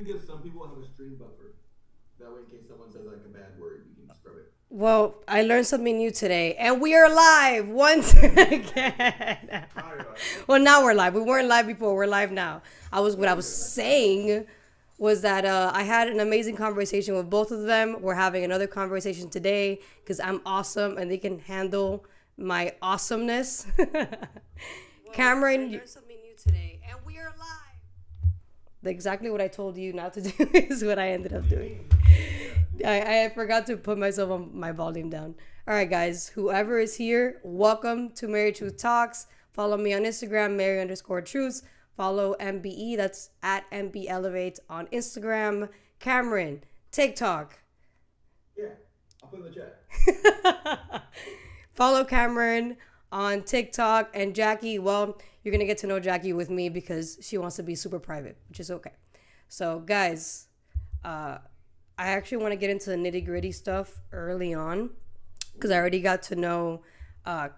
even give some people have a stream buffer. That way, in case someone says like a bad word, you can scrub it. Well, I learned something new today, and we are live once again. Well, now we're live. We weren't live before. We're live now. What I was saying was that I had an amazing conversation with both of them. We're having another conversation today because I'm awesome and they can handle my awesomeness. Cameron, I learned something new today, and we are live. Exactly what I told you not to do is what I ended up doing. I forgot to put myself on my volume down. All right, guys, whoever is here, welcome to Mary Truth Talks. Follow me on Instagram, Mary_Truths. Follow MBE, that's at MB Elevate on Instagram. Cameron, TikTok. Yeah, I'll put in the chat. Follow Cameron on TikTok. And Jackie, well, you're going to get to know Jackie with me because she wants to be super private, which is okay. So, guys, I actually want to get into the nitty gritty stuff early on because I already got to know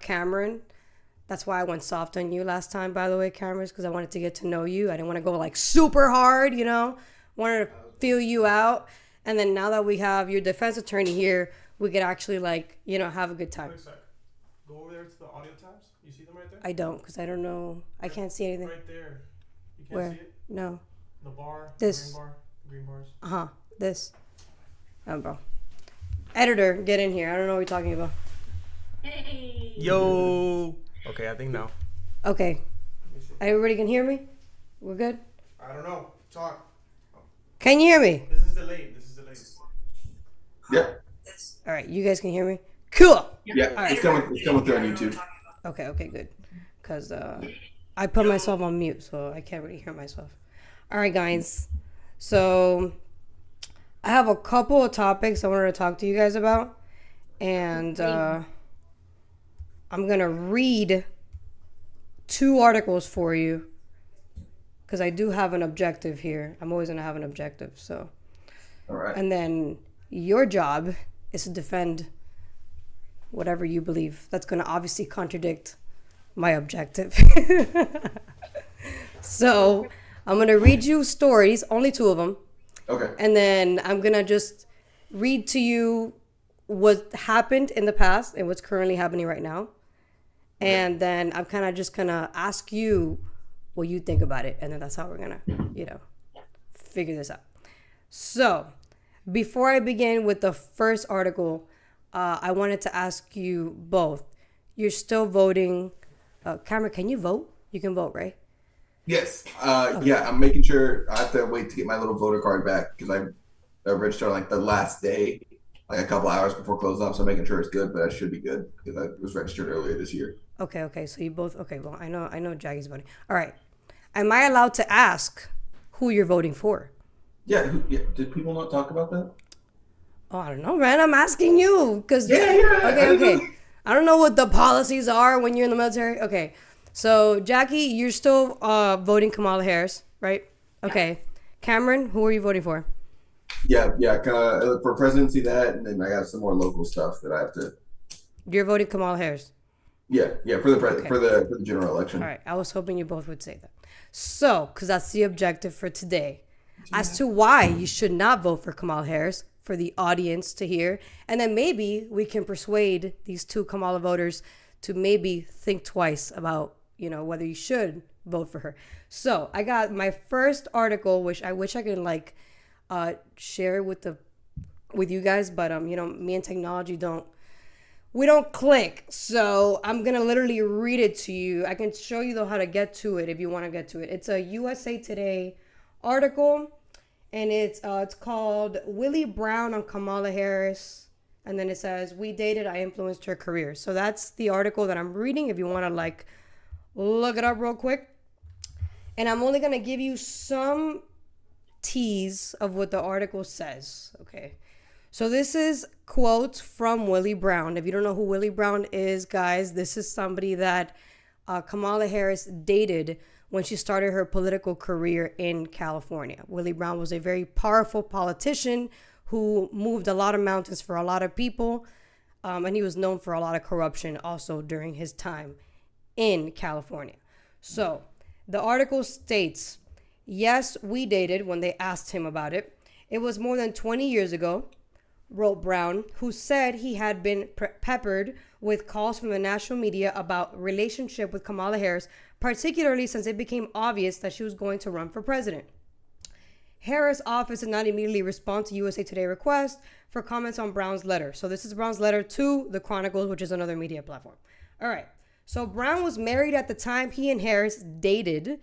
Cameron. That's why I went soft on you last time, by the way, Cameron, because I wanted to get to know you. I didn't want to go like super hard, you know, wanted to feel you out. And then now that we have your defense attorney here, we could actually like, you know, have a good time. Wait a sec. Go over there to the audio tabs. You see them right there? I don't, because I don't know. I can't see anything. Right there. You can't Where? see it? No. The bar. This. The green bars. Uh-huh. This. Oh, bro. Editor, get in here. I don't know what you're talking about. Hey. Yo. Okay, I think now. Okay. Everybody can hear me? We're good? I don't know. Talk. Can you hear me? This is delayed. Yeah. All right. You guys can hear me? Cool. Yeah. All right. It's coming through on YouTube. Okay, good. Because I put myself on mute, so I can't really hear myself. All right, guys. So I have a couple of topics I wanted to talk to you guys about. And I'm going to read 2 articles for you because I do have an objective here. I'm always going to have an objective. So, All right. and then your job is to defend whatever you believe. That's going to obviously contradict my objective. So I'm going to read you stories, only 2 of them. Okay. And then I'm going to just read to you what happened in the past and what's currently happening right now. And then I'm kind of just going to ask you what you think about it. And then that's how we're going to, you know, figure this out. So before I begin with the first article, I wanted to ask you both. You're still voting. Cameron, can you vote? You can vote, right? Yes. Okay. Yeah, I'm making sure I have to wait to get my little voter card back because I registered on like the last day, like a couple hours before close up. So I'm making sure it's good, but I should be good because I was registered earlier this year. Okay. So you both. Okay. Well, I know Jackie's voting. All right. Am I allowed to ask who you're voting for? Yeah. Did people not talk about that? Oh, I don't know, man. I'm asking you because. Yeah. Okay. I don't know what the policies are when you're in the military. Okay. So Jackie, you're still voting Kamala Harris, right? Okay. Cameron, who are you voting for? Yeah. Kind of for presidency that, and then I got some more local stuff that I have to. You're voting Kamala Harris. Yeah. For the Okay. for the general election. All right. I was hoping you both would say that. So, because that's the objective for today, as to why you should not vote for Kamala Harris for the audience to hear, and then maybe we can persuade these 2 Kamala voters to maybe think twice about, you know, whether you should vote for her. So I got my first article, which I wish I could like share with you guys, but you know, me and technology don't click. So I'm gonna literally read it to you. I can show you though how to get to it if you want to get to it. It's a USA Today article, and it's called Willie Brown on Kamala Harris. And then it says, "We dated, I influenced her career." So that's the article that I'm reading if you want to like look it up real quick. And I'm only going to give you some tease of what the article says. Okay. So this is quotes from Willie Brown. If you don't know who Willie Brown is, guys, this is somebody that Kamala Harris dated when she started her political career in California. Willie Brown was a very powerful politician who moved a lot of mountains for a lot of people. And he was known for a lot of corruption also during his time in California. So the article states, Yes, we dated when they asked him about it. It was more than 20 years ago, wrote Brown, who said he had been peppered with calls from the national media about relationship with Kamala Harris, particularly since it became obvious that she was going to run for president. Harris' office did not immediately respond to USA Today request for comments on Brown's letter. So this is Brown's letter to the Chronicles, which is another media platform. All right. So Brown was married at the time he and Harris dated,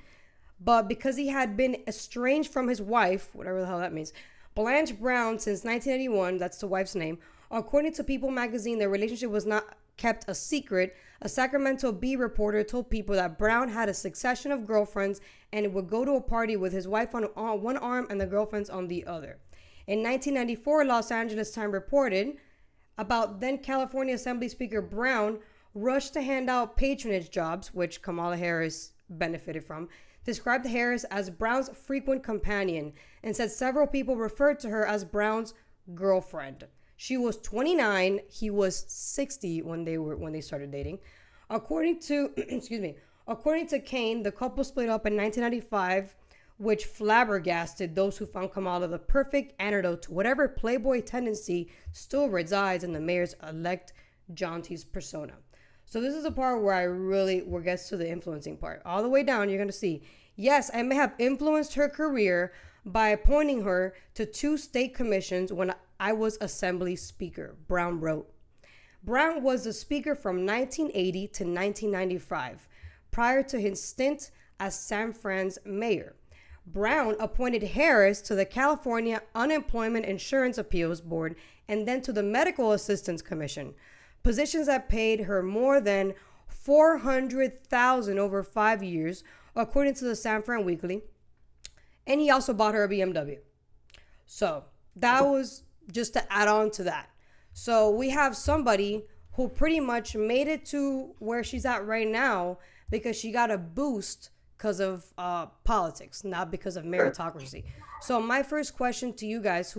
but because he had been estranged from his wife, whatever the hell that means, Blanche Brown, since 1981, that's the wife's name, according to People magazine, their relationship was not kept a secret. A Sacramento Bee reporter told People that Brown had a succession of girlfriends and would go to a party with his wife on one arm and the girlfriends on the other. In 1994, Los Angeles Times reported about then California Assembly Speaker Brown rushed to hand out patronage jobs, which Kamala Harris benefited from, described Harris as Brown's frequent companion, and said several people referred to her as Brown's girlfriend. She was 29, he was 60 when they started dating. According to according to Kane, the couple split up in 1995, which flabbergasted those who found Kamala the perfect antidote to whatever playboy tendency still resides in the mayor's elect jaunty's persona. So this is the part where gets to the influencing part. All the way down, you're going to see, yes, I may have influenced her career by appointing her to 2 state commissions when I was Assembly Speaker, Brown wrote. Brown was the Speaker from 1980 to 1995, prior to his stint as San Fran's mayor. Brown appointed Harris to the California Unemployment Insurance Appeals Board and then to the Medical Assistance Commission, positions that paid her more than $400,000 over 5 years, according to the San Fran Weekly. And he also bought her a BMW. So that was just to add on to that. So we have somebody who pretty much made it to where she's at right now because she got a boost because of politics, not because of meritocracy. So my first question to you guys,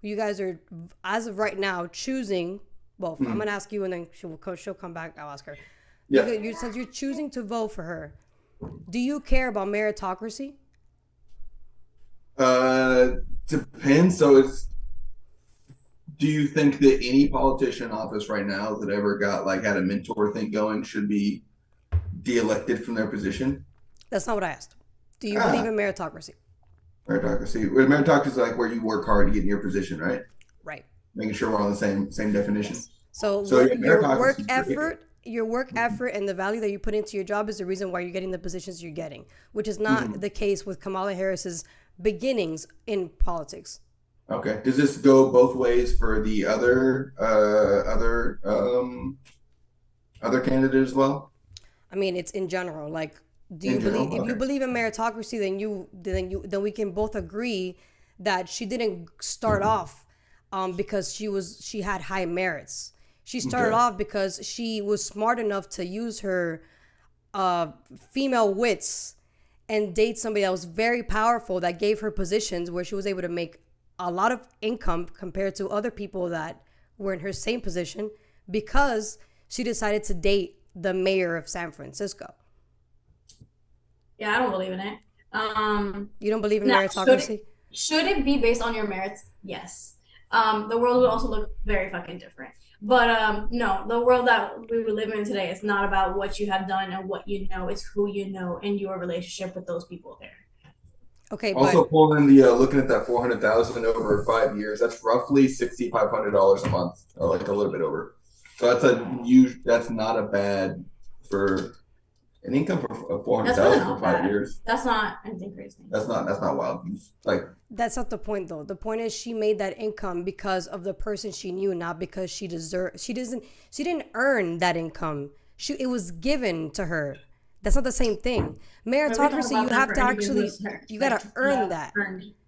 you guys are, as of right now, choosing, well, I'm going to ask you and then she'll come back, I'll ask her. Yeah. Since you're choosing to vote for her, do you care about meritocracy? Depends. So do you think that any politician in office right now that ever had a mentor thing going should be de-elected from their position? That's not what I asked. Do you believe in meritocracy? Meritocracy is like where you work hard to get in your position, right? Right. Making sure we're on the same definition. So your work effort and the value that you put into your job is the reason why you're getting the positions you're getting, which is not the case with Kamala Harris's beginnings in politics. Okay. Does this go both ways for the other candidate as well? I mean, it's in general. Like, do you believe if you believe in meritocracy, then we can both agree that she didn't start off because she had high merits. She started off because she was smart enough to use her female wits and date somebody that was very powerful that gave her positions where she was able to make a lot of income compared to other people that were in her same position because she decided to date the mayor of San Francisco. Yeah, I don't believe in it. You don't believe in meritocracy? Should it be based on your merits? Yes. The world would also look very fucking different. But no, the world that we live in today is not about what you have done and what you know. It's who you know and your relationship with those people there. Okay. Also, pulling looking at that $400,000 over 5 years, that's roughly $6,500 a month, like a little bit over. So that's not a bad for an income for $400,000 for 5 years. That's not anything crazy. That's not wild. That's not the point, though. The point is she made that income because of the person she knew, not because she deserved. She didn't earn that income. It was given to her. That's not the same thing. Meritocracy, you have to actually, you gotta earn that.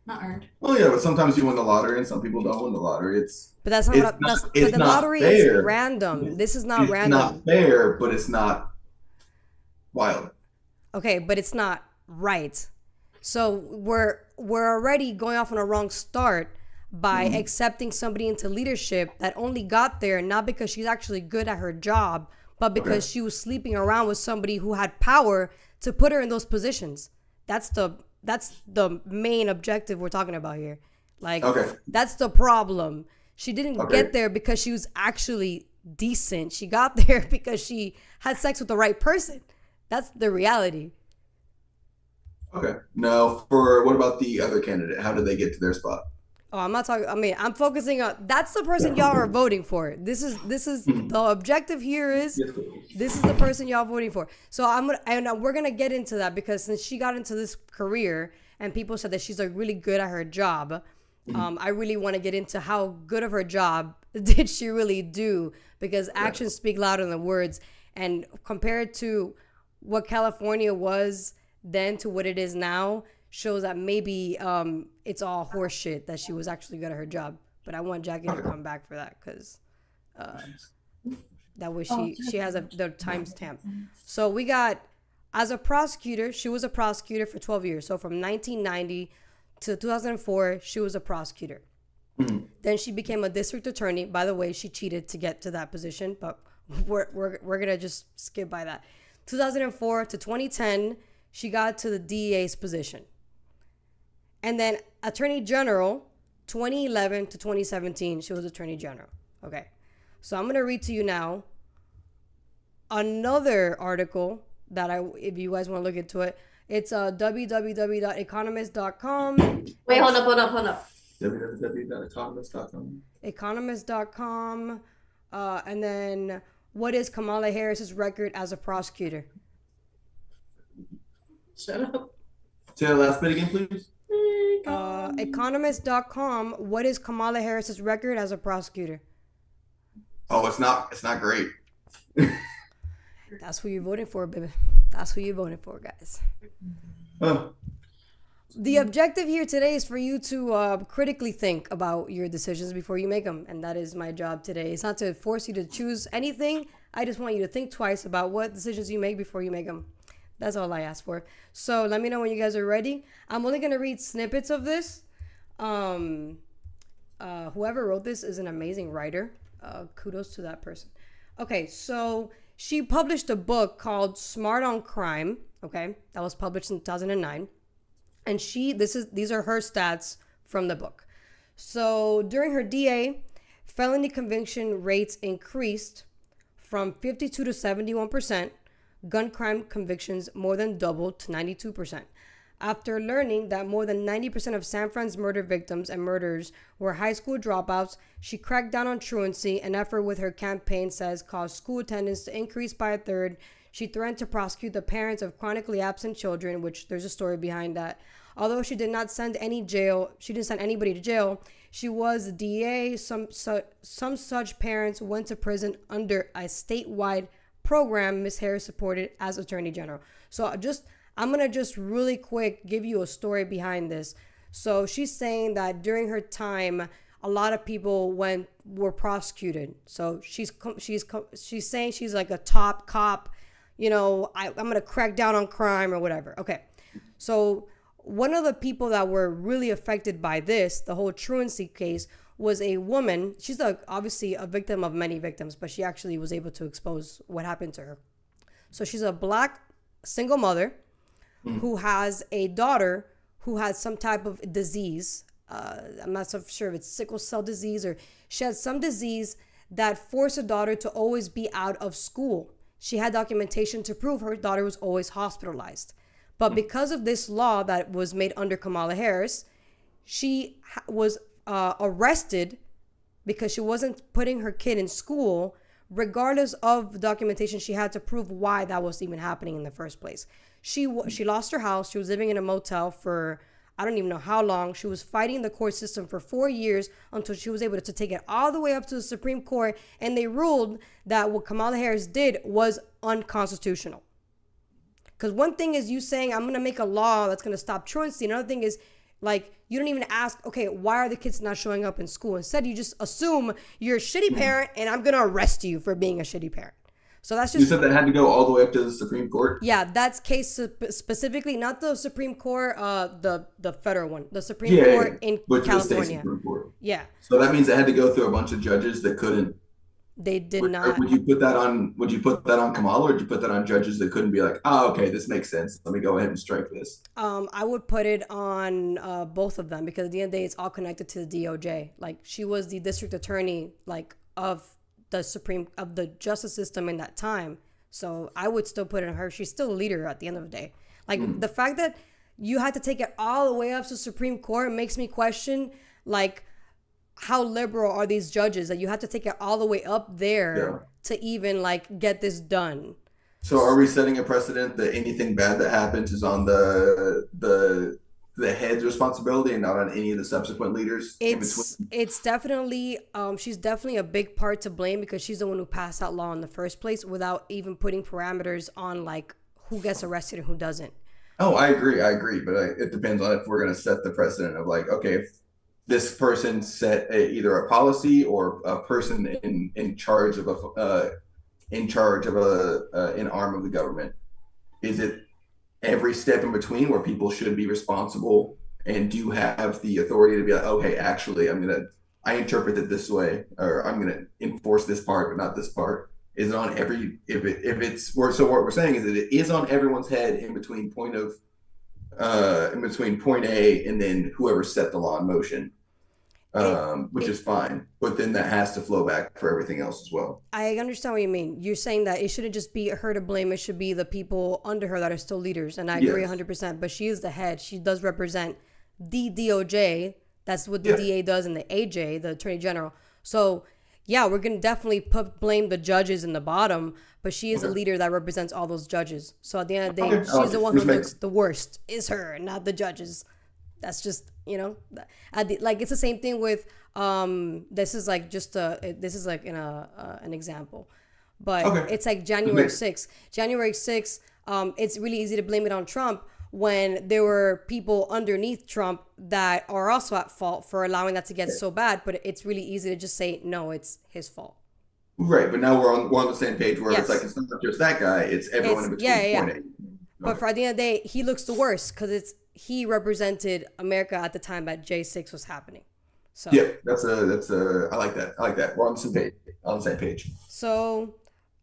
Not earned. Well, yeah, but sometimes you win the lottery and some people don't win the lottery. But that's not. But the lottery is random. This is not random. It's not fair, but it's not wild. Okay, but it's not right. So we're already going off on a wrong start by accepting somebody into leadership that only got there not because she's actually good at her job, but because she was sleeping around with somebody who had power to put her in those positions. That's the that's the main objective we're talking about here. Like, Okay. that's the problem. She didn't Okay. get there because she was actually decent. She got there because she had sex with the right person. That's the reality. Okay. Now, for what about the other candidate? How did they get to their spot? Oh, I'm not talking. I mean, I'm focusing on that's the person y'all are voting for. This is the objective here is this is the person y'all voting for. So we're gonna get into that because since she got into this career and people said that she's like really good at her job, I really want to get into how good of her job did she really do because actions speak louder than words. And compared to what California was then to what it is now, shows that maybe it's all horse shit that she was actually good at her job. But I want Jackie to come back for that because that way she has the timestamp. So we got, as a prosecutor, she was a prosecutor for 12 years. So from 1990 to 2004, she was a prosecutor. Then she became a district attorney. By the way, she cheated to get to that position, but we're gonna just skip by that. 2004 to 2010, she got to the DEA's position. And then Attorney General, 2011 to 2017, she was Attorney General. Okay. So I'm going to read to you now another article that if you guys want to look into it, it's www.economist.com. Wait, hold up. www.economist.com. Economist.com. And then what is Kamala Harris's record as a prosecutor? Shut up. Say the last bit again, please. Economist.com. What is Kamala Harris's record as a prosecutor? Oh, it's not great. That's who you're voting for, baby. That's who you're voting for, guys. Oh. The objective here today is for you to critically think about your decisions before you make them. And that is my job today. It's not to force you to choose anything. I just want you to think twice about what decisions you make before you make them. That's all I ask for. So let me know when you guys are ready. I'm only going to read snippets of this. Whoever wrote this is an amazing writer. Kudos to that person. Okay, so she published a book called Smart on Crime. Okay, that was published in 2009. And these are her stats from the book. So during her DA, felony conviction rates increased from 52 to 71%. Gun crime convictions more than doubled to 92%. After learning that more than 90% of San Fran's murder victims and murderers were high school dropouts, she cracked down on truancy, an effort with her campaign says caused school attendance to increase by a third. She threatened to prosecute the parents of chronically absent children, which there's a story behind that. Although she did not send anybody to jail, she was the DA. Some such parents went to prison under a statewide program Ms. Harris supported as Attorney General. So I'm going to just really quick give you a story behind this. So she's saying that during her time, a lot of people were prosecuted. So she's saying she's like a top cop, I'm going to crack down on crime or whatever. Okay. So one of the people that were really affected by this, the whole truancy case, was a woman. She's obviously a victim of many victims, but she actually was able to expose what happened to her. So she's a Black single mother who has a daughter who has some type of disease. I'm not so sure if it's sickle cell disease or she had some disease that forced her daughter to always be out of school. She had documentation to prove her daughter was always hospitalized. But because of this law that was made under Kamala Harris, she was arrested because she wasn't putting her kid in school, regardless of the documentation she had to prove why that was even happening in the first place. She lost her house. She was living in a motel for I don't even know how long. She was fighting the court system for 4 years until she was able to take it all the way up to the Supreme Court, and they ruled that what Kamala Harris did was unconstitutional. Because one thing is you saying, I'm going to make a law that's going to stop truancy. Another thing is, you don't even ask, okay, why are the kids not showing up in school? Instead, you just assume you're a shitty parent and I'm going to arrest you for being a shitty parent. So that's just... You said that had to go all the way up to the Supreme Court? Yeah, that's case specifically, not the Supreme Court, the federal one. The Supreme Court in California. Supreme Court. Yeah. So that means it had to go through a bunch of judges that couldn't They did not. Would you put that on? Would you put that on Kamala, or would you put that on judges that couldn't be like, oh, okay, this makes sense. Let me go ahead and strike this. I would put it on both of them because at the end of the day, it's all connected to the DOJ. Like she was the district attorney, like of the justice system in that time. So I would still put it on her. She's still a leader at the end of the day. Like the fact that you had to take it all the way up to Supreme Court makes me question, like, how liberal are these judges that you have to take it all the way up there to even like get this done. So are we setting a precedent that anything bad that happens is on the head's responsibility and not on any of the subsequent leaders in between? It's definitely she's definitely a big part to blame because she's the one who passed that law in the first place without even putting parameters on like who gets arrested and who doesn't. Oh, I agree, but it depends on if we're going to set the precedent of like, okay, if this person set either a policy or a person in charge of an arm of the government. Is it every step in between where people should be responsible and do have the authority to be like, okay, actually, I interpret it this way, or I'm gonna enforce this part but not this part? Is it on every if it's so what we're saying is that it is on everyone's head in between point A and then whoever set the law in motion, which is fine, but then that has to flow back for everything else as well. I understand what you mean. You're saying that it shouldn't just be her to blame, it should be the people under her that are still leaders, and I agree 100%, but she is the head. She does represent the DOJ. That's what the DA does, and the AJ, the Attorney General. So yeah, we're going to definitely blame the judges in the bottom, but she is a leader that represents all those judges. So at the end of the day, she's the one who looks the worst, is her, not the judges. That's just, like it's the same thing with, this is like an example, but it's like January 6th. January 6th, it's really easy to blame it on Trump when there were people underneath Trump that are also at fault for allowing that to get so bad. But it's really easy to just say, no, it's his fault. Right. But now we're on the same page where it's like, it's not just that guy, it's everyone in between. But for the end of the day, he looks the worst because he represented America at the time that J6 was happening. So yeah, I like that. We're on the same page. So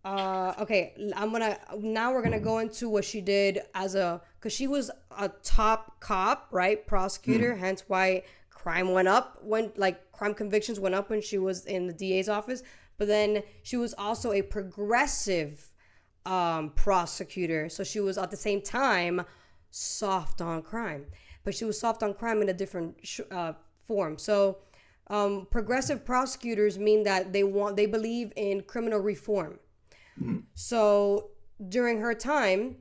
okay, we're gonna go into what she did because she was a top cop, right? Prosecutor, hence why crime went up crime convictions went up when she was in the DA's office. But then she was also a progressive prosecutor, so she was at the same time soft on crime, but she was soft on crime in a different form. So progressive prosecutors mean that they believe in criminal reform. So during her time,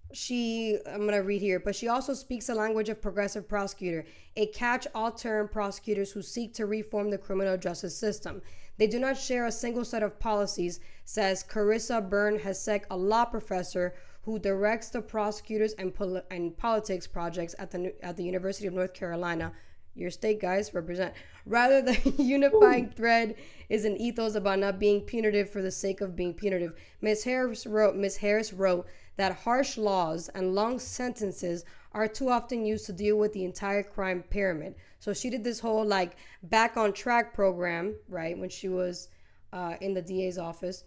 I'm going to read here, but she also speaks the language of progressive prosecutor, a catch-all term prosecutors who seek to reform the criminal justice system. They do not share a single set of policies, says Carissa Byrne-Hessek, a law professor who directs the prosecutors and politics projects at the University of North Carolina. Your state, guys, represent. Rather, the unifying thread is an ethos about not being punitive for the sake of being punitive. Ms. Harris wrote that harsh laws and long sentences are too often used to deal with the entire crime pyramid. So she did this whole back on track program, right, when she was in the DA's office,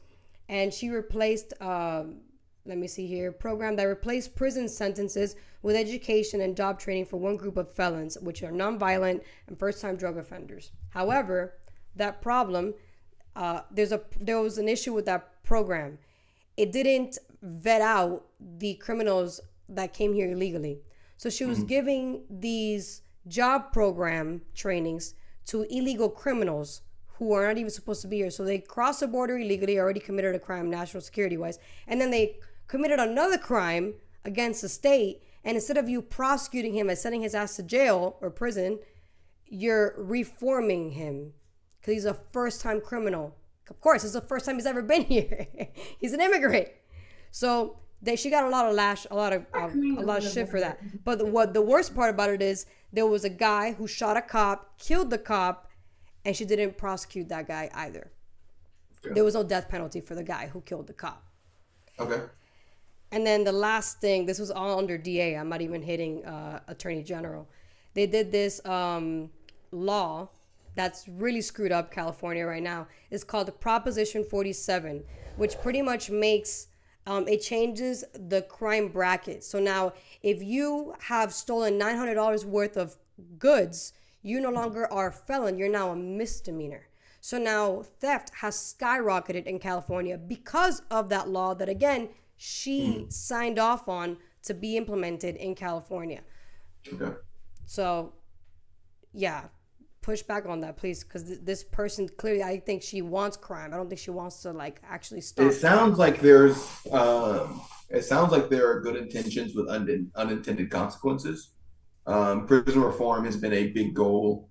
and she replaced program that replaced prison sentences with education and job training for one group of felons, which are nonviolent and first-time drug offenders. However, that problem, there was an issue with that program. It didn't vet out the criminals that came here illegally. So she was giving these job program trainings to illegal criminals who are not even supposed to be here. So they crossed the border illegally, already committed a crime national security wise, and then they committed another crime against the state, and instead of you prosecuting him and sending his ass to jail or prison, you're reforming him because he's a first-time criminal. Of course, it's the first time he's ever been here. He's an immigrant. So she got a lot of shit for that. But what the worst part about it is there was a guy who shot a cop, killed the cop, and she didn't prosecute that guy either. Yeah. There was no death penalty for the guy who killed the cop. Okay. And then the last thing, this was all under DA. I'm not even hitting Attorney General. They did this law that's really screwed up California right now is called Proposition 47, which pretty much makes it changes the crime bracket. So now if you have stolen $900 worth of goods, you no longer are a felon, you're now a misdemeanor. So now theft has skyrocketed in California because of that law that, again, she signed off on to be implemented in California. Okay. So, yeah, push back on that, please, because this person clearly, I think she wants crime. I don't think she wants to like actually stop. It sounds like there are good intentions with unintended consequences. Prison reform has been a big goal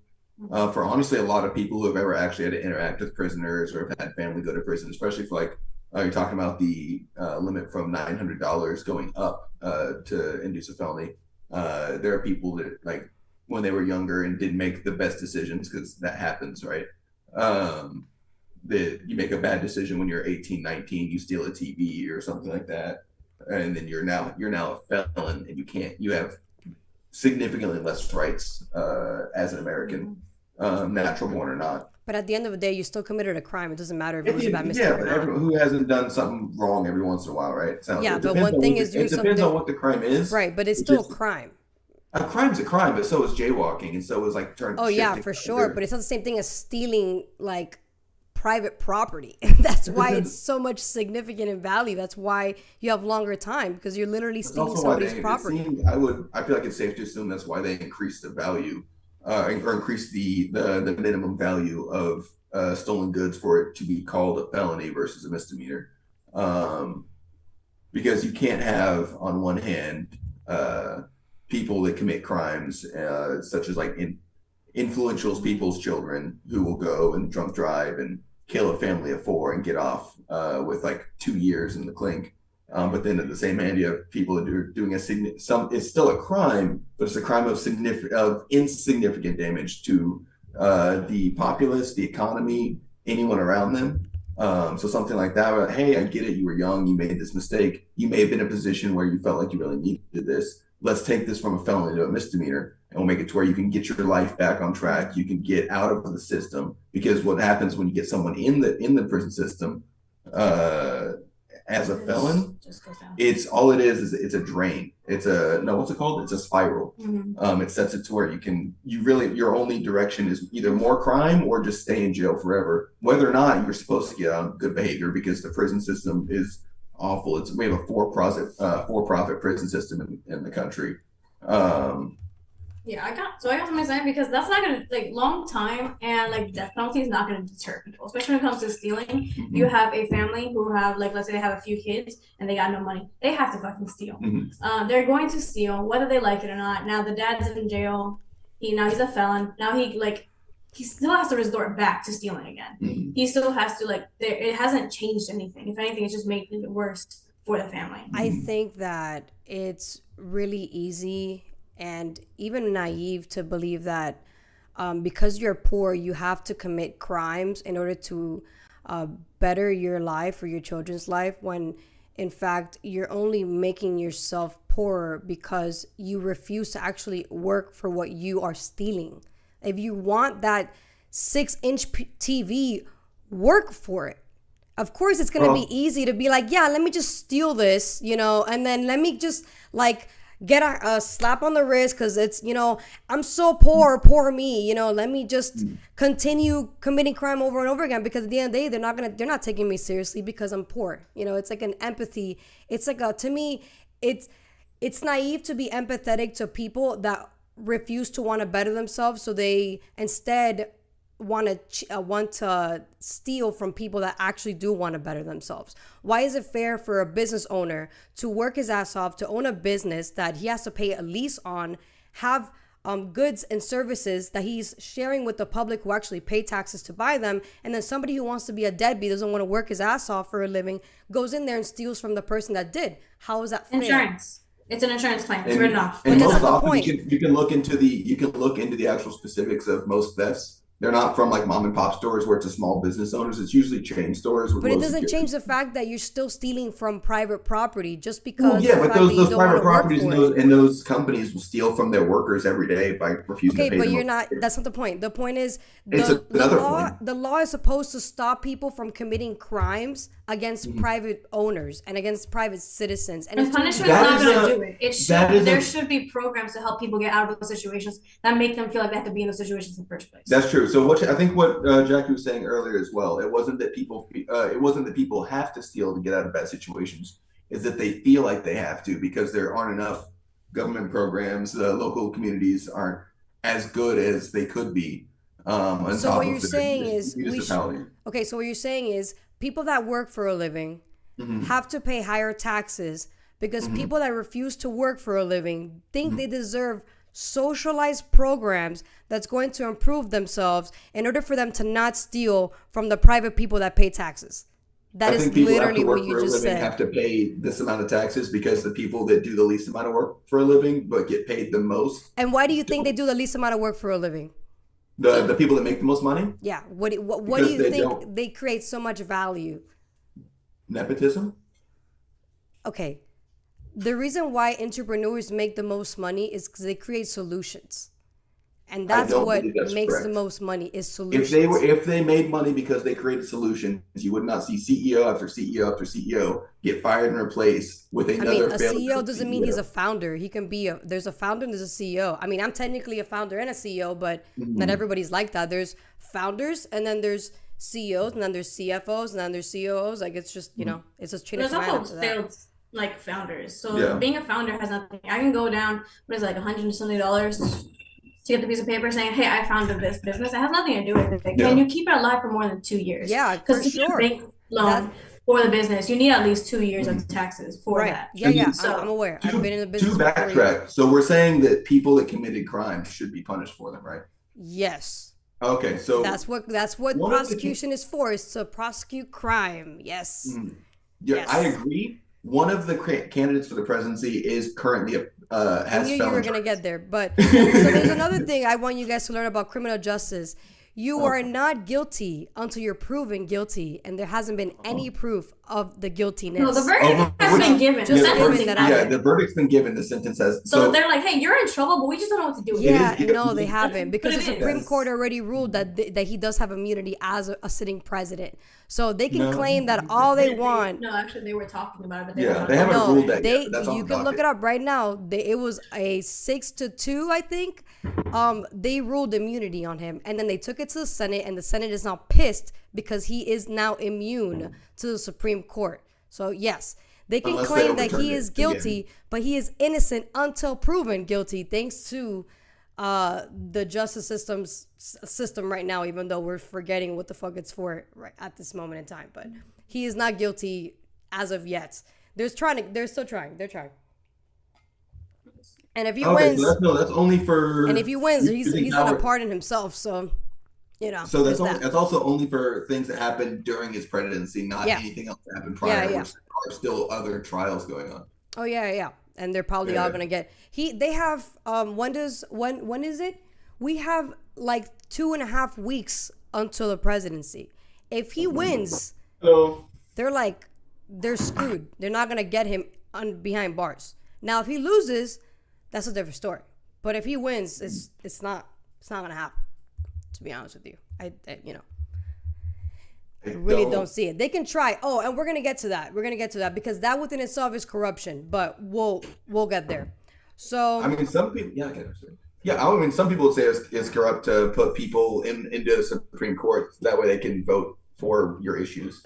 for honestly a lot of people who have ever actually had to interact with prisoners or have had family go to prison, especially for like you're talking about the limit from $900 going up to induce a felony. There are people that like when they were younger and didn't make the best decisions, because that happens, right? That you make a bad decision when you're 18, 19, you steal a TV or something like that, and then you're now a felon and you have significantly less rights as an American, natural born or not. But at the end of the day, you still committed a crime. It doesn't matter if it was a bad mistake Yeah, or but not. everyone who hasn't done something wrong every once in a while, right? Yeah, but one thing is doing it depends something on what the crime is. Right, but it's still a crime. A crime's a crime, but so is jaywalking, and so is like turn. Oh yeah, shifting for sure. under. But it's not the same thing as stealing like private property. That's why it's so much significant in value. That's why you have longer time, because you're literally That's stealing also why somebody's property. I feel like it's safe to assume that's why they increase the value, or increase the minimum value of stolen goods for it to be called a felony versus a misdemeanor, because you can't have on one hand people that commit crimes such as like influential people's children who will go and drunk drive and kill a family of 4 and get off with like 2 years in the clink. But then at the same hand, you have people that are doing it's still a crime, but it's a crime of insignificant damage to the populace, the economy, anyone around them. So something like that, where, hey, I get it, you were young, you made this mistake, you may have been in a position where you felt like you really needed this. Let's take this from a felony to a misdemeanor, and we'll make it to where you can get your life back on track. You can get out of the system, because what happens when you get someone in the prison system as a felon, it's all it is it's a drain. It's what's it called? It's a spiral. It sets it to where your only direction is either more crime or just stay in jail forever, whether or not you're supposed to get on good behavior, because the prison system is awful. We have a for-profit prison system in the country. Yeah, I got something to say, because that's not gonna like long time, and like death penalty is not gonna deter people, especially when it comes to stealing. You have a family who have like, let's say they have a few kids and they got no money, they have to fucking steal. They're going to steal whether they like it or not. Now the dad's in jail, he's a felon, now he still has to resort back to stealing again. He still has to it hasn't changed anything. If anything, it's just making it worse for the family. I think that it's really easy and even naive to believe that because you're poor, you have to commit crimes in order to better your life or your children's life, when in fact you're only making yourself poorer because you refuse to actually work for what you are stealing. If you want that 6-inch TV, work for it. Of course, it's going to be easy to be like, yeah, let me just steal this, and then let me just like get a slap on the wrist because it's, I'm so poor me, let me just continue committing crime over and over again, because at the end of the day, they're not taking me seriously because I'm poor. It's like an empathy. It's like to me, it's naive to be empathetic to people that refuse to want to better themselves, so they instead want to steal from people that actually do want to better themselves. Why is it fair for a business owner to work his ass off to own a business that he has to pay a lease on, have goods and services that he's sharing with the public who actually pay taxes to buy them, and then somebody who wants to be a deadbeat, doesn't want to work his ass off for a living, goes in there and steals from the person that did? How is that fair? Insurance. It's an insurance claim. It's written off. And But most that's the often point. you can look into the actual specifics of most thefts. They're not from like mom and pop stores where it's a small business owners. It's usually chain stores with But it low doesn't security. change the fact that you're still stealing from private property just because Well, yeah, of the but fact that you those don't private want to work properties and for it. those companies will steal from their workers every day by refusing Okay, to pay but them. you're not. That's not the point. The point is It's the another law. point. The law is supposed to stop people from committing crimes against Mm-hmm. private owners and against private citizens. And And it's to- punishment's That not is going a- to do it. It that is should. There a- should be programs to help people get out of those situations that make them feel like they have to be in those situations in the first place. That's true. So I think what Jackie was saying earlier as well, it wasn't that people have to steal to get out of bad situations. It's that they feel like they have to because there aren't enough government programs. The local communities aren't as good as they could be. On So top what of you're the saying is we should. municipality. Okay, so what you're saying is people that work for a living have to pay higher taxes because people that refuse to work for a living think they deserve socialized programs that's going to improve themselves in order for them to not steal from the private people that pay taxes. That I is think people have literally to work what you for a just living said. have to pay this amount of taxes because the people that do the least amount of work for a living but get paid the most, And why do you think they do the least amount of work for a living? the people that make the most money, Yeah. What do Because you they think don't- they create so much value? nepotism. Okay. The reason why entrepreneurs make the most money is because they create solutions. And that's don't what believe that's makes the correct. most money is solutions. If they made money because they created solutions, you would not see CEO after CEO after CEO get fired and replaced with I another. mean, a failed CEO doesn't mean he's CEO. a founder. He can be there's a founder and there's a CEO. I mean, I'm technically a founder and a CEO, but not everybody's like that. There's founders and then there's CEOs and then there's CFOs and then there's COOs. Like it's just, it's just chain of There's command also after that. failed like founders. So Yeah. being a founder has nothing. I can go down what is it, like $100 to get the piece of paper saying, "Hey, I founded this business." It has nothing to do with it. Yeah. Can you keep it alive for more than 2 years? Yeah, for Because to get sure. a bank loan for the business, you need at least 2 years of taxes for Right. that. Yeah, yeah. So- I'm aware. To- I've been in the To business for 4 years. backtrack, so we're saying that people that committed crimes should be punished for them, right? Yes. Okay, so That's what One of the prosecution is for, is to prosecute crime. Yes. yeah, yes. I agree. One of the candidates for the presidency is currently I has knew you were felon going to charges. get there. But so there's another thing I want you guys to learn about criminal justice. You are not guilty until you're proven guilty, and there hasn't been any proof of the guiltiness. No, the verdict has which- been given. Just The the given sentencing that has I- yeah, been. the verdict's been given. The sentence has. So they're like, "Hey, you're in trouble, but we just don't know what to do with it." Yeah, is- no, they haven't because the But it is. Supreme Court already ruled that that he does have immunity as a sitting president. So they can No. claim that all they want. No, actually, they were talking about it, but they Yeah, were they haven't No, ruled that they yet. That's on you the can look docket. it up right now. It was a 6-2, I think. They ruled immunity on him, and then they took it to the Senate, and the Senate is now pissed because he is now immune to the Supreme Court. So yes, they can Unless they claim that overturn he it is again. guilty, but he is innocent until proven guilty, thanks to the justice system right now. Even though we're forgetting what the fuck it's for right at this moment in time, but he is not guilty as of yet. They're still trying. They're trying. And if he Okay, wins, so that's only for. and if he wins, you he's think gonna Howard- pardon himself. So, So there's that's also only for things that happened during his presidency, not Yeah. anything else that happened prior. Yeah. Which are still other trials going on. Oh yeah. And they're probably all Yeah. gonna get they have when is it? We have like 2.5 weeks until the presidency. If he wins, So they're screwed. They're not gonna get him behind bars. Now if he loses, that's a different story. But if he wins, it's not gonna happen. To be honest with you, I really don't see it. They can try. Oh, and we're gonna get to that. We're gonna get to that because that within itself is corruption. But we'll get there. So I mean, some people. Yeah, I can understand. Yeah, I mean, some people would say it's corrupt to put people into the Supreme Court that way they can vote for your issues.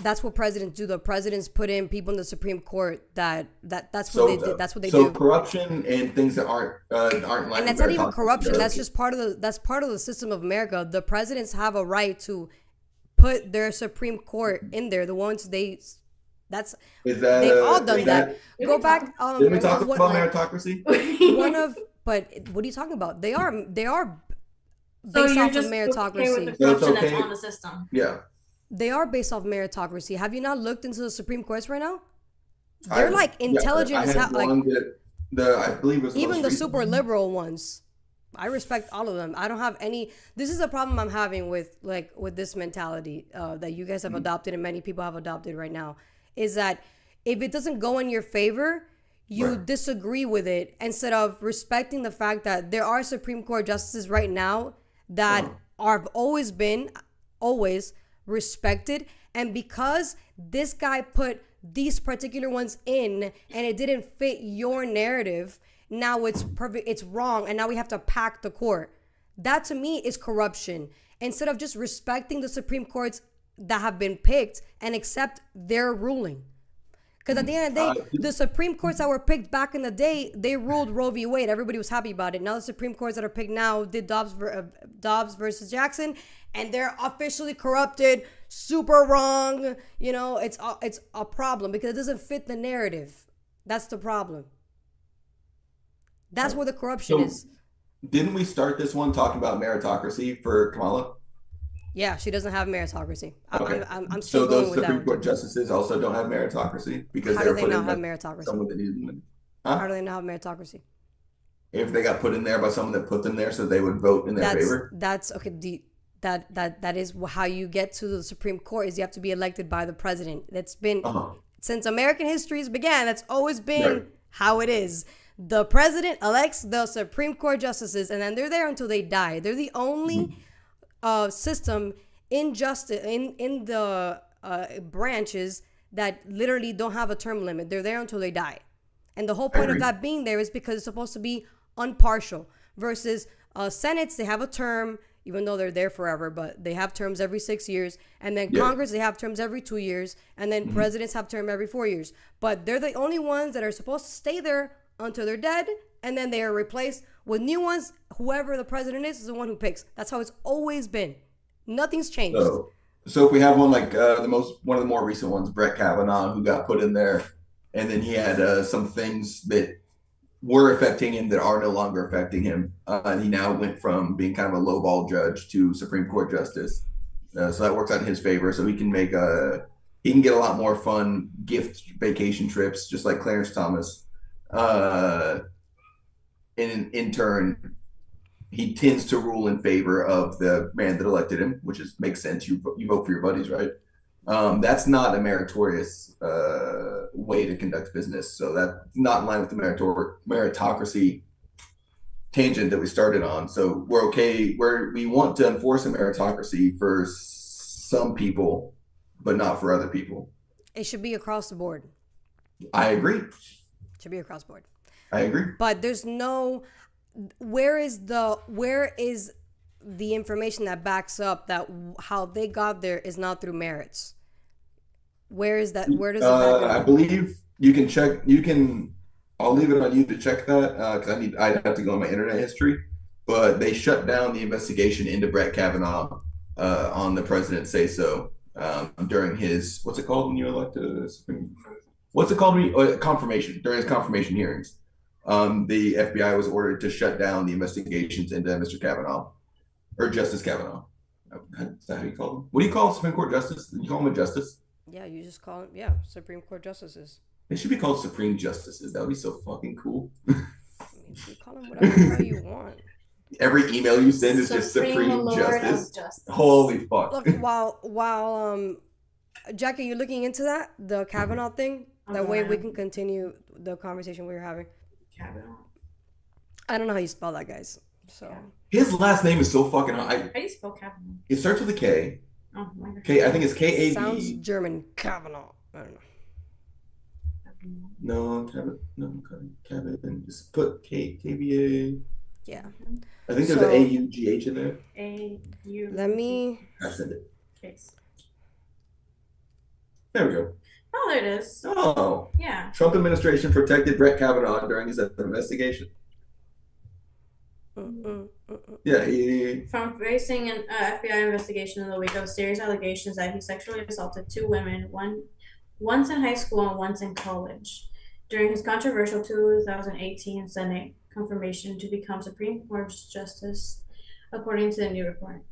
that's what presidents do. The presidents put in people in the Supreme Court that's what So they did. That's what they so do. corruption and things that aren't in line. And that's not even corruption. That's just part of the system of America. The presidents have a right to put their Supreme Court in there. The ones they've all done that. Go back. Did we talk what- about meritocracy? But what are you talking about? They are So based you're off of just okay with the meritocracy. So it's corruption that's okay. on the system. Yeah. They are based off meritocracy. Have you not looked into the Supreme Courts right now? They're like intelligent I as had hell. Like one that I believe was the even most the recent super one. liberal ones. I respect all of them. I don't have any. This is a problem I'm having with this mentality that you guys have adopted and many people have adopted right now. Is that if it doesn't go in your favor, you Right. disagree with it instead of respecting the fact that there are Supreme Court justices right now that are always respected, and because this guy put these particular ones in and it didn't fit your narrative, now it's perfect, it's wrong, and now we have to pack the court. That to me is corruption. Instead of just respecting the Supreme Courts that have been picked and accept their ruling. Because at the end of the day, the Supreme Courts that were picked back in the day, they ruled Roe v. Wade. Everybody was happy about it. Now the Supreme Courts that are picked now did Dobbs versus Jackson, and they're officially corrupted, super wrong. You know, it's a problem because it doesn't fit the narrative. That's the problem. That's where the corruption So- is. Didn't we start this one talking about meritocracy for Kamala? Yeah, she doesn't have meritocracy. Okay. I'm So still going those with that Supreme one. Court justices also don't have meritocracy because How they do were they put not in have by meritocracy? someone that needed. How do they not have meritocracy? If they got put in there by someone that put them there so they would vote in their favor. That's okay. That is how you get to the Supreme Court. Is you have to be elected by the president. That's been since American histories began. That's always been Right. how it is. The president elects the Supreme Court justices, and then they're there until they die. They're the only system in justice in the branches that literally don't have a term limit. They're there until they die. And the whole point of agree. that being there is because it's supposed to be impartial versus Senates, they have a term, even though they're there forever, but they have terms every 6 years. And then Congress, they have terms every 2 years. And then presidents have term every 4 years. But they're the only ones that are supposed to stay there until they're dead. And then they are replaced with new ones. Whoever the president is the one who picks. That's how it's always been. Nothing's changed. So if we have one like one of the more recent ones, Brett Kavanaugh, who got put in there, and then he had some things that were affecting him that are no longer affecting him, and he now went from being kind of a lowball judge to Supreme Court justice. So that works out in his favor. So he can get a lot more fun gift vacation trips, just like Clarence Thomas. In turn, he tends to rule in favor of the man that elected him, which makes sense. You vote for your buddies, right? That's not a meritorious way to conduct business. So that's not in line with the meritocracy tangent that we started on. So we're okay. We want to enforce a meritocracy for some people, but not for other people. It should be across the board. I agree. It should be across the board. I agree. But there's no where is the information that backs up that how they got there is not through merits? Where is that? Where does it back I up? believe you can check. I'll leave it on you to check that because I'd have to go on my internet history. But they shut down the investigation into Brett Kavanaugh on the president say so during his what's it called when you elect a Supreme? What's it called? Confirmation during his confirmation hearings. The FBI was ordered to shut down the investigations into Mr. Kavanaugh or Justice Kavanaugh. Is that how you call him? What do you call Supreme Court justice? You call him a justice? Yeah, you just call them Supreme Court justices. They should be called Supreme Justices. That would be so fucking cool. I mean, you call them whatever you want. Every email you send is just Supreme Lord of Justice. Justice. Holy fuck. Look, while Jackie, you're looking into that, the Kavanaugh thing. That way we can continue the conversation we were having. Kavanaugh. I don't know how you spell that, guys. So His last name is so fucking hard. How do you spell Kavanaugh? It starts with a K. Oh my god. I think it's K-A-V. sounds German. Kavanaugh. I don't know. No, Kevin. Just put K-V-A. Yeah. I think there's So- an A-U-G-H in there. A-U. Let me. I send it. Case. There we go. Oh, there it is. Oh. Yeah. Trump administration protected Brett Kavanaugh during his investigation. Yeah, From facing an FBI investigation in the wake of serious allegations that he sexually assaulted two women, once in high school and once in college, during his controversial 2018 Senate confirmation to become Supreme Court Justice, according to the new report.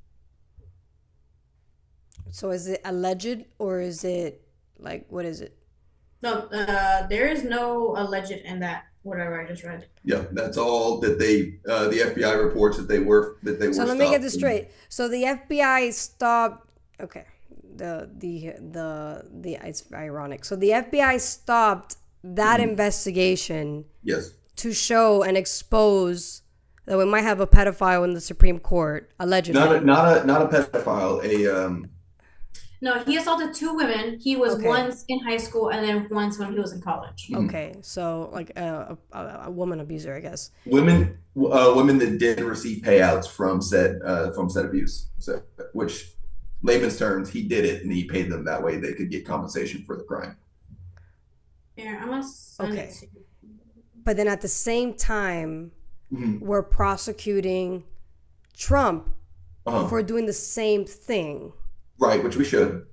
So is it alleged or is it like what is it? No, there is no alleged in that. whatever I just read. Yeah, that's all that the FBI reports that they were So let me get this straight. So the FBI stopped. Okay, it's ironic. So the FBI stopped that investigation. Yes. To show and expose that we might have a pedophile in the Supreme Court, allegedly. Not a pedophile. No, he assaulted 2 women. He was Okay. once in high school and then once when he was in college. Okay, so like a woman abuser, I guess. Women that did receive payouts from said abuse. So, which, layman's terms, he did it and he paid them that way they could get compensation for the crime. Yeah, I'm gonna send Okay. it to you. But then at the same time, Mhm. we're prosecuting Trump Uh-huh. for doing the same thing. Right, which we should.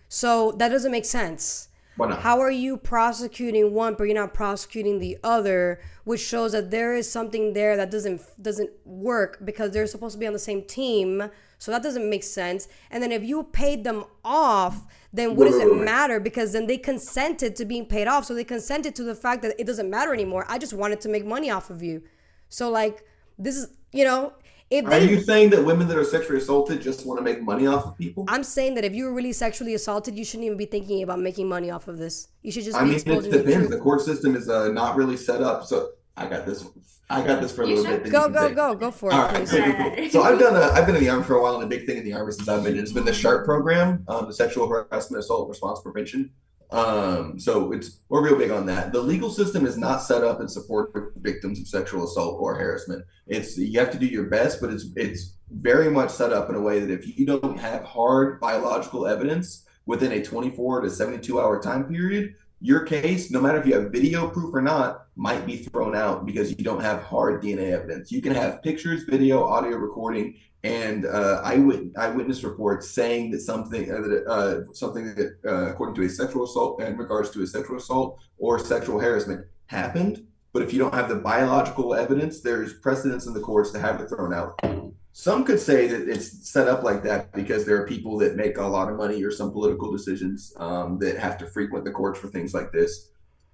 So that doesn't make sense. Why not? How are you prosecuting one but you're not prosecuting the other, which shows that there is something there that doesn't work because they're supposed to be on the same team. So that doesn't make sense. And then if you paid them off, then what does it matter? Because then they consented to being paid off. So they consented to the fact that it doesn't matter anymore. I just wanted to make money off of you. So like this is, if Are they, you saying that women that are sexually assaulted just want to make money off of people? I'm saying that if you were really sexually assaulted, you shouldn't even be thinking about making money off of this. You should just I be mean, it exposing the depends. truth. The court system is not really set up. So I got this for a You little should. bit. Go for it, All right, please. cool. So I've been in the Army for a while, and a big thing in the Army since I've been in has been the SHARP program, the Sexual Harassment Assault Response Prevention. So we're real big on that. The legal system is not set up in support of victims of sexual assault or harassment. You have to do your best, but it's very much set up in a way that if you don't have hard biological evidence within a 24 to 72 hour time period, your case, no matter if you have video proof or not, might be thrown out because you don't have hard DNA evidence. You can have pictures, video, audio recording, and eyewitness reports saying that something that according to a sexual assault, in regards to a sexual assault or sexual harassment, happened. But if you don't have the biological evidence, there's precedence in the courts to have it thrown out. Some could say that it's set up like that because there are people that make a lot of money or some political decisions that have to frequent the courts for things like this.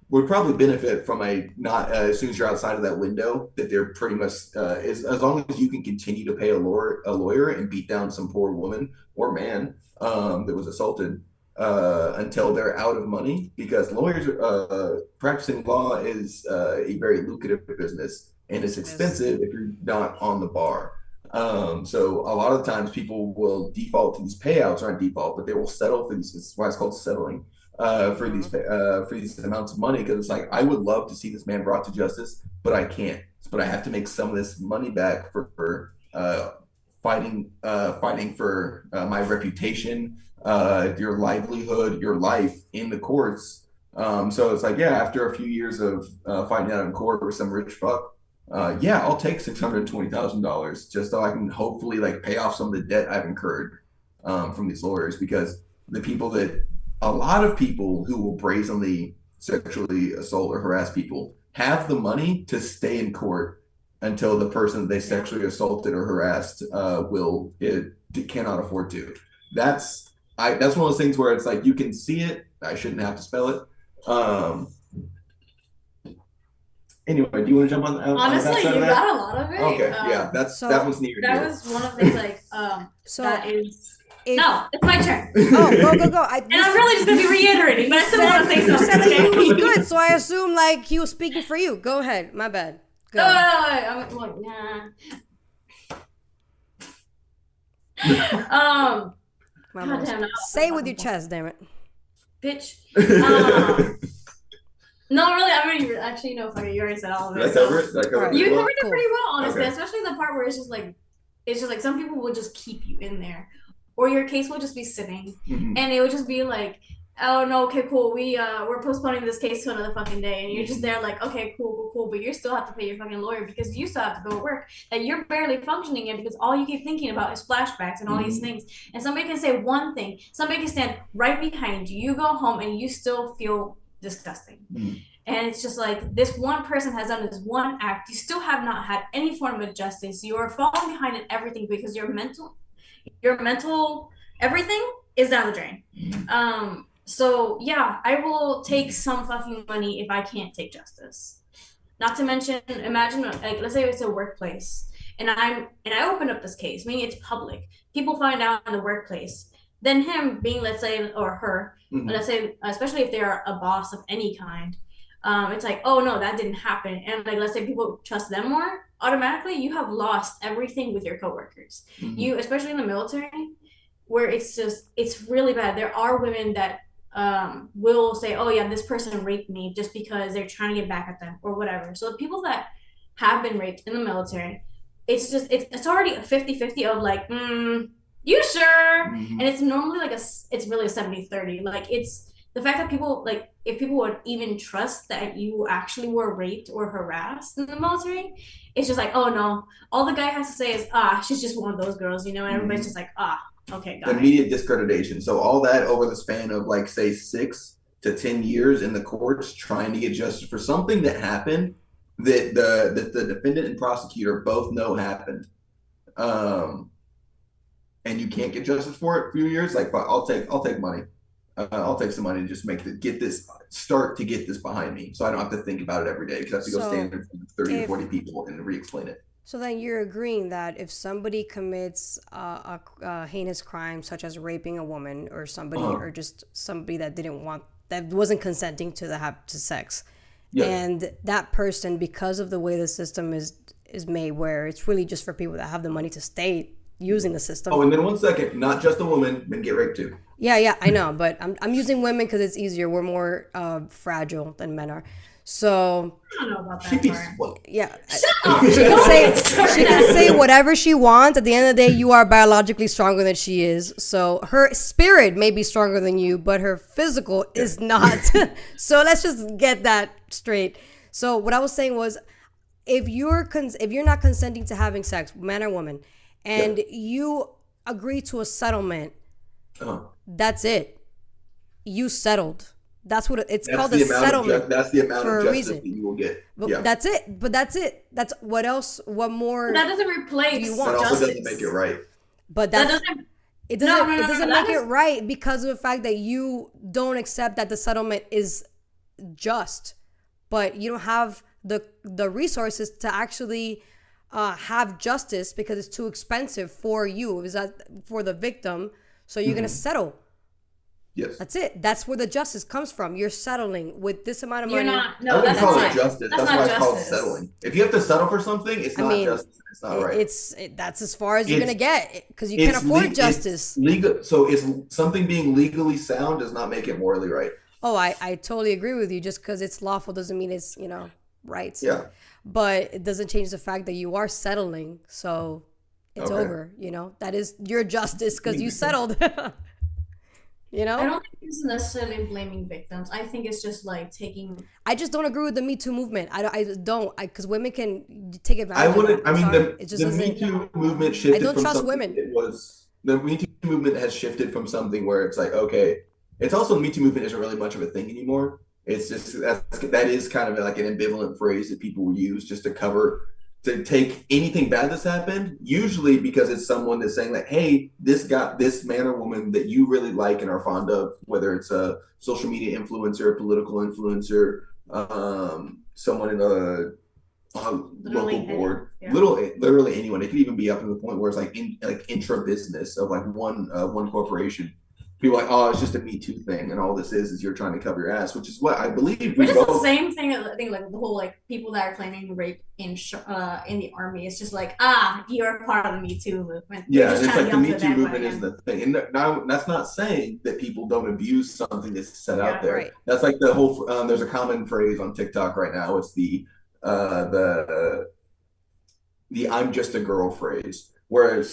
Would probably benefit from as soon as you're outside of that window, that they're pretty much as long as you can continue to pay a lawyer and beat down some poor woman or man that was assaulted until they're out of money, because lawyers practicing law is a very lucrative business and it's expensive if you're not on the bar. So a lot of times people will default to these payouts, or not default, but they will settle for these. It's why it's called settling for these amounts of money, because it's like, I would love to see this man brought to justice, but I can't. But I have to make some of this money back for fighting for my reputation, your livelihood, your life in the courts. So it's like, yeah, after a few years of fighting out in court with some rich fuck, yeah, I'll take $620,000 just so I can hopefully like pay off some of the debt I've incurred from these lawyers, because a lot of people who will brazenly sexually assault or harass people have the money to stay in court until the person that they sexually assaulted or harassed cannot afford to. That's one of those things where it's like, you can see it. I shouldn't have to spell it. Anyway, do you want to jump on? Honestly, you got a lot of it. Okay, yeah, that one's near. That was one of the things like So that is. if, No, it's my turn. Oh, go. And I'm really just gonna be reiterating, but I still want to say You said something. that Okay? he was good, so I assume like he was speaking for you. Go ahead. My bad. Go. No, I'm like, nah. My God bad. damn it. Say it with your chest, damn it. Bitch. No, really, I already actually no, fuck it, you already said all of Did it. I cover it? Alright. You well? covered it Cool. pretty well, honestly. Okay. Especially the part where it's just like some people will just keep you in there, or your case will just be sitting, Mhm. and it would just be like, oh no, okay, cool, we're postponing this case to another fucking day, and you're just there like, okay, cool, but you still have to pay your fucking lawyer because you still have to go to work that you're barely functioning in, because all you keep thinking about is flashbacks and all these things. And somebody can say one thing, somebody can stand right behind you, you go home and you still feel disgusting. Mhm. And it's just like, this one person has done this one act. You still have not had any form of justice. You are falling behind in everything because your mental everything is down the drain. So yeah, I will take some fucking money if I can't take justice. Not to mention, imagine like let's say it's a workplace, and I open up this case, meaning it's public. People find out in the workplace. Then him being, let's say, or her, Mhm. let's say, especially if they're a boss of any kind, it's like, oh no, that didn't happen. And like let's say people trust them more, automatically you have lost everything with your coworkers. Mhm. You, especially in the military, where it's really bad. There are women that will say, oh yeah, this person raped me just because they're trying to get back at them or whatever. So the people that have been raped in the military, it's already a 50-50 of like, you sure? Mhm. And it's normally like it's really a 70-30. Like it's the fact that people like if people would even trust that you actually were raped or harassed in the military, it's just like, oh no. All the guy has to say is, she's just one of those girls, and everybody's just like, okay, got it. Immediate discreditation. So all that over the span of like say 6 to 10 years in the courts trying to get justice for something that happened that the defendant and prosecutor both know happened. And you can't get justice for it for a few years, like I'll take money. I'll take some money to just get this behind me, so I don't have to think about it every day because I have to go So stand in front of 30 or if 40 people and re-explain it. so then you're agreeing that if somebody commits a heinous crime such as raping a woman or somebody or just somebody that wasn't consenting to to sex, Yeah. and that person, because of the way the system is made, where it's really just for people that have the money to stay using the system. Oh, and then 1 second, not just a woman, men get raped too. Yeah, I know, but I'm using women because it's easier. We're more fragile than men are. So I don't know about that She'd be part. well, yeah, Oh, she can say whatever she wants. At the end of the day, you are biologically stronger than she is. So her spirit may be stronger than you, but her physical is not. So let's just get that straight. So what I was saying was, if you're not consenting to having sex, man or woman, and you agree to a settlement, that's it. You settled. That's what it's called, a settlement. That's the amount for of a justice reason. that you will get. But Yeah. that's it. But that's it. That's what else? What more? But that doesn't replace you That want? also justice. doesn't make it right. But That that's doesn't. it. Doesn't No, it doesn't that make it is- right because of the fact that you don't accept that the settlement is just, but you don't have the resources to actually have justice because it's too expensive for you. Is that for the victim? So you're gonna settle. Yes. That's it. That's where the justice comes from. You're settling with this amount of You're money. not. I No, wouldn't that's call not it justice. That's That's not why it's called justice. settling. If you have to settle for something, it's not mean, justice. It's not right. That's as far as you're It's- gonna get because you can't It's afford le- justice. It's legal. So it's something being legally sound does not make it morally right. Oh, I totally agree with you. Just because it's lawful doesn't mean it's, right. Yeah. But it doesn't change the fact that you are settling. So it's Okay. over, That is your justice because you settled. I don't think this is necessarily blaming victims. I think it's just like taking. I just don't agree with the Me Too movement. I don't because women can take advantage. I of wouldn't. that. I mean, Sorry. the, It just the Me doesn't. Too movement shifted. I don't from trust something women. It was the Me Too movement has shifted from something where it's like, okay, it's also the Me Too movement isn't really much of a thing anymore. It's just that is kind of like an ambivalent phrase that people will use just to take anything bad that's happened, usually because it's someone that's saying like, hey, this man or woman that you really like and are fond of, whether it's a social media influencer, political influencer, someone in a local board, yeah. literally anyone. It could even be up to the point where it's like intra business of like one corporation. People are like, oh, it's just a Me Too thing, and all this is you're trying to cover your ass, which is what I believe. Which is the same thing. I think like the whole like people that are claiming rape in the army. It's just like you're part of the Me Too movement. Yeah, You're and just it's trying like to the get Me onto Too the movement is bandwagon. the thing, and now that's not saying that people don't abuse something that's set out there. Right. That's like the whole. There's a common phrase on TikTok right now. It's the "I'm just a girl" phrase, where it's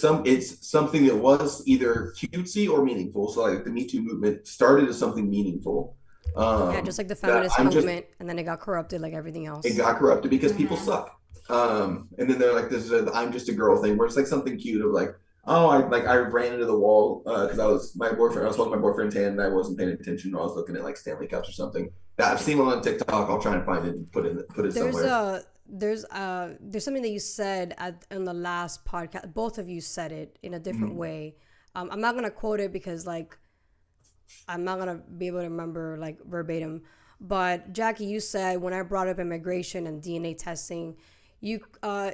something that was either cutesy or meaningful. So like the Me Too movement started as something meaningful. Yeah, just like the feminist movement, and then it got corrupted like everything else. It got corrupted because people suck. And then they're like, this is I'm just a girl thing, where it's like something cute of like, oh, I ran into the wall because I was holding my boyfriend's hand and I wasn't paying attention. I was looking at like Stanley Cups or something. That I've seen on TikTok. I'll try and find it and put it somewhere. There's something that you said on the last podcast. Both of you said it in a different way. I'm not gonna quote it because like I'm not gonna be able to remember like verbatim, But Jackie, you said when I brought up immigration and DNA testing, you, I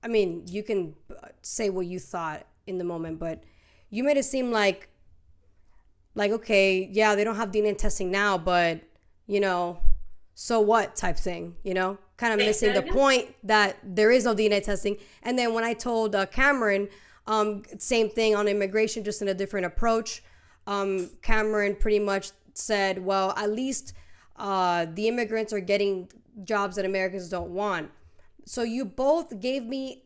mean, you can say what you thought in the moment, but you made it seem like okay, yeah, they don't have DNA testing now, but you know, so what type thing, you know, kind of missing the point that there is no DNA testing. And then when I told Cameron, same thing on immigration, just in a different approach. Cameron pretty much said, well, at least the immigrants are getting jobs that Americans don't want. So you both gave me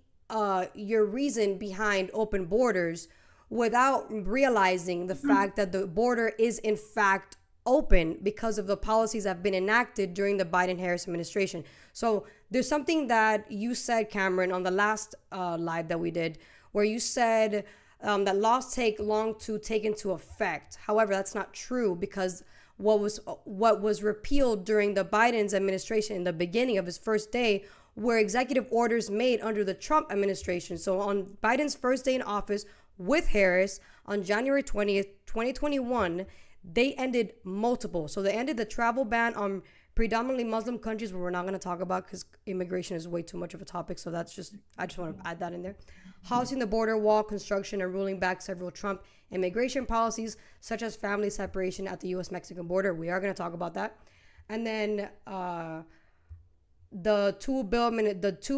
your reason behind open borders without realizing the fact that the border is in fact open because of the policies that have been enacted during the Biden-Harris administration. So there's something that you said, Cameron, on the last live that we did, where you said that laws take long to take into effect. However, that's not true, because what was repealed during the Biden's administration in the beginning of his first day were executive orders made under the Trump administration. So on Biden's first day in office with Harris on January 20th, 2021, they ended multiple. So they ended the travel ban on predominantly Muslim countries, where we're not going to talk about because immigration is way too much of a topic. So that's just, I just want to add that in there. Halting the border wall construction and ruling back several Trump immigration policies, such as family separation at the U.S.-Mexican border. We are going to talk about that. And then the two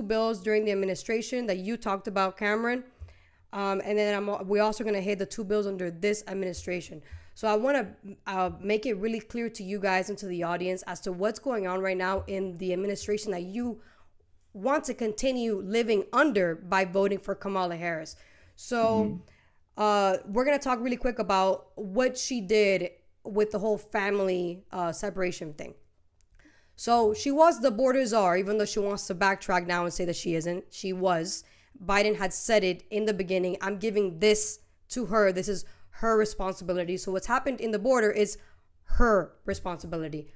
bills during the administration that you talked about, Cameron. And then we're also going to hit the two bills under this administration. So I want to make it really clear to you guys and to the audience as to what's going on right now in the administration that you want to continue living under by voting for Kamala Harris. So we're going to talk really quick about what she did with the whole family separation thing. So she was the border czar, even though she wants to backtrack now and say that she isn't. She was. Biden had said it in the beginning. I'm giving this to her. This is her responsibility. So what's happened in the border is her responsibility.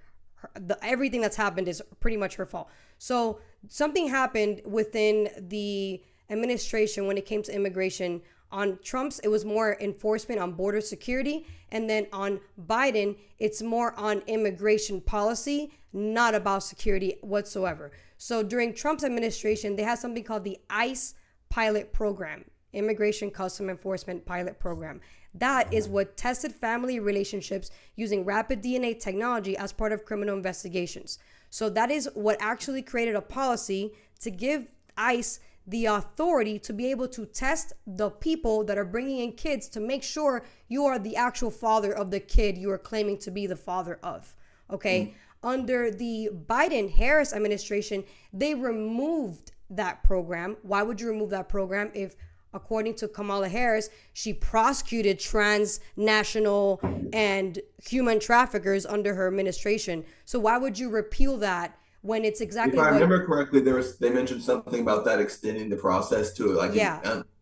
Everything that's happened is pretty much her fault. So something happened within the administration when it came to immigration. On Trump's, it was more enforcement on border security. And then on Biden, it's more on immigration policy, not about security whatsoever. So during Trump's administration, they had something called the ICE pilot program, Immigration Custom Enforcement Pilot Program. That is what tested family relationships using rapid DNA technology as part of criminal investigations. So that is what actually created a policy to give ICE the authority to be able to test the people that are bringing in kids to make sure you are the actual father of the kid you are claiming to be the father of. Okay. Under the Biden-Harris administration, they removed that program. Why would you remove that program if, according to Kamala Harris, she prosecuted transnational and human traffickers under her administration? So why would you repeal that when it's exactly If I remember correctly, they mentioned something about that extending the process to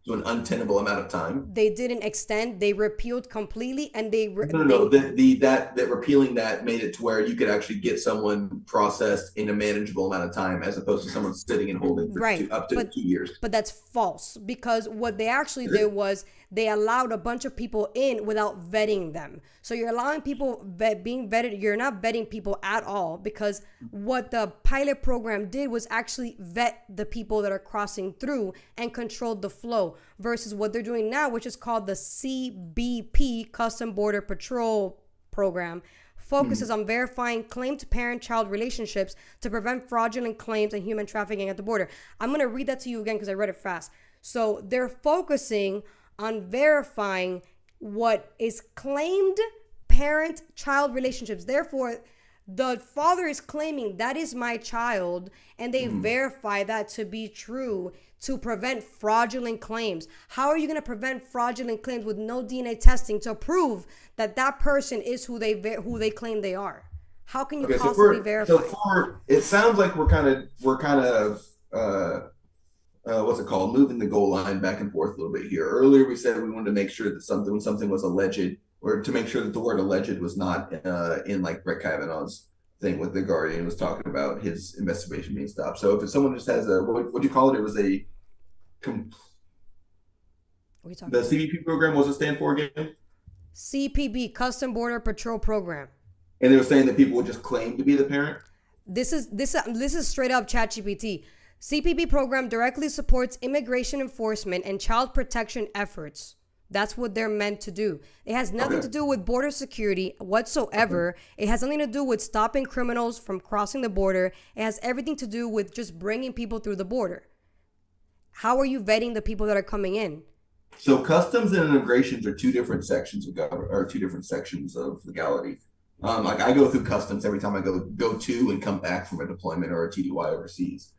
to an untenable amount of time. They didn't extend, they repealed completely, and that repealing that made it to where you could actually get someone processed in a manageable amount of time, as opposed to someone sitting and holding for up to 2 years. But that's false, because what they actually did was they allowed a bunch of people in without vetting them. So you're allowing people being vetted. You're not vetting people at all, because what the pilot program did was actually vet the people that are crossing through and controlled the flow, versus what they're doing now, which is called the CBP, Custom Border Patrol Program, focuses on verifying claimed parent-child relationships to prevent fraudulent claims and human trafficking at the border. I'm going to read that to you again because I read it fast. So they're focusing on verifying what is claimed parent-child relationships. Therefore, the father is claiming that is my child, and they verify that to be true to prevent fraudulent claims. How are you going to prevent fraudulent claims with no DNA testing to prove that that person is who they claim they are? How can you possibly verify? It sounds like we're kind of what's it called? Moving the goal line back and forth a little bit here. Earlier, we said we wanted to make sure that when something was alleged, or to make sure that the word alleged was not in like Brett Kavanaugh's thing with The Guardian was talking about his investigation being stopped. So if someone just has what do you call it? It was the CBP program. What's it stand for again? CPB, Custom Border Patrol Program. And they were saying that people would just claim to be the parent. This is straight up ChatGPT. CPP program directly supports immigration enforcement and child protection efforts. That's what they're meant to do. It has nothing to do with border security whatsoever. It has nothing to do with stopping criminals from crossing the border. It has everything to do with just bringing people through the border. How are you vetting the people that are coming in? So customs and immigrations are two different sections of government, or two different sections of legality. Like I go through customs every time I go to and come back from a deployment or a TDY overseas.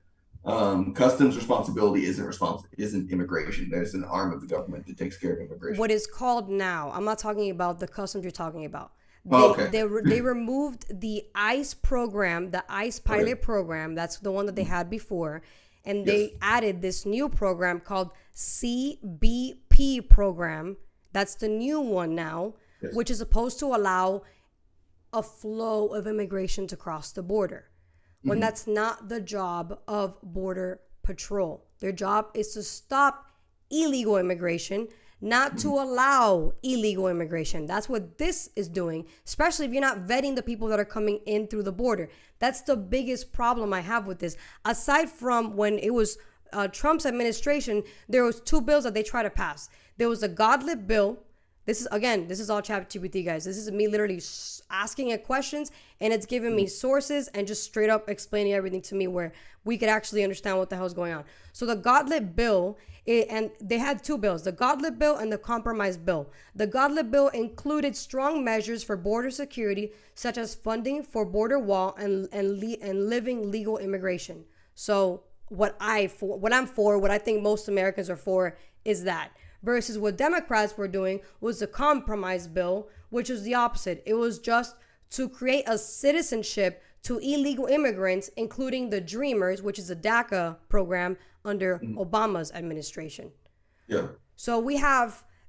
Customs responsibility isn't immigration. There's an arm of the government that takes care of immigration. What is called now, I'm not talking about the customs you're talking about. They removed the ICE program, the ICE pilot program. That's the one that they had before. And they added this new program called CBP program. That's the new one now, which is supposed to allow a flow of immigration to cross the border. When that's not the job of Border Patrol. Their job is to stop illegal immigration, not to allow illegal immigration. That's what this is doing, especially if you're not vetting the people that are coming in through the border. That's the biggest problem I have with this. Aside from when it was Trump's administration, there was two bills that they tried to pass. There was the Godlet bill. This is all ChatGPT, guys. This is me literally asking it questions, and it's giving me sources and just straight up explaining everything to me where we could actually understand what the hell is going on. So the Godlet bill, and they had two bills, the Godlet bill and the Compromise bill. The Godlet bill included strong measures for border security, such as funding for border wall and living legal immigration. So what I think most Americans are for is that. Versus what Democrats were doing was the Compromise bill, which was the opposite. It was just to create a citizenship to illegal immigrants, including the Dreamers, which is a DACA program under Obama's administration. Yeah. So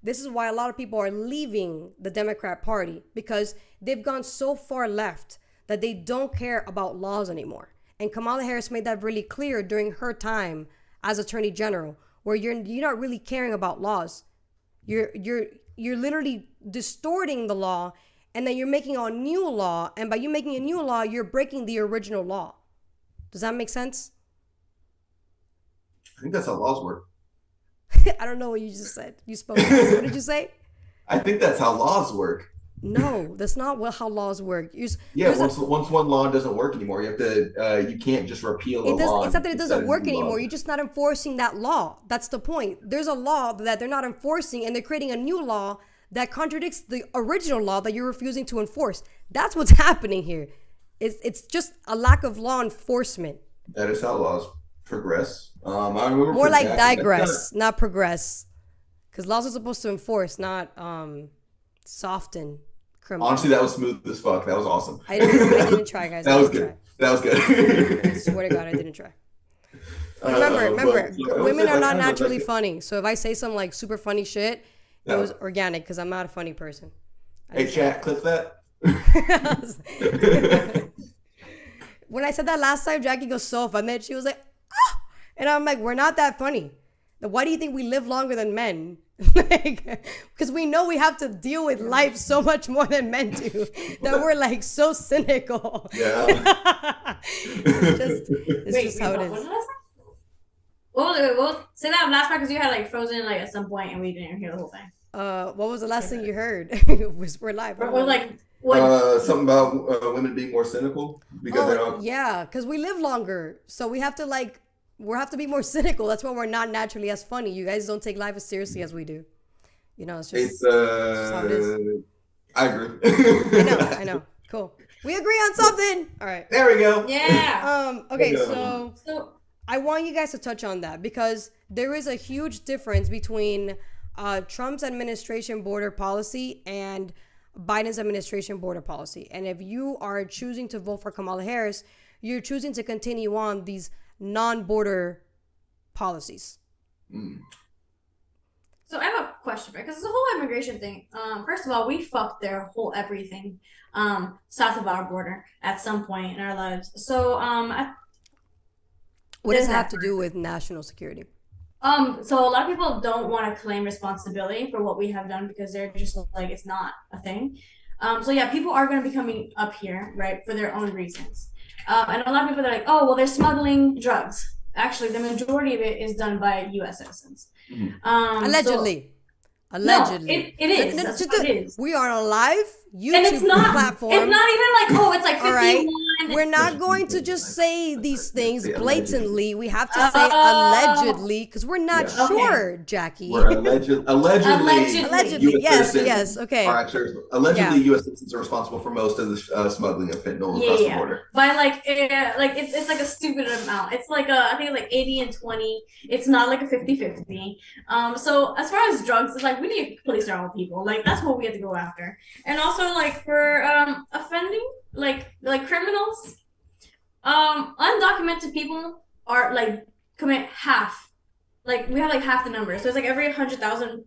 this is why a lot of people are leaving the Democrat Party, because they've gone so far left that they don't care about laws anymore. And Kamala Harris made that really clear during her time as Attorney General, where you're not really caring about laws. You're literally distorting the law, and then you're making a new law, and by you making a new law, you're breaking the original law. Does that make sense? I think that's how laws work. I don't know what you just said. You spoke. What did you say? I think that's how laws work. No, that's not how laws work. Once one law doesn't work anymore, you can't just repeal the law. It's not that it doesn't work anymore. You're just not enforcing that law. That's the point. There's a law that they're not enforcing, and they're creating a new law that contradicts the original law that you're refusing to enforce. That's what's happening here. It's just a lack of law enforcement. That is how laws progress. I remember more like digress, not progress, because laws are supposed to enforce, not soften. Honestly, that was smooth as fuck. That was awesome. I didn't try, guys. That was good. That was good. I swear to God, I didn't try. Remember, women are not naturally funny. So if I say some like super funny shit, it was organic because I'm not a funny person. Hey, chat, clip that. When I said that last time, Jackie goes so funny. She was like, ah! And I'm like, we're not that funny. Why do you think we live longer than men? Because we know we have to deal with life so much more than men do, that we're like so cynical. Yeah. it's just how it is. Well, say that last part because you had like frozen like at some point and we didn't hear the whole thing. What was the last thing you heard? We're live. Or like something about women being more cynical because they don't. Yeah, because we live longer, so we have to be more cynical. That's why we're not naturally as funny. You guys don't take life as seriously as we do. You know, it's just how it is. I agree. I know. Cool. We agree on something. All right. There we go. Yeah. Okay, so I want you guys to touch on that because there is a huge difference between Trump's administration border policy and Biden's administration border policy. And if you are choosing to vote for Kamala Harris, you're choosing to continue on these non-border policies. So I have a question, right? Because this whole immigration thing, first of all, we fucked their whole everything south of our border at some point in our lives. So what does that have to do with national security? So a lot of people don't want to claim responsibility for what we have done because they're just like, it's not a thing. So yeah, people are going to be coming up here, right, for their own reasons. And a lot of people are like, oh, well, they're smuggling drugs. Actually, the majority of it is done by U.S. citizens. Allegedly. No, Allegedly. it is. That's what it is. We are on a live YouTube And it's not. platform. It's not even like, oh, it's like 51. All right. We're not going to just say these things blatantly. We have to say allegedly because we're not Yeah. sure, Jackie. We're allegedly Allegedly, US yes, citizens yes, okay. are actually, allegedly, U.S. citizens are responsible for most of the smuggling of fentanyl across the border. By like it's like a stupid amount. It's like I think it's like 80 and 20. It's not like a 50-50. So as far as drugs, it's like we need to police our own people. Like that's what we have to go after. And also like for offending like criminals, undocumented people are like commit half. Like we have like half the number. So it's like every 100,000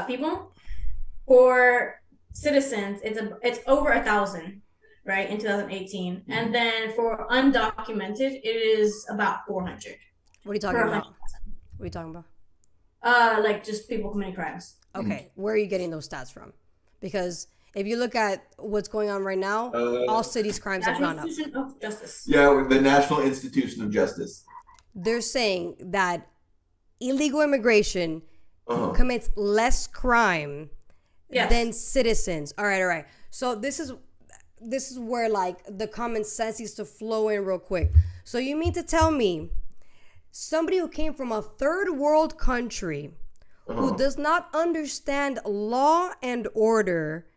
people. For citizens, it's over 1,000, right, in 2018, and then for undocumented, it is about 400. What are you talking Per about? 100,000. What are you talking about? Like just people committing crimes. Okay, where are you getting those stats from? Because if you look at what's going on right now, all cities' crimes have National gone up. Institution of Justice. Yeah, the National Institution of Justice. They're saying that illegal immigration commits less crime than citizens. All right. So this is where like the common sense needs to flow in real quick. So you mean to tell me somebody who came from a third world country who does not understand law and order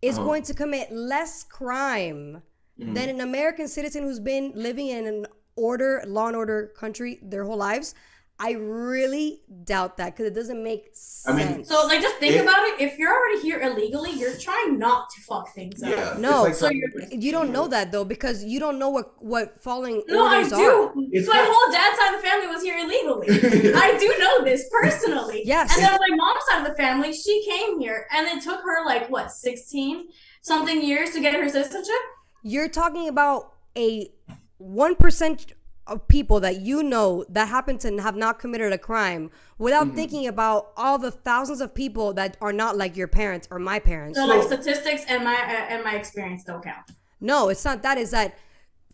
is going to commit less crime than an American citizen who's been living in an law and order country their whole lives? I really doubt that because it doesn't make sense. I mean, So like just think about it. If you're already here illegally, you're trying not to fuck things up. yeah, No, it's like you don't know that though because you don't know what following No, I orders do. are. It's My not- whole dad's side of the family was here illegally. I do know this personally. Yes. And then my mom's side of the family, she came here and it took her like what, 16 something years to get her citizenship? You're talking about a 1% of people that you know that happen to have not committed a crime without thinking about all the thousands of people that are not like your parents or my parents. So like statistics and my experience don't count. No, it's not that. Is that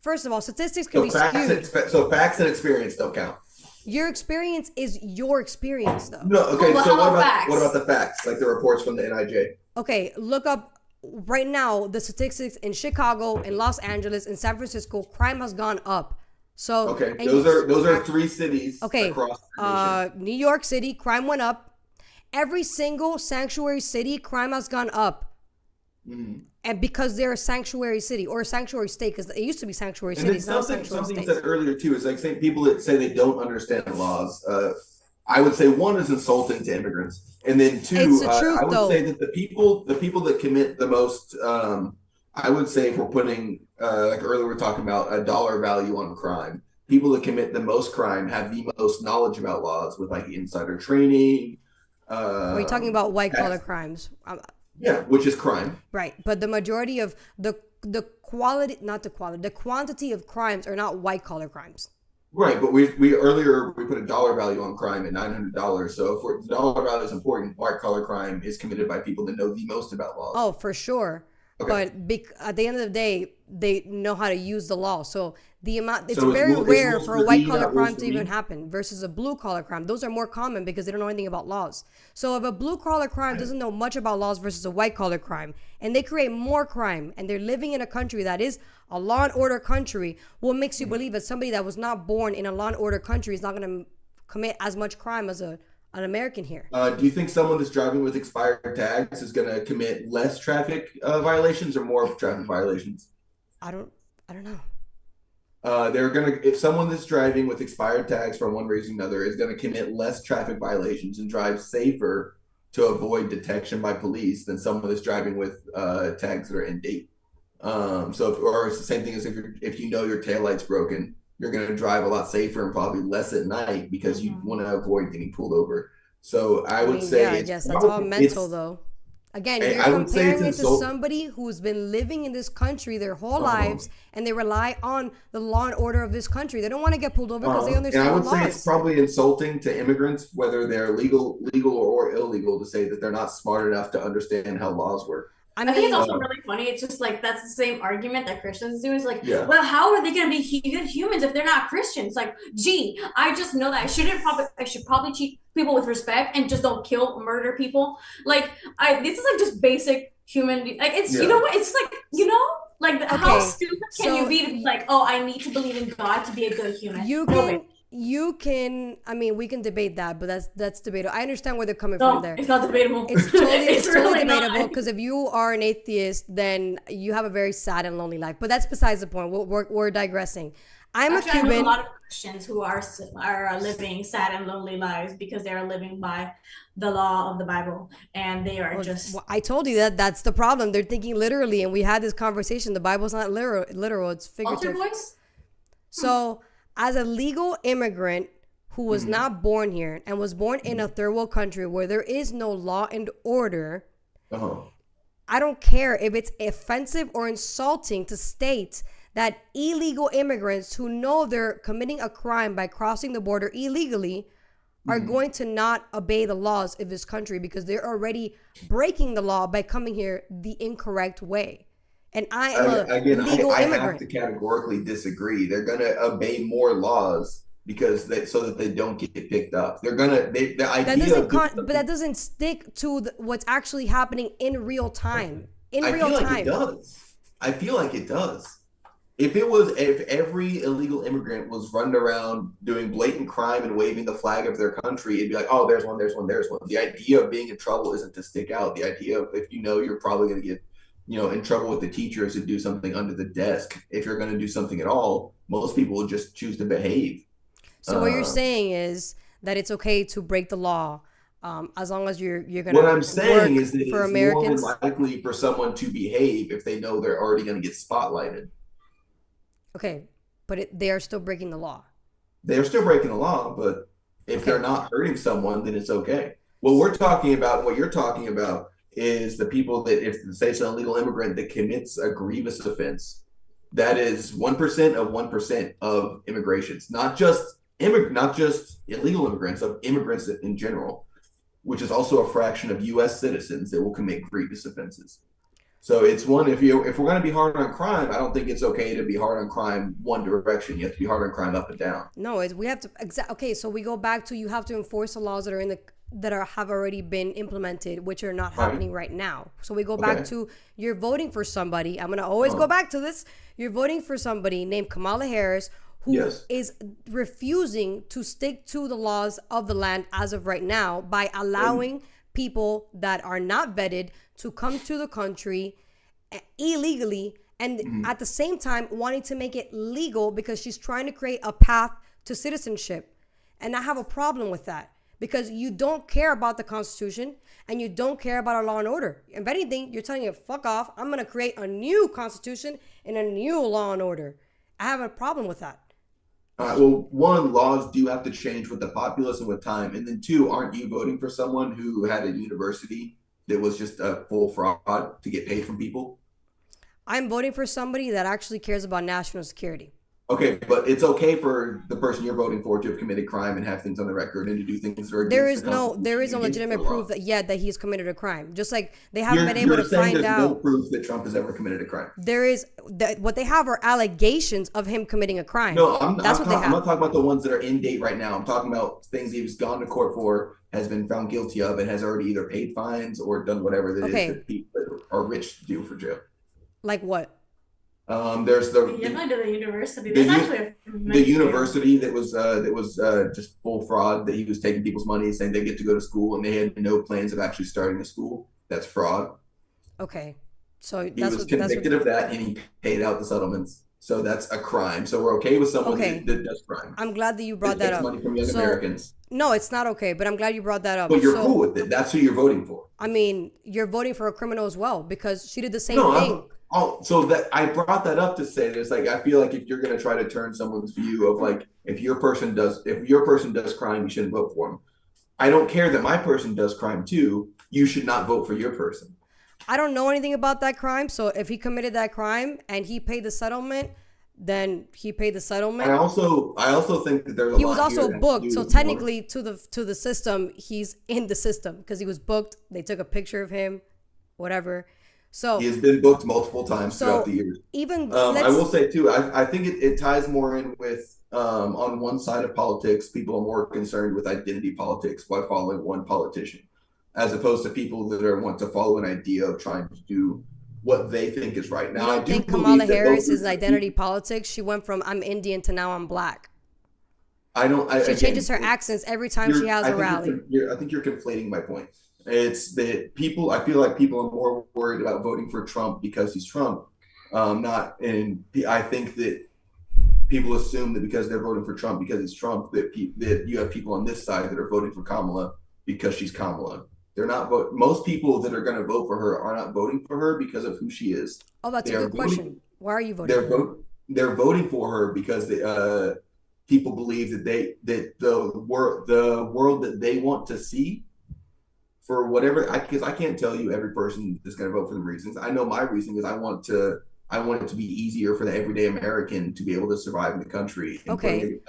first of all, statistics can be skewed. So facts and experience don't count. Your experience is your experience though. No, okay. Well, So how about facts? what about the facts? Like the reports from the NIJ. Okay, look up right now the statistics in Chicago, in Los Angeles, in San Francisco. Crime has gone up. So Okay, and those are three cities okay. across the nation. New York City, crime went up. Every single sanctuary city, crime has gone up. And because they're a sanctuary city or a sanctuary state, because it used to be sanctuary And then cities, now something sanctuary you states. said earlier too is like saying people that say they don't understand laws. I would say one is insulting to immigrants, and then two, It's the truth, I would though. say that the people that commit the most, I would say if we're putting like earlier we're talking about a dollar value on crime. People that commit the most crime have the most knowledge about laws with like insider training. Are you talking about white collar crimes? Yeah, which is crime. Right, but the majority of the quality, not the quality, the quantity of crimes are not white collar crimes. Right, but we earlier we put a dollar value on crime at $900. So if the dollar value is important, white collar crime is committed by people that know the most about laws. Oh, for sure. Okay. But at the end of the day, they know how to use the law. So the amount, it's So very it's rare rules for for a white thee, collar not rules crime for to even me. happen versus a blue collar crime. Those are more common because they don't know anything about laws. So if a blue collar crime doesn't know much about laws versus a white collar crime, and they create more crime, and they're living in a country that is a law and order country, what makes you believe that somebody that was not born in a law and order country is not going to commit as much crime as an American here? Do you think someone that's driving with expired tags is going to commit less traffic violations or more traffic violations? I don't know. If someone that's driving with expired tags for one reason or another is going to commit less traffic violations and drive safer to avoid detection by police than someone that's driving with tags that are in date. Or it's the same thing as if you know your taillight's broken, you're going to drive a lot safer and probably less at night because you want to avoid getting pulled over. So I would say, yeah, yes, that's all mental though. Again, you're I would say comparing it's it to somebody who's been living in this country their whole lives, and they rely on the law and order of this country. They don't want to get pulled over because they understand and I the would say it's laws. probably insulting to immigrants, whether they're legal or illegal, to say that they're not smart enough to understand how laws work. I I think it's mean, also really funny. It's just like that's the same argument that Christians do. It's like, Yeah. well, how are they going to be good humans if they're not Christians? Like, gee, I just know that I should probably treat people with respect and just don't kill, murder people. Like, this is like just basic human. Like, it's you Yeah. know what? It's like like how Okay, stupid can so you be to be like, oh, I need to believe in God to be a good human? you can. I mean, we can debate that, but that's debatable. I understand where they're coming No, from there. it's not debatable. It's totally, it's totally really debatable not. because if you are an atheist, then you have a very sad and lonely life. But that's besides the point. We're digressing. I'm Actually, a I know Cuban. a lot of Christians who are living sad and lonely lives because they are living by the law of the Bible, and they are just. Well, I told you that's the problem. They're thinking literally, and we had this conversation. The Bible's not literal. It's Altar figurative. boys? So, as a legal immigrant who was not born here and was born in a third world country where there is no law and order, Uh-huh. I don't care if it's offensive or insulting to state that illegal immigrants who know they're committing a crime by crossing the border illegally are going to not obey the laws of this country because they're already breaking the law by coming here the incorrect way. And I am a legal I immigrant. have to categorically disagree. They're going to obey more laws because so that they don't get picked up. They're going to the That idea doesn't of but that doesn't stick to what's actually happening in real time. I feel like it does. I feel like it does. If every illegal immigrant was running around doing blatant crime and waving the flag of their country, it'd be like, oh, there's one. The idea of being in trouble isn't to stick out. The idea of if you're probably going to get in trouble with the teachers to do something under the desk. If you're going to do something at all, most people will just choose to behave. So what you're saying is that it's okay to break the law as long as you're going to What I'm saying is that it's for Americans. more likely for someone to behave if they know they're already going to get spotlighted. Okay, but they are still breaking the law. They're still breaking the law, but if they're not hurting someone, then it's okay. What you're talking about is the people that, if say it's an illegal immigrant that commits a grievous offense, that is 1% of 1% of immigrations, not just illegal immigrants, of immigrants in general, which is also a fraction of U.S. citizens that will commit grievous offenses. So it's one, if we're going to be hard on crime, I don't think it's okay to be hard on crime one direction. You have to be hard on crime up and down. No, we have to okay. So we go back to you have to enforce the laws that are have already been implemented, which are not happening right now. So we go back to you're voting for somebody. I'm gonna always go back to this. You're voting for somebody named Kamala Harris who is refusing to stick to the laws of the land as of right now by allowing people that are not vetted to come to the country illegally, and at the same time wanting to make it legal because she's trying to create a path to citizenship. And I have a problem with that because you don't care about the Constitution and you don't care about our law and order. If anything, you're telling it, fuck off. I'm going to create a new Constitution and a new law and order. I have a problem with that. Well, one, laws do have to change with the populace and with time. And then two, aren't you voting for someone who had a university that was just a full fraud to get paid from people? I'm voting for somebody that actually cares about national security. Okay, but it's okay for the person you're voting for to have committed crime and have things on the record and to do things that are there is no legitimate proof that he's committed a crime. Just like they haven't been able to find out. There's no proof that Trump has ever committed a crime. There is what they have are allegations of him committing a crime. No, I'm not talking about the ones that are in date right now. I'm talking about things he's gone to court for, has been found guilty of, and has already either paid fines or done whatever that is that people that are rich do for jail. Like what? There's the university. The university that was just full fraud, that he was taking people's money, saying they get to go to school, and they had no plans of actually starting a school. That's fraud. Okay, so he was convicted of that, and he paid out the settlements. So that's a crime. So we're okay with someone that does crime. I'm glad that you brought that up. Money from young Americans. No, it's not okay, but I'm glad you brought that up. But you're cool with it. That's who you're voting for. I mean, you're voting for a criminal as well because she did the same thing. So that I brought that up to say this, like, I feel like if you're going to try to turn someone's view of like, if your person does crime, you shouldn't vote for him. I don't care that my person does crime too. You should not vote for your person. I don't know anything about that crime. So if he committed that crime and he paid the settlement, then he paid the settlement. I also think that there's he was also booked. So technically to the system, he's in the system because he was booked. They took a picture of him, whatever. So He has been booked multiple times So throughout the years. even I will let's say too, I think it ties more in with on one side of politics, people are more concerned with identity politics by following one politician, as opposed to people that are want to follow an idea of trying to do what they think is right. you Now, I don't do think believe Kamala that Harris both is identity politics? She went from I'm Indian to now I'm black. I don't. She Again, changes her accents every time she has a rally. I think you're conflating my point. It's that people. I feel like people are more worried about voting for Trump because he's Trump, not. And I think that people assume that because they're voting for Trump because it's Trump that you have people on this side that are voting for Kamala because she's Kamala. They're not vote. Most people that are going to vote for her are not voting for her because of who she is. Oh, that's They a are good voting- question. Why are you voting for her? They're voting for her because people believe that the world that they want to see for whatever. Because I can't tell you every person is going to vote for the reasons. I know my reason is I want it to be easier for the everyday American to be able to survive in the country. And Okay.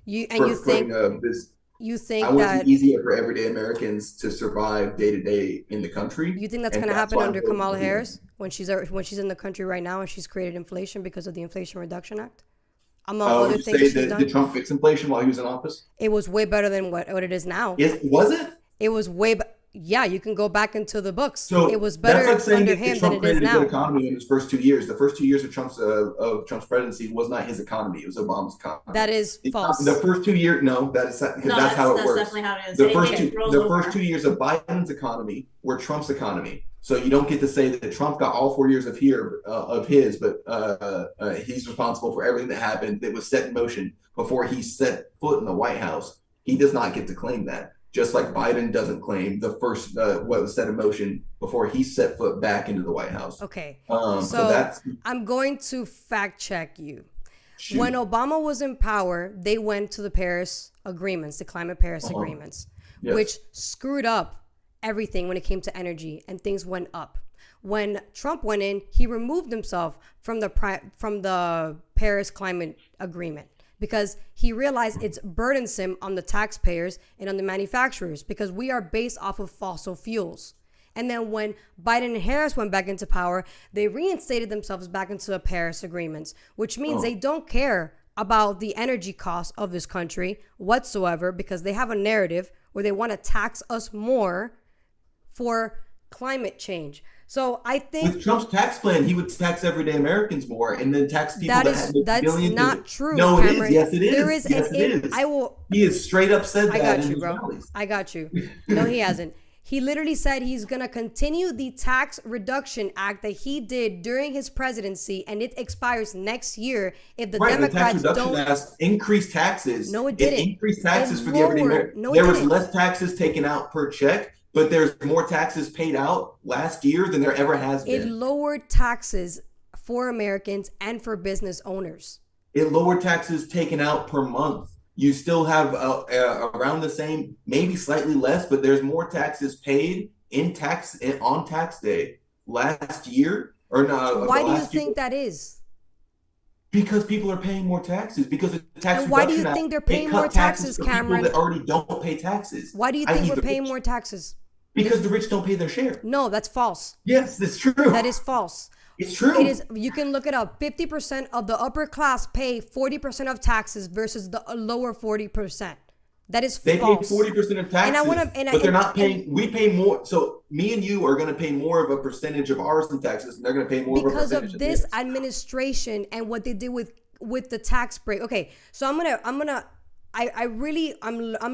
You think I want it that to be easier for everyday Americans to survive day to day in the country. you think that's And going to happen why I'm under voting Kamala for her. Harris when she's in the country right now and she's created inflation because of the Inflation Reduction Act? Among other Would you things say she's that done. did Trump fix inflation while he was in office? It was way better than what it is now. Was it? It was way. Yeah, you can go back into the books. So it was better that's like saying under that him Trump than it is created a now. good economy in his first 2 years. The first 2 years of Trump's presidency was not his economy; it was Obama's economy. That is false. The first 2 years, no, that's how it works. Definitely how it is. The It rolls over. first 2 years of Biden's economy were Trump's economy. So you don't get to say that Trump got all 4 years of his, but he's responsible for everything that happened that was set in motion before he set foot in the White House. He does not get to claim that. Just like Biden doesn't claim the first what was set in motion before he set foot back into the White House. Okay. So that's I'm going to fact check you. shoot. When Obama was in power, they went to the Paris agreements, the climate Paris agreements, Yes. which screwed up everything when it came to energy and things went up. When Trump went in, he removed himself from the Paris climate agreement because he realized it's burdensome on the taxpayers and on the manufacturers because we are based off of fossil fuels. And then when Biden and Harris went back into power, they reinstated themselves back into the Paris agreements, which means they don't care about the energy costs of this country whatsoever because they have a narrative where they want to tax us more for climate change. So I think with Trump's tax plan, he would tax everyday Americans more and then tax people that's billions. not true. No, Cameron. it is. Yes, it is. There is yes, an it is. I will. He has straight up said I that got in you, his bro. rallies. I got you. No, he hasn't. He literally said he's going to continue the tax reduction act that he did during his presidency, and it expires next year if the Democrats the Tax don't. Reduction Act increased taxes. No, it didn't. Increased taxes It for the everyday lowered. American. No, it there was didn't. less taxes taken out per check, but there's more taxes paid out last year than there ever has It been. lowered taxes for Americans and for business owners. It lowered taxes taken out per month. You still have around the same, maybe slightly less, but there's more taxes paid on tax day last year or no. Why do you think that is? Because people are paying more taxes. Because of the tax And why do you reduction act, think they're it paying cut more taxes, for Cameron? People that already don't pay taxes. Why do you I think mean, we're the paying rich. more taxes? Because the rich don't pay their share. No, that's false. Yes, that's true. That is false. It's true. It is. You can look it up. 50% of the upper class pay 40% of taxes versus the lower 40%. That is They false. pay 40% of taxes, And I wanna- but they're not paying. We pay more. So me and you are going to pay more of a percentage of ours in taxes, and they're going to pay more Because of a percentage of this theirs. administration and what they did with the tax break. Okay, so I'm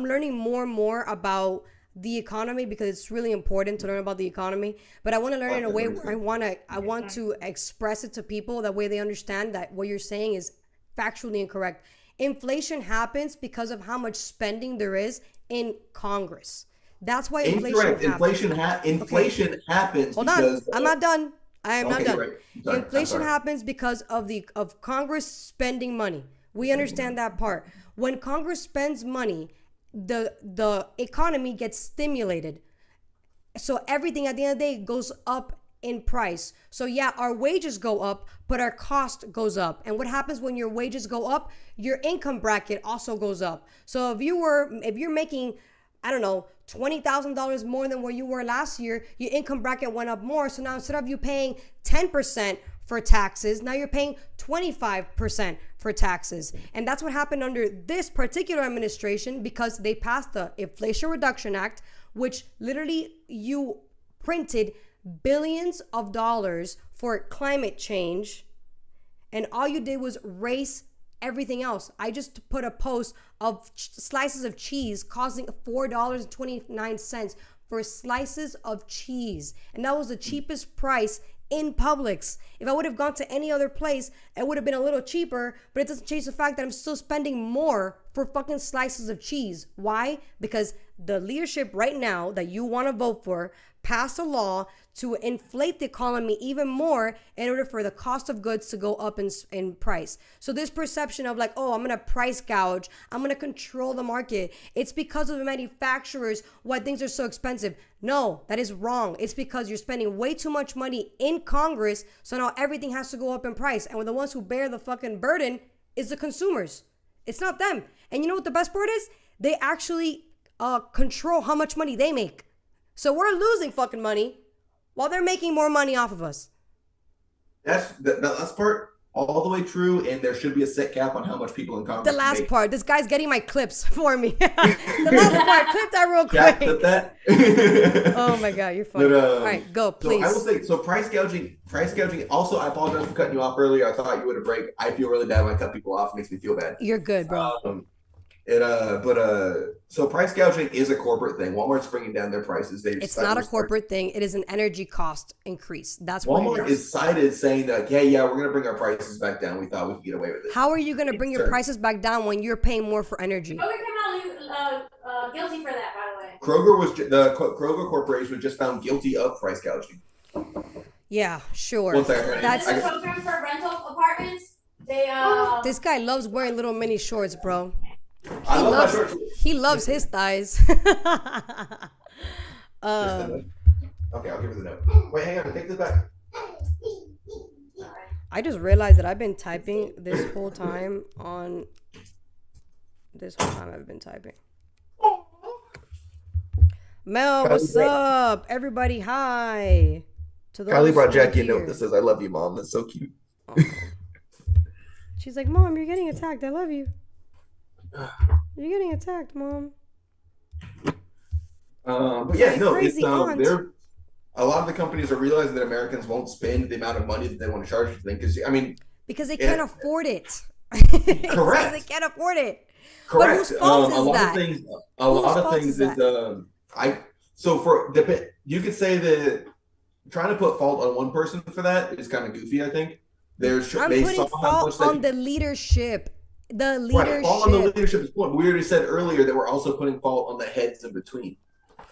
learning more and more about the economy because it's really important to learn about the economy. But I want to learn in a way where I want to express it to people that way they understand that what you're saying is factually incorrect. Inflation happens because of how much spending there is in Congress. That's why Incorrect. inflation happens. Inflation happens Hold on, because I'm not done. I am not Okay, done. right. Sorry, Inflation I'm sorry. happens because of Congress spending money. We understand that part. When Congress spends money, the economy gets stimulated. So everything at the end of the day goes up in price. So yeah, our wages go up, but our cost goes up. And what happens when your wages go up? Your income bracket also goes up. So if you're making I don't know, $20,000 more than where you were last year, your income bracket went up more. So now instead of you paying 10% for taxes, now you're paying 25% for taxes. And that's what happened under this particular administration, because they passed the Inflation Reduction Act, which literally you printed billions of dollars for climate change, and all you did was raise everything else. I just put a post of slices of cheese costing $4.29 for slices of cheese, and that was the cheapest price in Publix. If I would have gone to any other place, it would have been a little cheaper, but it doesn't change the fact that I'm still spending more for fucking slices of cheese. Why? Because the leadership right now that you want to vote for passed a law to inflate the economy even more in order for the cost of goods to go up in price. So this perception of like, oh, I'm going to price gouge, I'm going to control the market, it's because of the manufacturers why things are so expensive. No, that is wrong. It's because you're spending way too much money in Congress, so now everything has to go up in price. And the ones who bear the fucking burden is the consumers. It's not them. And you know what the best part is? They actually control how much money they make. So we're losing fucking money while they're making more money off of us. That's the last part, all the way true, and there should be a set cap on how much people in Congress The last make. part. This guy's getting my clips for me. The last part. Clip that real Jack, quick. clip that. Oh my God, you're funny. But, All right, go, please. So I will say, so price gouging. Also, I apologize for cutting you off earlier. I thought you would have break. I feel really bad when I cut people off. It makes me feel bad. You're good, bro. So price gouging is a corporate thing. Walmart's bringing down their prices. It's not a corporate thing. It is an energy cost increase. That's what Walmart it is. is cited saying that, yeah, we're gonna bring our prices back down. We thought we could get away with it. How are you going to bring your prices back down when you're paying more for energy? Kroger came out guilty for that, by the way. Kroger Corporation was just found guilty of price gouging. Yeah, sure. One second. That's This is a program for rental apartments. They This guy loves wearing little mini shorts, bro. I love my shorts. He loves his thighs. Okay, I'll give her the note. Wait, hang on. Take this back. I just realized that I've been typing this whole time I've been typing. Mel, what's up? Everybody, hi. To those Kylie brought who are Jackie a note here. that says, "I love you, Mom." That's so cute. She's like, Mom, you're getting attacked. I love you. You're getting attacked, Mom. But yeah, no, it's crazy aunt. a lot of the companies are realizing that Americans won't spend the amount of money that they want to charge for things. Because I mean, Because they can't afford it. Correct. They can't afford it. correct. But whose fault is a lot that? of things. A Whose lot of fault things is is you could say that trying to put fault on one person for that is kind of goofy. I think I'm putting fault on the leadership. The leadership. Right, fault on the leadership is point. We already said earlier that we're also putting fault on the heads in between.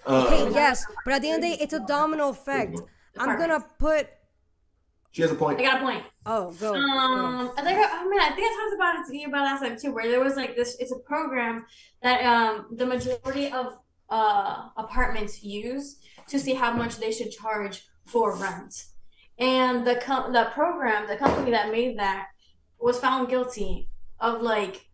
Okay, yes, but at the end of the day, it's a domino effect. I'm gonna put. She has a point. I got a point. Oh, go. I think I talked about it to you about last time too, where there was like this. It's a program that the majority of apartments use to see how much they should charge for rent, and the company that made that was found guilty of like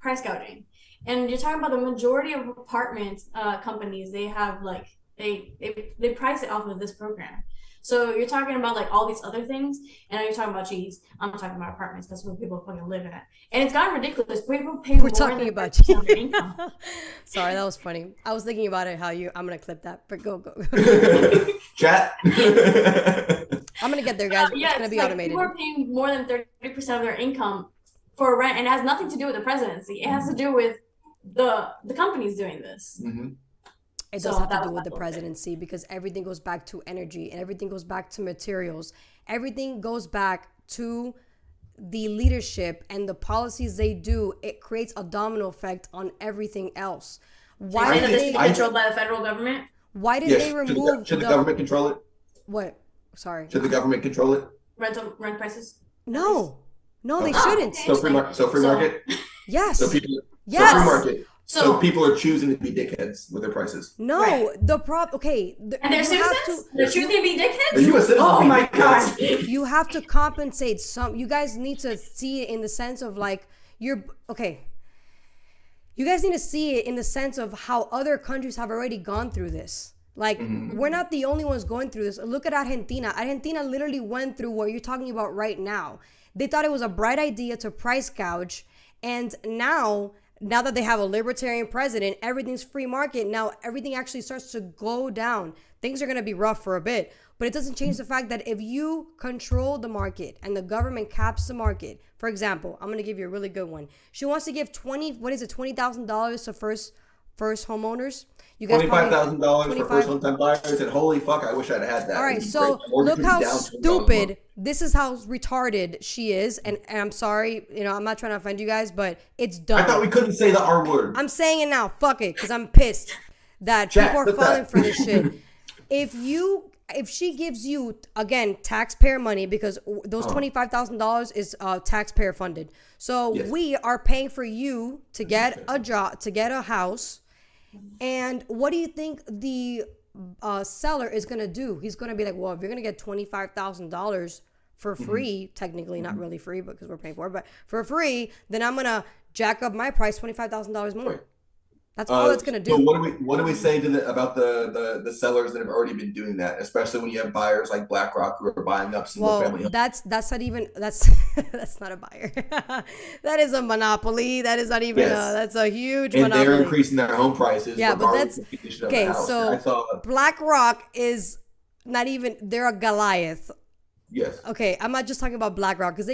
price gouging. And you're talking about the majority of apartment companies, they have like they price it off of this program. So you're talking about like all these other things, and you're talking about cheese. I'm talking about apartments. That's where people fucking live at, and it's gotten ridiculous. People pay We're more talking than about 30% of their income. Sorry, that was funny. I was thinking about it. I'm gonna clip that, but go. Chat. I'm gonna get there, guys. Yeah, It's gonna be like automated. people are paying more than 30% of their income for rent, and it has nothing to do with the presidency. It has to do with the companies doing this. Mm-hmm. It So does have that to do was with the my presidency because everything goes back to energy and everything goes back to materials. Everything goes back to the leadership and the policies they do. It creates a domino effect on everything else. Why Why did this they? be controlled by the federal government? Why did Yes. they remove Should the government control it? What? Sorry. Should the government control it? Rent prices? No, they Oh. shouldn't. okay. So free market. Yes. So people. Yes. So free market. So So, people are choosing to be dickheads with their prices. No, Right. the problem. Okay, and they're you have citizens? to. They're choosing to be Are dickheads? you a citizen? Oh Be my dickheads. god. You have to compensate some. You guys need to see it in the sense of like you're okay. you guys need to see it in the sense of how other countries have already gone through this. Like, we're not the only ones going through this. Look at Argentina. Argentina literally went through what you're talking about right now. They thought it was a bright idea to price gouge. And now that they have a libertarian president, everything's free market. Now everything actually starts to go down. Things are going to be rough for a bit. But it doesn't change the fact that if you control the market and the government caps the market, for example, I'm going to give you a really good one. She wants to give $20,000 to first homeowners. You guys $25,000 for first home time buyers, and holy fuck, I wish I'd had that. All right, so look how stupid. This is how retarded she is, and I'm sorry, I'm not trying to offend you guys, but it's dumb. I thought we couldn't say the R word. I'm saying it now. Fuck it, because I'm pissed that people are falling for this shit. If she gives you, again, taxpayer money, because those $25,000 is taxpayer funded. So we are paying for you to get a job, to get a house. And what do you think the seller is going to do? He's going to be like, well, if you're going to get $25,000 for free, technically not really free because we're paying for it, but for free, then I'm going to jack up my price $25,000 more. Right. That's all it's going to do. So what do we say about the sellers that have already been doing that, especially when you have buyers like BlackRock who are buying up single family homes? That's not a buyer. That is a monopoly. That is not even that's a huge monopoly. And they're increasing their home prices. Yeah, but that's okay. So BlackRock is not even. They're a Goliath. Yes. Okay, I'm not just talking about BlackRock because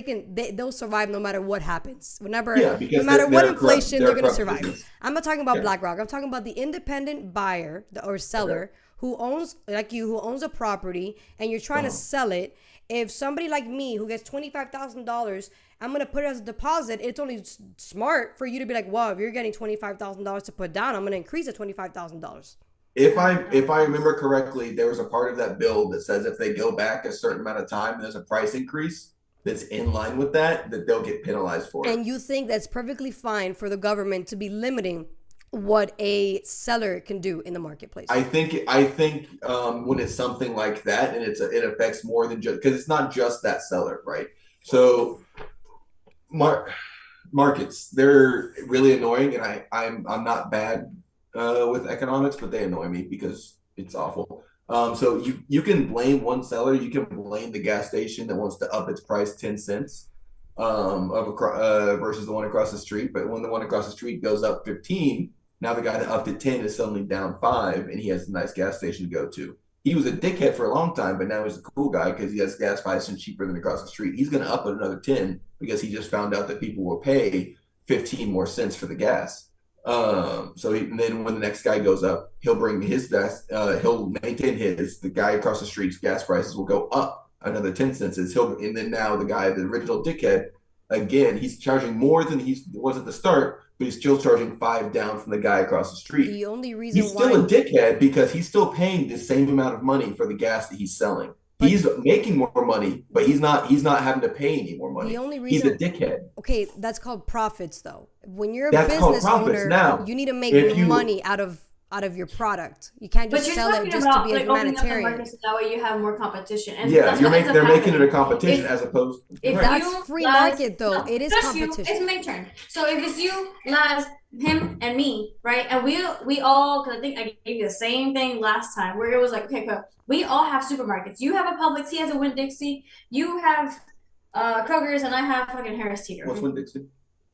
they'll survive no matter what happens. No matter what inflation, they're going to survive. Business. I'm not talking about BlackRock. I'm talking about the independent buyer or seller who owns, like you, who owns a property and you're trying to sell it. If somebody like me who gets $25,000, I'm going to put it as a deposit. It's only smart for you to be like, well, if you're getting $25,000 to put down, I'm going to increase it $25,000. If I remember correctly, there was a part of that bill that says if they go back a certain amount of time, there's a price increase that's in line with that they'll get penalized for. And you think that's perfectly fine for the government to be limiting what a seller can do in the marketplace? I think when it's something like that and it affects more than just, because it's not just that seller, right? So markets, they're really annoying, and I'm not bad with economics, but they annoy me because it's awful. So you can blame one seller, you can blame the gas station that wants to up its price 10 cents versus the one across the street. But when the one across the street goes up 15, now the guy that upped it 10 is suddenly down 5, and he has a nice gas station to go to. He was a dickhead for a long time, but now he's a cool guy because he has gas 5 cents cheaper than across the street. He's going to up it another 10 because he just found out that people will pay 15 more cents for the gas. And then when the next guy goes up, he'll bring his gas, he'll maintain the guy across the street's gas prices will go up another 10 cents. And then now the original dickhead, again, he's charging more than he was at the start, but he's still charging 5 down from the guy across the street. The only reason he's still a dickhead because he's still paying the same amount of money for the gas that he's selling. He's making more money, but he's not having to pay any more money. The only reason, he's a dickhead. Okay, that's called profits, though. When you're a business owner, now, you need to make money out of your product. You can't just sell it just to be a humanitarian. So that way you have more competition. And they're making it a competition as opposed. That's free market, though. It is competition. It's my turn. So if it's you, Laz, him, and me, right? And we all, because I think I gave you the same thing last time, where it was like, okay, but we all have supermarkets. You have a Publix, he has a Winn-Dixie. You have Kroger's, and I have fucking Harris Teeter. What's Winn-Dixie?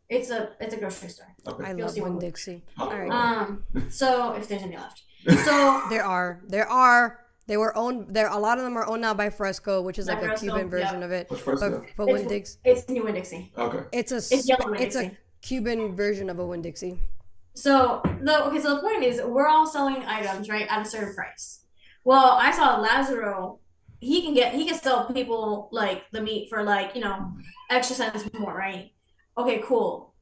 It's a grocery store. Okay. I love Winn-Dixie. All right. So if there's any left, so there are. They were owned. A lot of them are owned now by Fresco, which is like a Cuban version of it. What's Fresco? But Winn-Dixie. It's new Winn-Dixie. Okay. It's yellow Winn-Dixie. It's a Cuban version of a Winn-Dixie. So the point is, we're all selling items right at a certain price. Well, I saw Lazaro. He can sell people like the meat for like extra cents more, right? Okay, cool.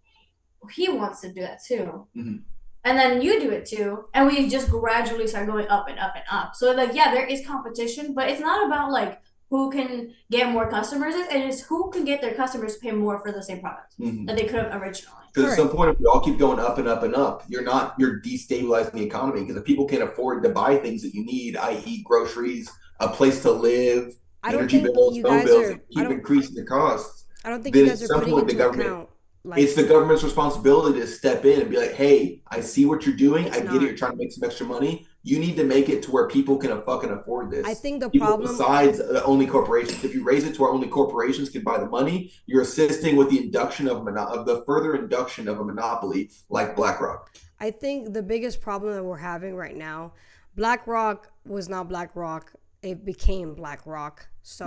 He wants to do that too. Mm-hmm. And then you do it too. And we just gradually start going up and up and up. So like, yeah, there is competition, but it's not about like who can get more customers. It is who can get their customers to pay more for the same product that they could have originally. Because at some point, if we all keep going up and up and up, you're destabilizing the economy because if people can't afford to buy things that you need, i.e. groceries, a place to live, energy bills, phone bills, keep increasing the costs. I don't think you guys are putting into account Like, it's the government's responsibility to step in and be like, hey, I see what you're doing. It's I get not. it. You're trying to make some extra money. You need to make it to where people can fucking afford this. I think the People problem. besides only corporations. If you raise it to where only corporations can buy the money, you're assisting with the induction of the further induction of a monopoly like BlackRock. I think the biggest problem that we're having right now, BlackRock was not BlackRock. It became BlackRock. So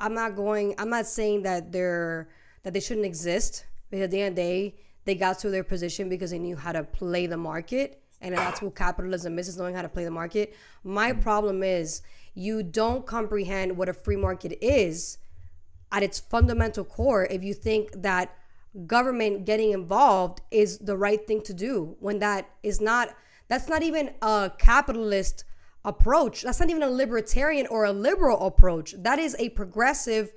I'm not saying that they shouldn't exist, because at the end of the day, they got to their position because they knew how to play the market. And that's what capitalism is knowing how to play the market. My problem is you don't comprehend what a free market is at its fundamental core if you think that government getting involved is the right thing to do, when that's not even a capitalist approach. That's not even a libertarian or a liberal approach. That is a progressive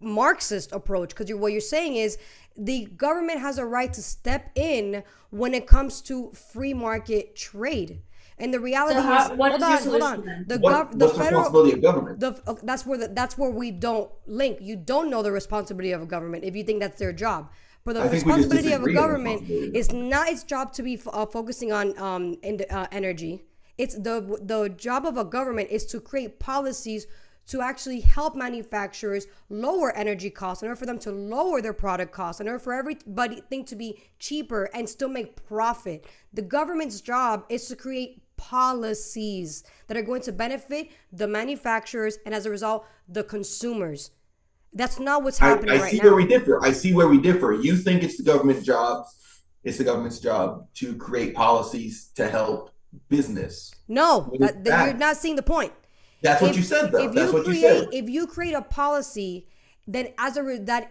Marxist approach, because what you're saying is the government has a right to step in when it comes to free market trade. And the reality is, what is your hold on. solution then? The What's the responsibility of government? That's where we don't link. You don't know the responsibility of a government if you think that's their job. But the I think we just responsibility of a disagree on government responsibility. is not its job to be focusing on energy. It's the job of a government is to create policies to actually help manufacturers lower energy costs, in order for them to lower their product costs, in order for everything to be cheaper and still make profit. The government's job is to create policies that are going to benefit the manufacturers and, as a result, the consumers. That's not what's happening I right see now. where we differ. I see where we differ. You think it's the government's job to create policies to help business. No, What is that? you're not seeing the point. That's what you said, though. That's what you said. If you create a policy, then that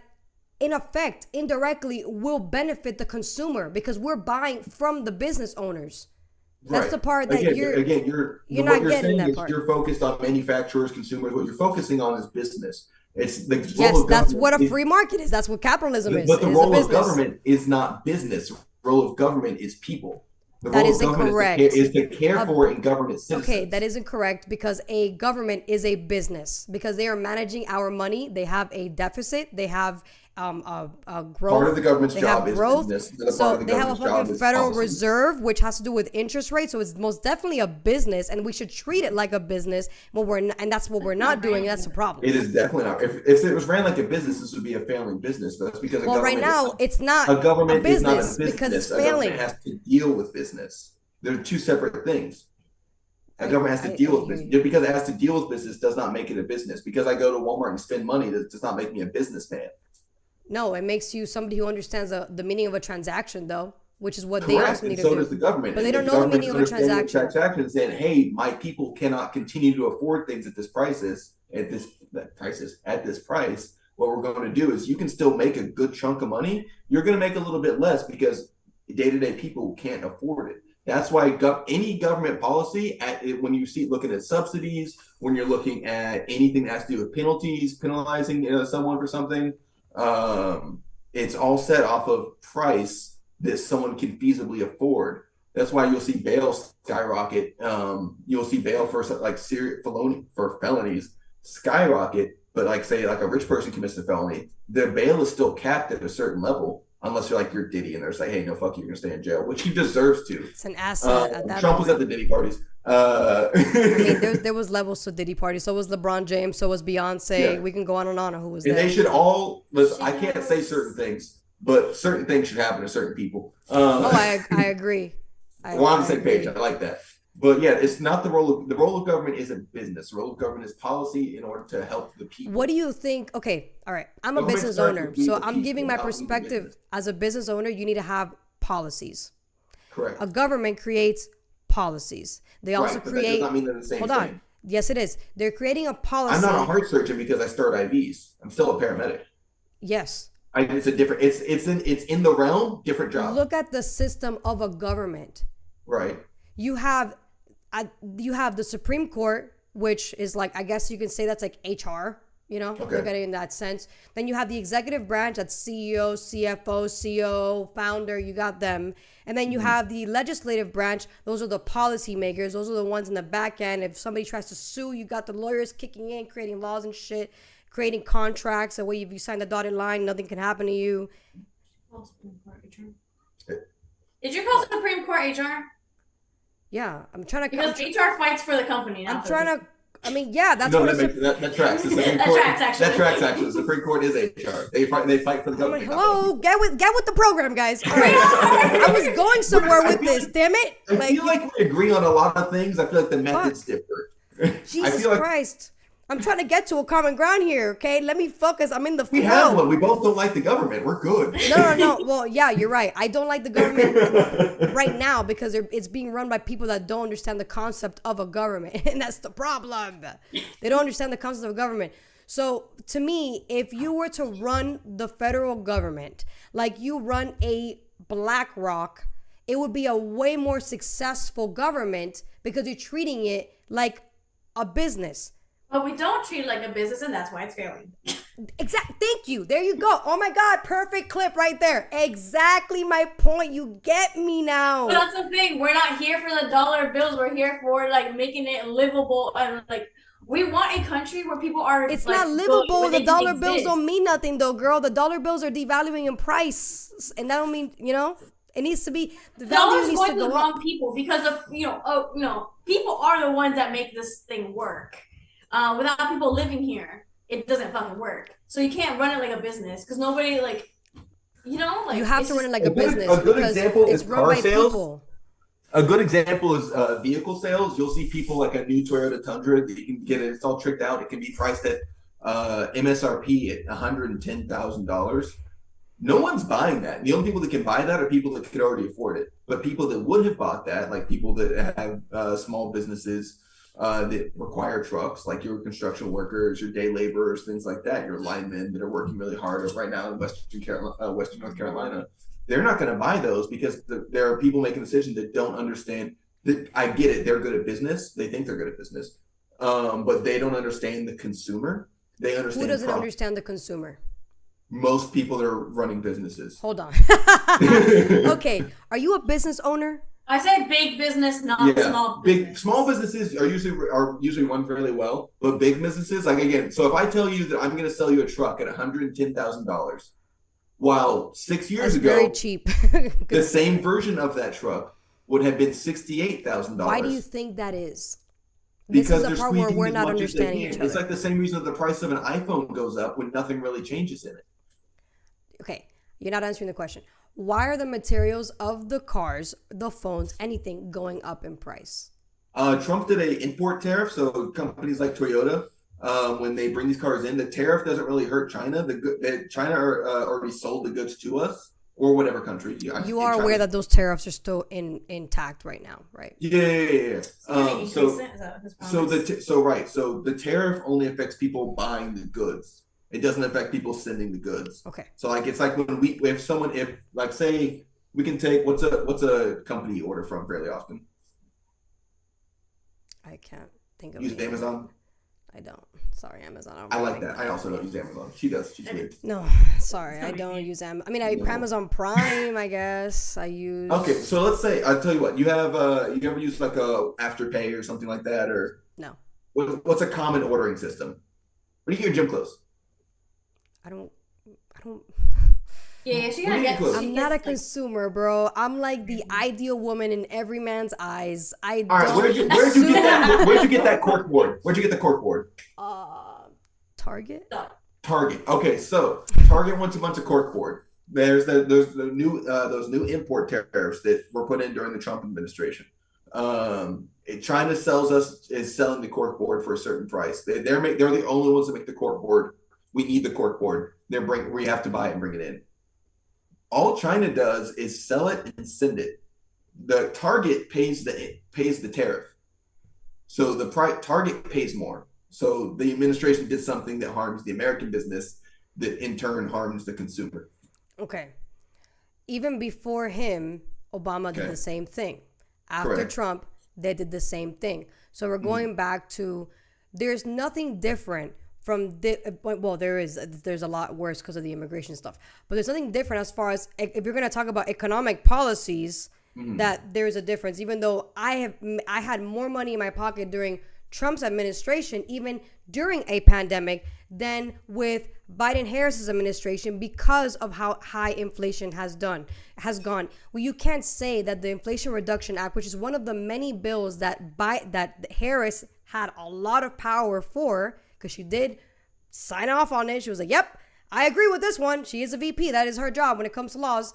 in effect, indirectly, will benefit the consumer, because we're buying from the business owners. That's Right. the part that you're not not getting saying that is part. You're focused on manufacturers, consumers. What you're focusing on is business. It's the role Yes, of that's government what a is- free market is. That's what capitalism is. But the is role a of business. government is not business. The role of government is people. The That role is of government incorrect. is to care for and govern its citizens. Okay, that is incorrect, because a government is a business, because they are managing our money. They have a deficit. They have a growth. Part of the government's They job have is growth. business. The other So part of the they have a government's job fucking is Federal policy. Reserve, which has to do with interest rates. So it's most definitely a business, and we should treat it like a business. And that's what we're not doing. That's a problem. It is definitely not. If it was ran like a business, this would be a failing business. But that's because Well, right now it's not a government a is not a business business. because it's A failing. government has to deal with business. They're two separate things. A government has to I deal with hear business. you. Just because it has to deal with business does not make it a business. Because I go to Walmart and spend money, that does not make me a businessman. No, it makes you somebody who understands the meaning of a transaction, though, which is what they Correct. also And need to so do. does the government. But they And don't the know the government's meaning of a understanding transaction. transaction saying, hey, my people cannot continue to afford things at this price. What we're going to do is you can still make a good chunk of money. You're going to make a little bit less because day-to-day people can't afford it. That's why any government policy, when you see looking at subsidies, when you're looking at anything that has to do with penalties, penalizing someone for something, it's all set off of price that someone can feasibly afford. That's why you'll see bail skyrocket. You'll see bail for for felonies skyrocket. But say a rich person commits a felony, their bail is still capped at a certain level. Unless you're Diddy and they're like, hey, no, fuck you, you're gonna stay in jail, which he deserves to. It's an asset at that Trump point. was at the Diddy parties. I mean, there was levels to Diddy party. So was LeBron James. So was Beyonce. Yeah. We can go on and on who was And there. they should all listen. I can't say certain things, but certain things should happen to certain people. I agree. We're on the same agree. page. I like that. But yeah, it's not the role of government is a business. The role of government is policy in order to help the people. What do you think? Okay, all right. I'm a Government business starts owner, with being so the I'm giving people, my not being the perspective. business. As a business owner, you need to have policies. Correct. A government creates policies. They also Right, but that does create. not mean they're the same Hold thing. on. Yes, it is. They're creating a policy. I'm not a heart surgeon because I start IVs. I'm still a paramedic. Yes. It's a different. It's in the realm, different job. Look at the system of a government. Right. You have the Supreme Court, which is I guess you can say that's like HR, Okay. look at it in that sense. Then you have the executive branch, that's CEO, CFO, COO, founder, you got them. And then you have the legislative branch, those are the policy makers, those are the ones in the back end. If somebody tries to sue, you got the lawyers kicking in, creating laws and shit, creating contracts, that way if you sign the dotted line, nothing can happen to you. Oh, Supreme Court HR. Did you call Supreme Court HR? Yeah, I'm trying to. Because HR fights for the company. I'm trying to. I mean, yeah, that's No, what that tracks. The Supreme That Court, tracks, actually. That tracks, actually. The Supreme Court is HR. They fight for the I'm like, government. hello, get with the program, guys. All right, I was going somewhere with this. Damn it! I feel like we agree on a lot of things. I feel like the methods differ. Jesus Christ. I'm trying to get to a common ground here, okay? Let me focus. I'm in the flow. We have one. We both don't like the government. We're good. No. Well, yeah, you're right. I don't like the government right now because it's being run by people that don't understand the concept of a government. And that's the problem. They don't understand the concept of government. So to me, if you were to run the federal government like you run a BlackRock, it would be a way more successful government because you're treating it like a business. But we don't treat it like a business, and that's why it's failing. Exactly. Thank you. There you go. Oh my God. Perfect clip right there. Exactly my point. You get me now. But that's the thing. We're not here for the dollar bills. We're here for like making it livable and like we want a country where people are. It's like, not livable. where The they dollar can bills exist. don't mean nothing though, girl. The dollar bills are devaluing in price, and that don't mean it needs to be the value Dollars needs going to to the go up. wrong people because of people are the ones that make this thing work. Without people living here, it doesn't fucking work. So you can't run it like a business because nobody like. You have to run it like a A good- business a good because example it's is run car by sales. people. A good example is vehicle sales. You'll see people like a new Toyota Tundra that you can get it. It's all tricked out. It can be priced at MSRP at $110,000. No one's buying that. The only people that can buy that are people that could already afford it. But people that would have bought that, like people that have small businesses that require trucks, like your construction workers, your day laborers, things like that, your linemen that are working really hard right now in Western North Carolina, they're not going to buy those because there are people making decisions that don't understand. I get it; they're good at business. They think they're good at business, but they don't understand the consumer. They understand. Who doesn't profit. understand the consumer? Most people that are running businesses. Hold on. Okay, are you a business owner? I said big business, not small business. Small businesses are usually run fairly well, but big businesses, like again, so if I tell you that I'm going to sell you a truck at $110,000, while 6 years That's ago, very cheap. the same version of that truck would have been $68,000. Why do you think that is? This is the part where we're not understanding each other. It's like the same reason that the price of an iPhone goes up when nothing really changes in it. Okay, you're not answering the question. Why are the materials of the cars, the phones, anything going up in price? Trump did a import tariff, so companies like Toyota, when they bring these cars in, the tariff doesn't really hurt China. China already sold the goods to us or whatever country. You are aware that those tariffs are still intact right now, right? Yeah. So So the tariff only affects people buying the goods. It doesn't affect people sending the goods. Okay. So like it's like when say we can take what's a company you order from fairly often? I can't think of Use anything. Amazon. I don't. Sorry, Amazon. I like that. I also don't use Amazon. She does. She's weird. No, sorry, I don't use Amazon. I mean, Amazon Prime, I guess. I use. Okay, so let's say I'll tell you what. You have you ever use like a Afterpay or something like that, or No. What's a common ordering system? Where do you get your gym clothes? I don't. Yeah, she What do gotta you get. include? I'm not a consumer, bro. I'm like the ideal woman in every man's eyes. I All right, don't. where'd you get that? Where'd you get that cork board? Where'd you get the cork board? Target. Target. Okay, so Target wants a bunch of cork board. There's those new import tariffs that were put in during the Trump administration. China is selling the cork board for a certain price. They're the only ones that make the cork board. We need the cork board. We have to buy it and bring it in. All China does is sell it and send it. The Target pays the tariff. So the Target pays more. So the administration did something that harms the American business that in turn harms the consumer. Okay. Even before him, Obama did the same thing. After Correct. Trump, they did the same thing. So we're going back to there's nothing different from there's a lot worse because of the immigration stuff. But there's nothing different as far as if you're going to talk about economic policies that there's a difference. Even though I had more money in my pocket during Trump's administration, even during a pandemic, than with Biden Harris's administration because of how high inflation has gone. Well, you can't say that the Inflation Reduction Act, which is one of the many bills that Harris had a lot of power for, because she did sign off on it. She was like, "Yep, I agree with this one." She is a VP. That is her job when it comes to laws.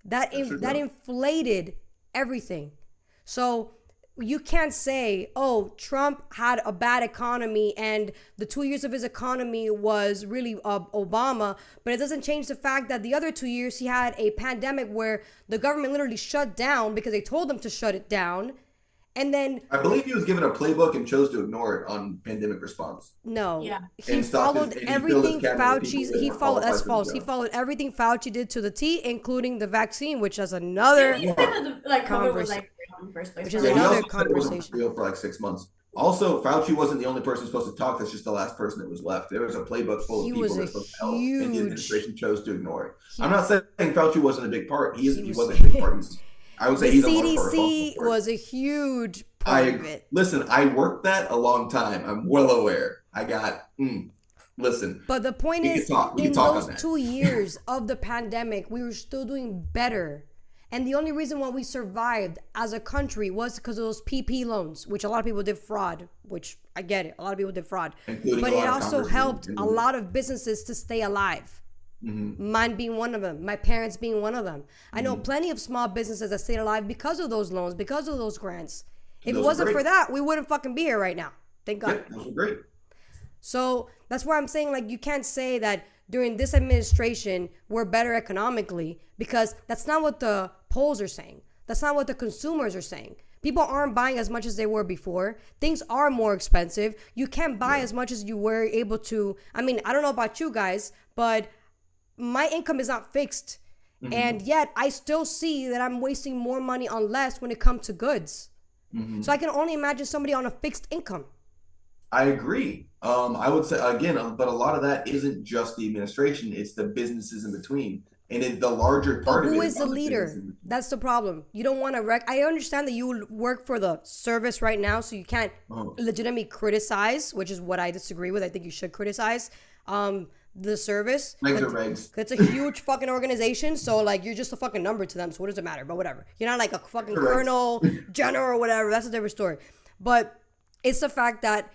That inflated everything. So you can't say, oh, Trump had a bad economy and the 2 years of his economy was really Obama, but it doesn't change the fact that the other 2 years he had a pandemic where the government literally shut down because they told them to shut it down. And then I believe he was given a playbook and chose to ignore it on pandemic response. no, Yeah. he followed everything Fauci's. He followed qualified that's for the false. job. He followed everything Fauci did to the T, including the vaccine, which is another. He said that like COVID was like real in the first place. Which is Yeah, he another also said it wasn't conversation. real for like 6 months. Also, Fauci wasn't the only person supposed to talk. That's just the last person that was left. There was a playbook full He of was people a that were supposed to help, and the huge- administration chose to ignore it. He- I'm not saying Fauci wasn't a big part. He was- wasn't a big part. I would say The he's a large part CDC responsible for it. was a huge part of it. Listen. I worked that a long time. I'm well aware. I got. Listen. But the point We can is, talk- we in can talk on those that. 2 years of the pandemic, we were still doing better. And the only reason why we survived as a country was because of those PP loans, which a lot of people did fraud, which I get it. A lot of people did fraud. Including But a it lot of also congressmen helped and- a lot of businesses to stay alive. Mine being one of them, my parents being one of them. I know plenty of small businesses that stayed alive because of those loans, because of those grants. If it Those are wasn't great. for that, we wouldn't fucking be here right now. Thank God. Yep, those were great. So that's why I'm saying, like, you can't say that during this administration we're better economically, because that's not what the polls are saying. That's not what the consumers are saying. People aren't buying as much as they were before. Things are more expensive. You can't buy as much as you were able to. I mean, I don't know about you guys, but my income is not fixed. And yet I still see that I'm wasting more money on less when it comes to goods. So I can only imagine somebody on a fixed income. I agree. I would say again, but a lot of that isn't just the administration; it's the businesses in between, and the larger But part of who it is the on leader? business in between. That's the problem. You don't want to I understand that you work for the service right now, so you can't legitimately criticize, which is what I disagree with. I think you should criticize the service. Regs But are regs. it's a huge fucking organization, so like you're just a fucking number to them. So what does it matter? But whatever. You're not like a fucking Correct. colonel, general, or whatever. That's a different story. But it's the fact that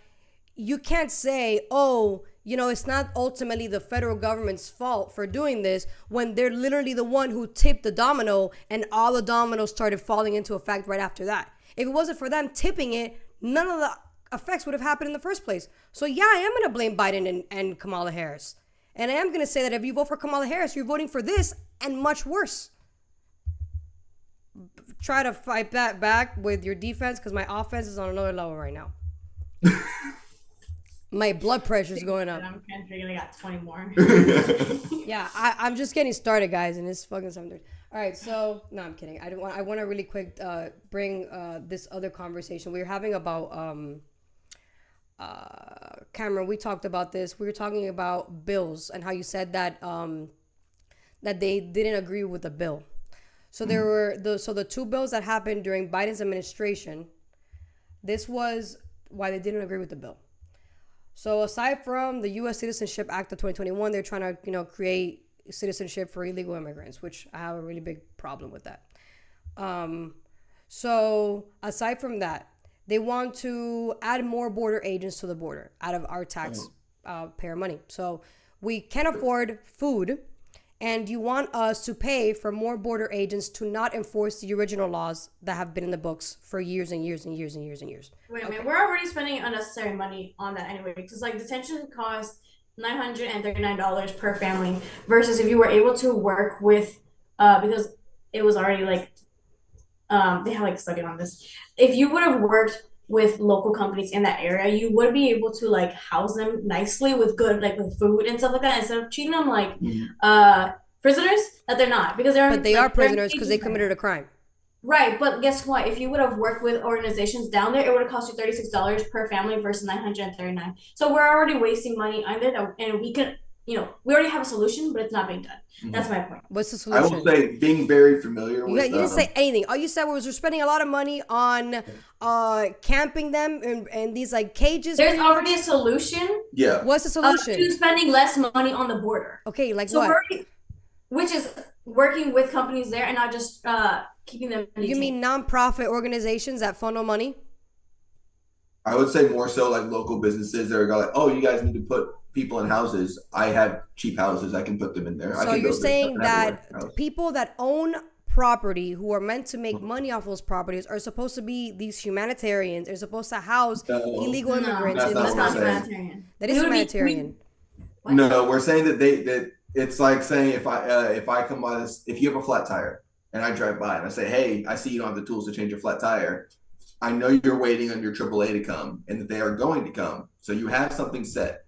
you can't say, oh, you know, it's not ultimately the federal government's fault for doing this when they're literally the one who tipped the domino and all the dominoes started falling into effect right after that. If it wasn't for them tipping it, none of the effects would have happened in the first place. So yeah, I am going to blame Biden and Kamala Harris. And I am going to say that if you vote for Kamala Harris, you're voting for this and much worse. Try to fight that back with your defense, because my offense is on another level right now. My blood pressure is going up. I'm kind of figuring I got 20 more. Yeah, I'm just getting started, guys, and it's fucking 7:30. All right, so no, I'm kidding. I want to really quick bring this other conversation we were having about Cameron. We talked about this. We were talking about bills and how you said that that they didn't agree with the bill. So there were the two bills that happened during Biden's administration. This was why they didn't agree with the bill. So aside from the U.S. Citizenship Act of 2021, they're trying to, create citizenship for illegal immigrants, which I have a really big problem with that. So aside from that, they want to add more border agents to the border out of our tax payer money. So we can't afford food, and you want us to pay for more border agents to not enforce the original laws that have been in the books for years and years and years and years and years. Wait a minute, we're already spending unnecessary money on that anyway, because like detention costs $939 per family, versus if you were able to work with, because it was already like, they had like a study on this. If you would have worked with local companies in that area, you would be able to like house them nicely with good, like with food and stuff like that, instead of treating them like prisoners that they're not, because they're But they like, are prisoners because they they're- committed a crime. Right, but guess what? If you would have worked with organizations down there, it would have cost you $36 per family versus $939. So we're already wasting money on there, and we could we already have a solution, but it's not being done. That's my point. What's the I solution? will say being very familiar You, with. you didn't say anything. All you said was we're spending a lot of money on camping them in these like cages. There's already a solution Yeah. What's the solution? to spending less money on the border. Okay, like So what? which is working with companies there and not just keeping them. You mean nonprofit organizations that funnel money? I would say more so like local businesses that are like, oh, you guys need to put people in houses. I have cheap houses. I can put them in there. I So can you're build this saying stuff and have that a warehouse. people that own property who are meant to make money off those properties are supposed to be these humanitarians. They're supposed to house No. illegal No, immigrants that's in not this what I'm country. saying. humanitarian. That is We would be- humanitarian. What? No, we're saying that it's like saying if I come by this, if you have a flat tire and I drive by and I say, hey, I see you don't have the tools to change your flat tire. I know you're waiting on your AAA to come and that they are going to come. So you have something set.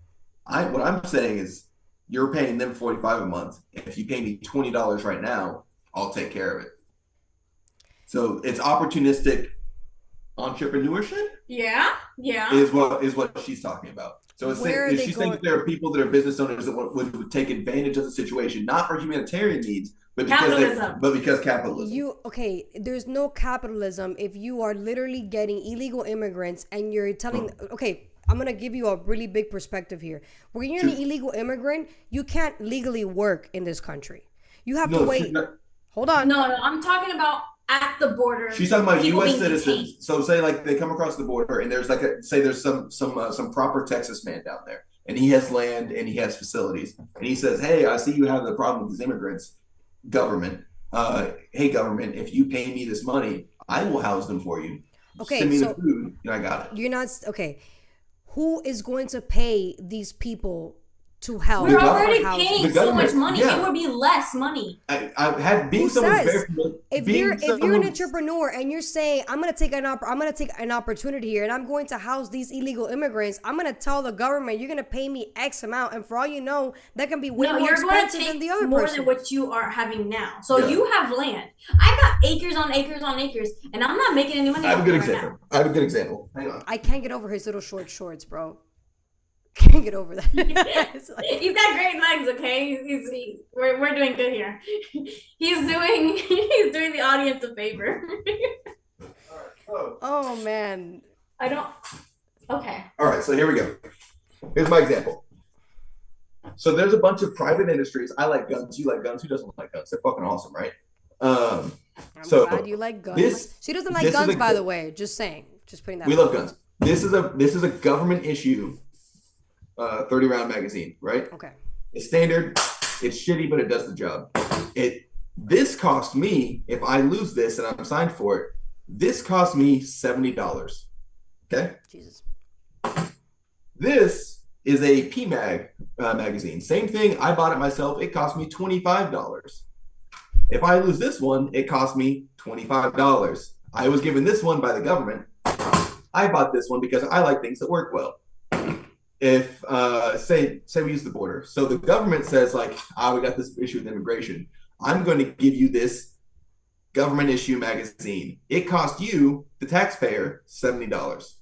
What I'm saying is you're paying them $45 a month. If you pay me $20 right now, I'll take care of it. So it's opportunistic entrepreneurship Yeah. is what she's talking about. So it's Where are saying, they she's saying going- that there are people that are business owners that would take advantage of the situation, not for humanitarian needs, but Capitalism. because capitalism. There's no capitalism if you are literally getting illegal immigrants and you're telling, okay, I'm going to give you a really big perspective here. When you're an illegal immigrant, you can't legally work in this country. You have to No, wait. Hold on. No, I'm talking about at the border. she's talking about people U.S. being citizens. detained. So say like they come across the border and there's like there's some proper Texas man down there and he has land and he has facilities and he says, hey, I see you have the problem with these immigrants. Government, hey government, if you pay me this money, I will house them for you. Okay, Send me so the food and I got it. you're not okay. Who is going to pay these people to help? We're The already housing? paying The so much government, money. yeah. It would be less money. I had being Who someone says? very familiar. If you're an entrepreneur and you're saying I'm gonna take an opportunity here and I'm going to house these illegal immigrants, I'm gonna tell the government you're gonna pay me X amount, and for all you know, that can be way No, more you're going to expensive than take the other more person. than what you are having now. So Yeah. you have land. I got acres on acres on acres, and I'm not making any money. I have a off good it right example. I have a good example. Hang on. I can't get over his little short shorts, bro. Can't get over that. It's now. like- He's got great legs. Okay, we're doing good here. He's doing the audience a favor. So, oh man. I don't. Okay. all right, so here we go. Here's my example. So there's a bunch of private industries. I like guns. You like guns. Who doesn't like guns? They're fucking awesome, right? I'm So, glad you like guns. this- She doesn't like this is guns, a by good- the way. Just saying. Just putting that. We out love guns. This is a government issue 30 round magazine, right? there. Okay. It's standard. It's shitty, but it does the job. This cost me, if I lose this and I'm signed for it, this cost me $70. Okay. Jesus. This is a PMag magazine. Same thing. I bought it myself. It cost me $25. If I lose this one, it cost me $25. I was given this one by the government. I bought this one because I like things that work well. If say we use the border, so the government says like, we got this issue with immigration. I'm going to give you this government issue magazine. It cost you, the taxpayer, $70.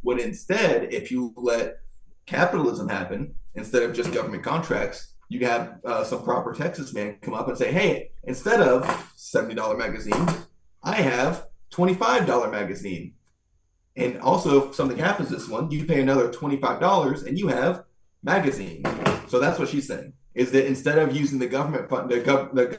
When instead, if you let capitalism happen instead of just government contracts, you have some proper Texas man come up and say, hey, instead of $70 magazine, I have $25 magazine. And also, if something happens this one, you pay another $25 and you have magazine. So that's what she's saying, is that instead of using the government fund, the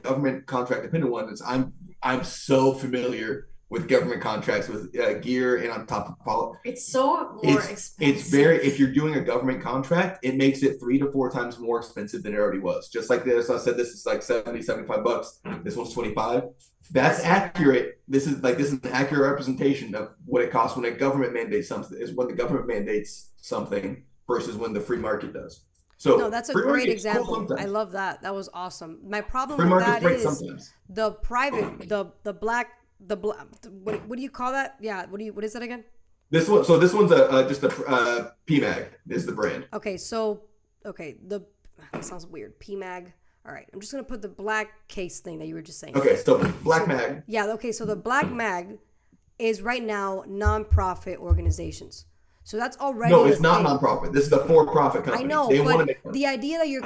government contract dependent ones, I'm so familiar with government contracts with gear and on top of It's so more expensive. it's very, if you're doing a government contract, it makes it 3 to 4 times more expensive than it already was. Just like this, I said this is like 70, $75. This one's 25. That's accurate. This is an accurate representation of what it costs when a government mandates something, is when the government mandates something versus when the free market does. So No, that's a free great market's cool example. sometimes. I love that. That was awesome. My problem Free with market's that great is sometimes. the private, the black, what do you call that? Yeah. What is that again? This one's just a PMag is the brand. Okay. That sounds weird. PMag. All right. I'm just going to put the black case thing that you were just saying. Okay, so Black Mag. Yeah. Okay. So the black mag is right now nonprofit organizations. So that's already No, a it's not thing. nonprofit. This is a for-profit company. I know, They want to but make money. the idea that you're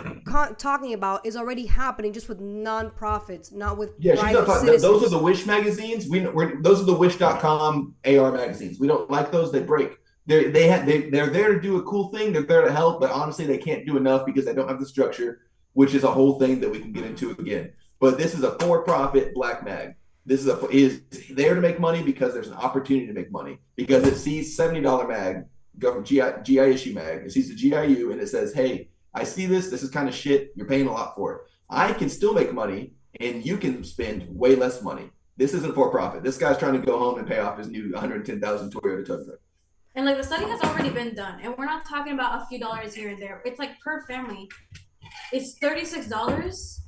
talking about is already happening just with non-profits, not with Yeah, she's not private talking. citizens. Those are the Wish magazines. Those are the Wish.com AR magazines. We don't like those. They break. They're there to do a cool thing. They're there to help, but honestly, they can't do enough because they don't have the structure, which is a whole thing that we can get into again. But this is a for-profit black mag. This is there to make money because there's an opportunity to make money because it sees $70 mag, government GI issue mag. It sees the GIU and it says, "Hey, I see this. This is kind of shit. You're paying a lot for it. I can still make money, and you can spend way less money. This isn't for profit. This guy's trying to go home and pay off his new 110,000 Toyota Tundra." And like the study has already been done, and we're not talking about a few dollars here and there. It's like per family, it's $36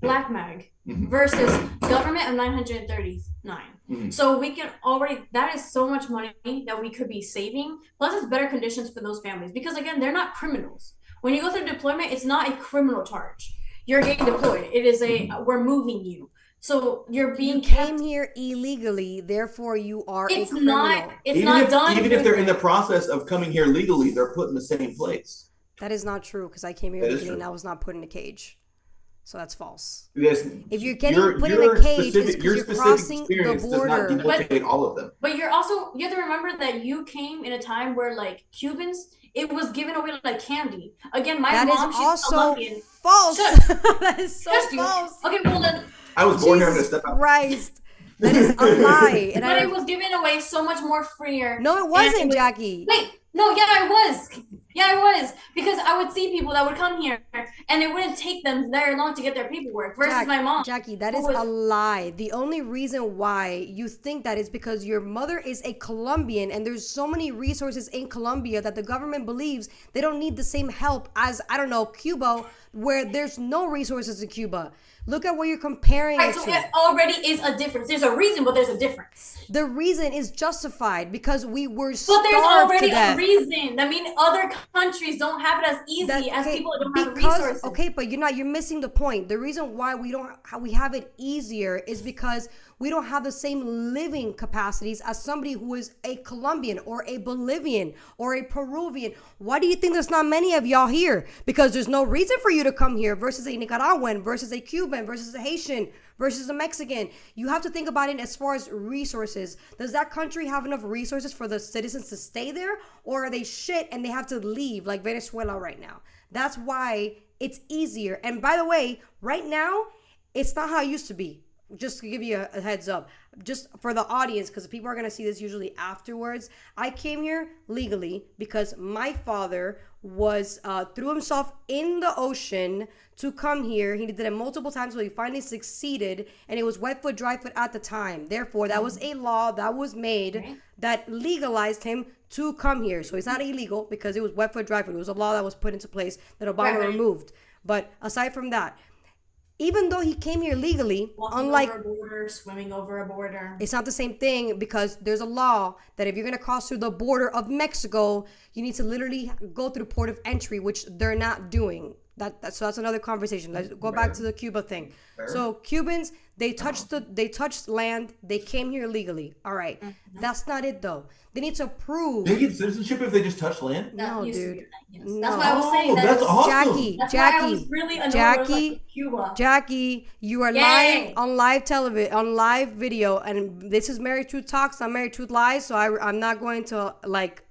black mag versus government of 939. So we can already, that is so much money that we could be saving. Plus, it's better conditions for those families because again, they're not criminals. When you go through deployment, it's not a criminal charge. You're getting deployed. It is we're moving you. So you're being came here illegally, therefore you are a criminal. Even if they're in the process of coming here legally, they're put in the same place. That is not true because I came here legally and I was not put in a cage. So that's false. Yes, if you're getting put in a cage, it's because you're crossing the border. Does not deportate all of them. But you have to remember that you came in a time where like Cubans, it was given away like candy. Again, my mom, she's Colombian. False. That is so false. Okay, well then. I was born here. I'm gonna step out. Christ. That is a lie. But it was given away so much more freer. No, it wasn't, Jackie. Wait, no, yeah, it was. Yeah, it was. Because I would see people that would come here and it wouldn't take them very long to get their paperwork versus my mom. Jackie, that is a lie. The only reason why you think that is because your mother is a Colombian and there's so many resources in Colombia that the government believes they don't need the same help as, I don't know, Cuba, where there's no resources in Cuba. Look at what you're comparing it so to. It already is a difference. There's a reason, but there's a difference. The reason is justified because we were starved. But there's already to death. a reason. I mean, other countries don't have it as easy as people that don't have the resources. Okay, but you're missing the point. The reason why we have it easier is because we don't have the same living capacities as somebody who is a Colombian or a Bolivian or a Peruvian. Why do you think there's not many of y'all here? Because there's no reason for you to come here versus a Nicaraguan, versus a Cuban, versus a Haitian, versus a Mexican. You have to think about it as far as resources. Does that country have enough resources for the citizens to stay there? Or are they shit and they have to leave like Venezuela right now? That's why it's easier. And by the way, right now, it's not how it used to be. Just to give you a heads up, just for the audience, because people are going to see this usually afterwards. I came here legally because my father threw himself in the ocean to come here. He did it multiple times, so he finally succeeded, and it was wet foot, dry foot at the time. Therefore, that was a law that was made that legalized him to come here. So it's not illegal because it was wet foot, dry foot. It was a law that was put into place that Obama removed. But aside from that, even though he came here legally, over a border, swimming over a border, it's not the same thing because there's a law that if you're going to cross through the border of Mexico, you need to literally go through port of entry, which they're not doing. So that's another conversation. Let's go back to the Cuba thing. So Cubans, they touched land. They came here legally. All right. That's not it though. They need to prove. They get citizenship if they just touch land? No, dude. No. That's why I was saying that. That's awesome. Jackie, you are lying on live television, on live video, and this is Married Truth Talks, not Married Truth Lies, so I'm not going to,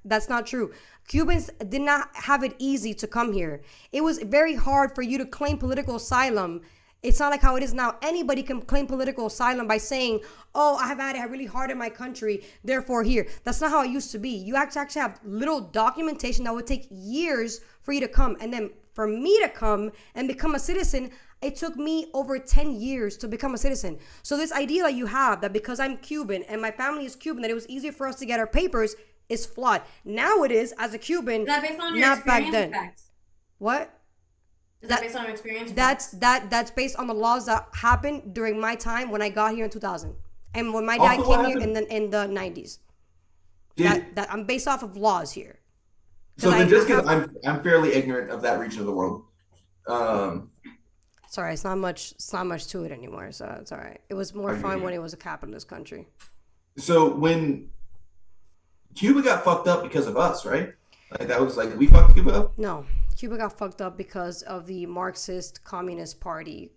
that's not true. Cubans did not have it easy to come here. It was very hard for you to claim political asylum. It's not like how it is now. Anybody can claim political asylum by saying, oh, I have had it really hard in my country, therefore here. That's not how it used to be. You actually have little documentation that would take years for you to come. And then for me to come and become a citizen, it took me over 10 years to become a citizen. So this idea that you have that because I'm Cuban and my family is Cuban, that it was easier for us to get our papers is flawed. Now it is as a Cuban, is that based on your not back then. What? Is that based on your experience? That's based on the laws that happened during my time when I got here in 2000, and when my dad came here in the 90s. That I'm based off of laws here. So then, just because I'm fairly ignorant of that region of the world. Sorry, it's not much to it anymore. So it's all right. It was more fun when it was a capitalist country. So when Cuba got fucked up because of us, right? Like that was like we fucked Cuba up. No, Cuba got fucked up because of the Marxist Communist Party.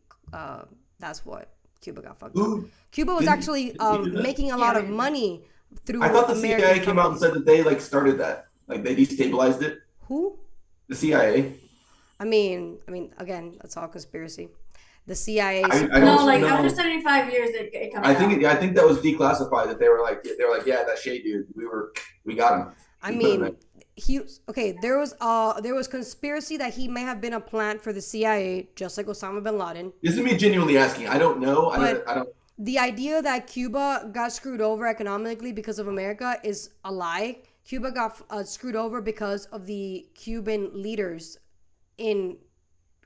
That's what Cuba got fucked up. Who? Cuba was Did- actually did he do that? making a lot of money through I thought the American CIA came out and companies. said that they like started that, like they destabilized it. Who? The CIA. I mean, again, that's all conspiracy. The CIA. I No, don't like know. after 75 years, it comes I out. think I think that was declassified. That they were like yeah, that Shea dude. We got him. I We put him mean, in. there was conspiracy that he may have been a plant for the CIA, just like Osama bin Laden. This is me genuinely asking. I don't know. But- I don't. The idea that Cuba got screwed over economically because of America is a lie. Cuba got screwed over because of the Cuban leaders in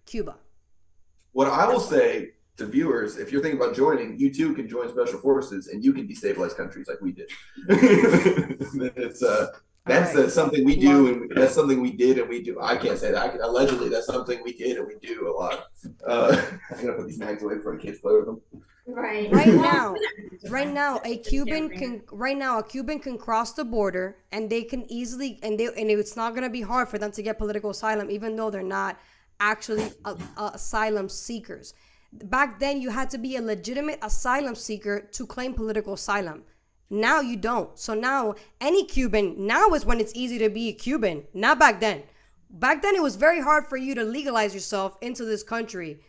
Cuba. What I will say to viewers, if you're thinking about joining, you too can join special forces and you can destabilize countries like we did. It's that's Alright. something we do, and that's something we did, and we do. I can't say that. Allegedly, that's something we did and we do a lot. I'm gonna put these mags away before the kids play with them. Right. Right now, a Cuban can cross the border and they can easily and it's not gonna be hard for them to get political asylum, even though they're not actually asylum seekers. Back then, you had to be a legitimate asylum seeker to claim political asylum. Now you don't. So now any Cuban, now is when it's easy to be a Cuban, not back then. Back then, it was very hard for you to legalize yourself into this country.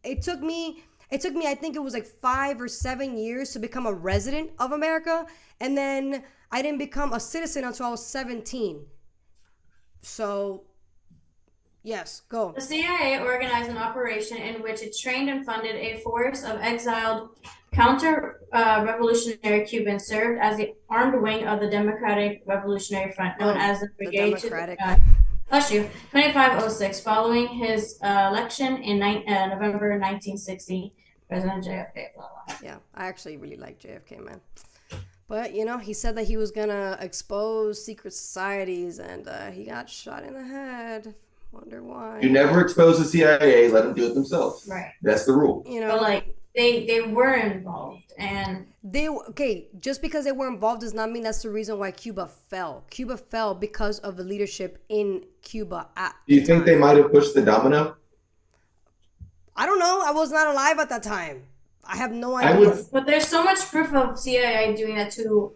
It took me, I think it was like 5 or 7 years to become a resident of America. And then I didn't become a citizen until I was 17. So, yes, go. The CIA organized an operation in which it trained and funded a force of exiled counter-revolutionary Cubans served as the armed wing of the Democratic Revolutionary Front, known as the Brigade Democratic. 2506, following his election in November 1960. President JFK, blah, blah. Yeah, I actually really like JFK, man. But, he said that he was going to expose secret societies and he got shot in the head. Wonder why. You never expose the CIA. Let them do it themselves. Right. That's the rule. But like they were involved, and just because they were involved does not mean that's the reason why Cuba fell. Cuba fell because of the leadership in Cuba at Do you the think time. they might have pushed the domino? I don't know. I was not alive at that time. I have no I idea. would. but there's so much proof of CIA doing that to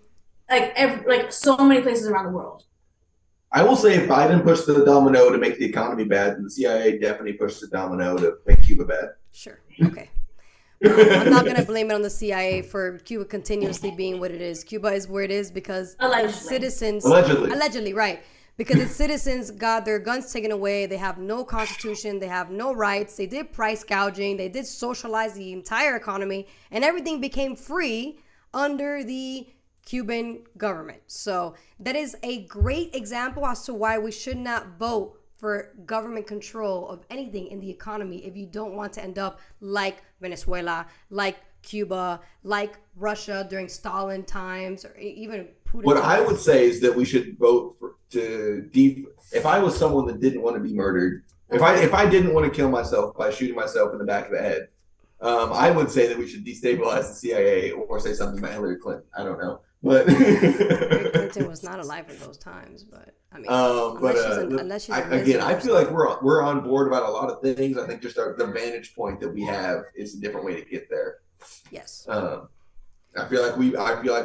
like so many places around the world. I will say if Biden pushed the domino to make the economy bad, then the CIA definitely pushed the domino to make Cuba bad. Sure. Okay. I'm not going to blame it on the CIA for Cuba continuously being what it is. Cuba is where it is because Allegedly. its citizens... Allegedly. Right. Because its citizens got their guns taken away. They have no constitution. They have no rights. They did price gouging. They did socialize the entire economy. And everything became free under the Cuban government. So that is a great example as to why we should not vote for government control of anything in the economy if you don't want to end up like Venezuela, like Cuba, like Russia during Stalin times, or even Putin. What I would say is that we should vote if I was someone that didn't want to be murdered, if I didn't want to kill myself by shooting myself in the back of the head, I would say that we should destabilize the CIA or say something about Hillary Clinton. I don't know. But Hillary Clinton was not alive in those times, but I mean, unless she's again, I feel like we're on board about a lot of things. I think just the vantage point that we have is a different way to get there. yes. I feel like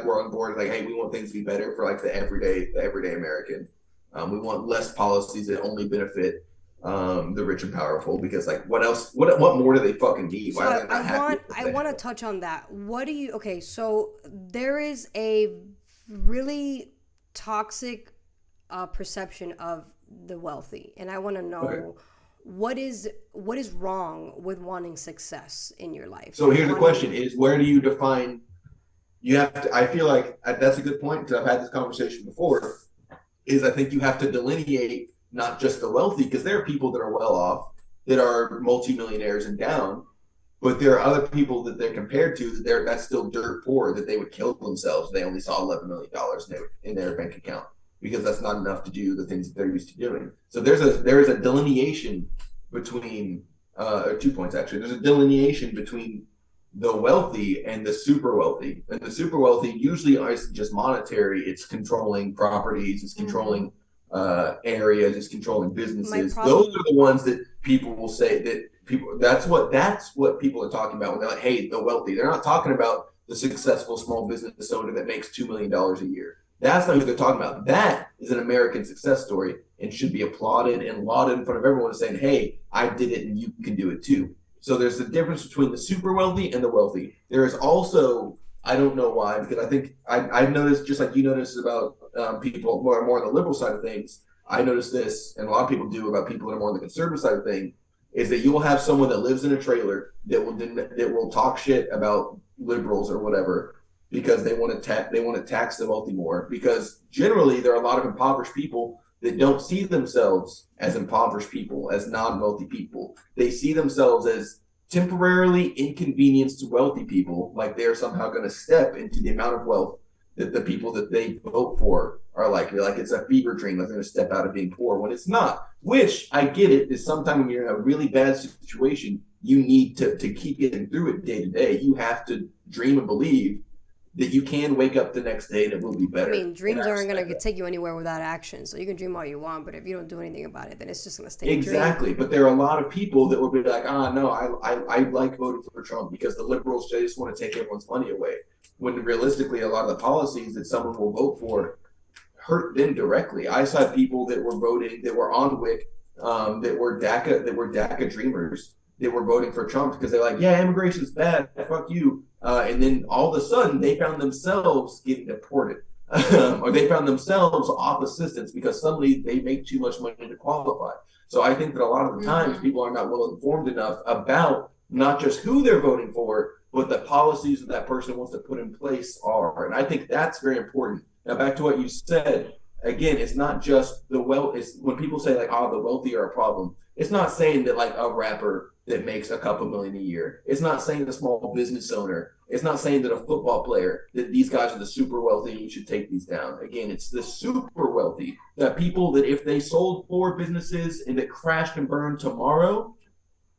we're on board. Like, hey, we want things to be better for like the everyday American. We want less policies that only benefit the rich and powerful, because like what else? What more do they fucking need? Why are they not happy? I want to touch on that. What do you? Okay, so there is a really toxic perception of the wealthy, and I want to know what is wrong with wanting success in your life. So here's the question: is where do you define? You have to. I feel like that's a good point, because I've had this conversation before. I think you have to delineate not just the wealthy, because there are people that are well off, that are multimillionaires and down, but there are other people that they're compared to that's still dirt poor, that they would kill themselves if they only saw $11 million in their bank account, because that's not enough to do the things that they're used to doing. So there is a delineation between 2 points actually. There's a delineation between the wealthy and the super wealthy. And the super wealthy usually isn't just monetary, it's controlling properties, it's controlling areas, it's controlling businesses. Those are the ones that people will say that people that's what people are talking about when they're like, hey, the wealthy. They're not talking about the successful small business owner that makes $2 million a year. That's not who they're talking about. That is an American success story and should be applauded and lauded in front of everyone, saying, hey, I did it and you can do it too. So there's a difference between the super wealthy and the wealthy. There is also, I don't know why, because I think I've noticed, just like you noticed about people more on the liberal side of things, I noticed this, and a lot of people do about people that are more on the conservative side of things, is that you will have someone that lives in a trailer that will talk shit about liberals or whatever because they want to tax the wealthy more. Because generally there are a lot of impoverished people that don't see themselves as impoverished people, as non-wealthy people. They see themselves as temporarily inconvenienced to wealthy people, like they're somehow going to step into the amount of wealth that the people that they vote for are like it's a fever dream, like they're going to step out of being poor, when it's not. Which, I get it, is sometimes when you're in a really bad situation, you need to keep getting through it day to day. You have to dream and believe that you can wake up the next day and it will be better. I mean, dreams aren't going to take you anywhere without action. So you can dream all you want, but if you don't do anything about it, then it's just going to stay exactly. A dream. But there are a lot of people that will be like, no, I like voting for Trump because the liberals just want to take everyone's money away. When realistically, a lot of the policies that someone will vote for hurt them directly. I saw people that were voting, that were on WIC, that were DACA dreamers, that were voting for Trump because they're like, yeah, immigration's bad, fuck you. And then all of a sudden, they found themselves getting deported, or they found themselves off assistance because suddenly they make too much money to qualify. So I think that a lot of the times people are not well informed enough about not just who they're voting for, but the policies that that person wants to put in place are. And I think that's very important. Now, back to what you said, again, it's not just the wealth. It's when people say like, the wealthy are a problem. It's not saying that like a rapper that makes a couple million a year. It's not saying the small business owner. It's not saying that a football player, that these guys are the super wealthy and you should take these down. Again, it's the super wealthy, that people that if they sold 4 businesses and that crashed and burned tomorrow,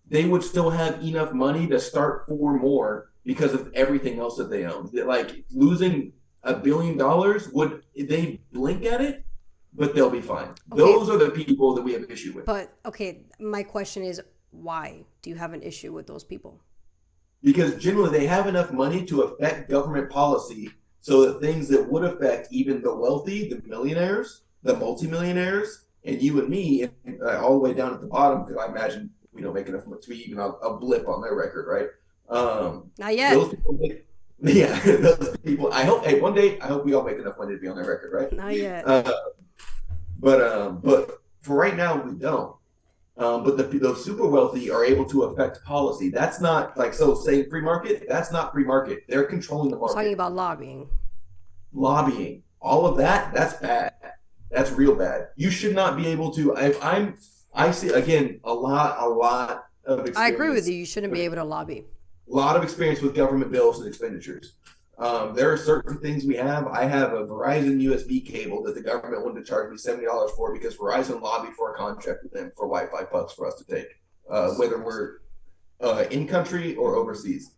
they would still have enough money to start 4 more because of everything else that they own. That, like, losing $1 billion, would they blink at it? But they'll be fine. Okay. Those are the people that we have an issue with. But, okay, my question is, why do you have an issue with those people? Because generally they have enough money to affect government policy so that things that would affect even the wealthy, the millionaires, the multimillionaires, and you and me, and all the way down at the bottom, because I imagine we don't make enough to be even a blip on their record, right? Not yet. Those people, I hope, hey, one day, I hope we all make enough money to be on their record, right? Not yet. But for right now, we don't. But those super wealthy are able to affect policy. That's not like, so saying free market, that's not free market. They're controlling the market. I'm talking about lobbying. Lobbying. All of that, that's bad. That's real bad. You should not be able to, I see, again, a lot of experience. I agree with you. You shouldn't be able to lobby. A lot of experience with government bills and expenditures. There are certain things we have. I have a Verizon USB cable that the government wanted to charge me $70 for because Verizon lobbied for a contract with them for Wi-Fi pucks for us to take, whether we're in country or overseas.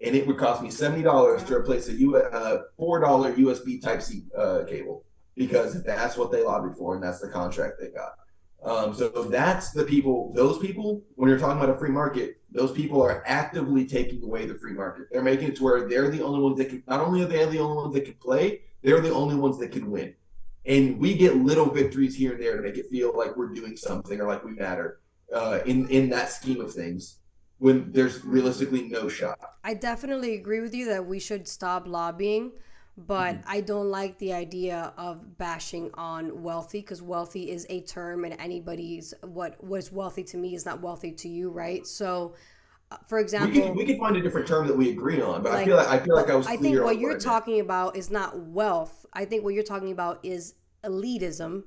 And it would cost me $70 to replace a $4 USB Type-C cable because that's what they lobbied for and that's the contract they got. So that's the people, those people, when you're talking about a free market, those people are actively taking away the free market. They're making it to where they're the only ones that can, not only are they the only ones that can play, they're the only ones that can win. And we get little victories here and there to make it feel like we're doing something or like we matter in that scheme of things when there's realistically no shot. I definitely agree with you that we should stop lobbying. But I don't like the idea of bashing on wealthy because wealthy is a term and anybody's what is wealthy to me is not wealthy to you, right? So, for example, we could find a different term that we agree on, but I feel like I was. I think what you're talking about is not wealth. I think what you're talking about is elitism,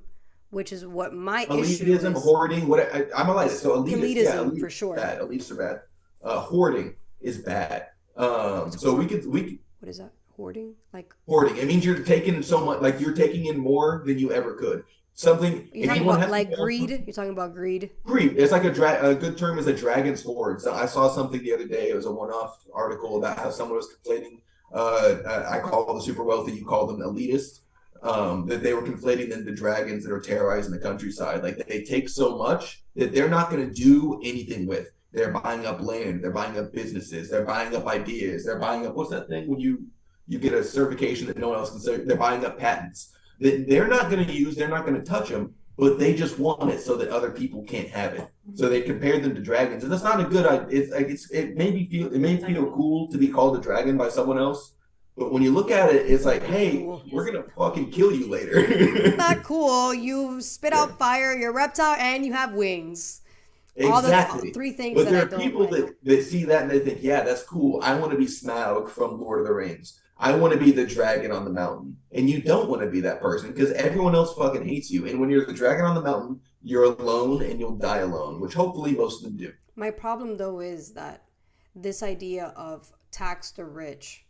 which is what my issue is. Elitism, hoarding. I'm elitist, so elitism for sure. Bad. Elites are bad. Hoarding is bad. So we could. What is that? Hoarding? Like hoarding. It means you're taking so much, like you're taking in more than you ever could. something. You're If talking anyone about has like to go- greed. You're talking about greed. Greed. It's like a good term is a dragon's horde. So I saw something the other day. It was a one-off article about how someone was complaining. I call the super wealthy. You call them elitist. That they were conflating them to dragons that are terrorizing the countryside. Like they take so much that they're not going to do anything with. They're buying up land. They're buying up businesses. They're buying up ideas. They're buying up what's that thing when you get a certification that no one else can say? They're buying up patents that they're not going to use. They're not going to touch them, but they just want it so that other people can't have it. So they compared them to dragons, and that's not a good idea. It's like it may feel cool to be called a dragon by someone else, but when you look at it, it's like, hey, we're gonna fucking kill you later. It's not cool. You spit out fire. You're a reptile, and you have wings. Exactly. All the three things But that there I are don't people like. that see that and they think, yeah, that's cool. I want to be Smaug from Lord of the Rings. I want to be the dragon on the mountain. And you don't want to be that person because everyone else fucking hates you. And when you're the dragon on the mountain, you're alone and you'll die alone, which hopefully most of them do. My problem though is that this idea of tax the rich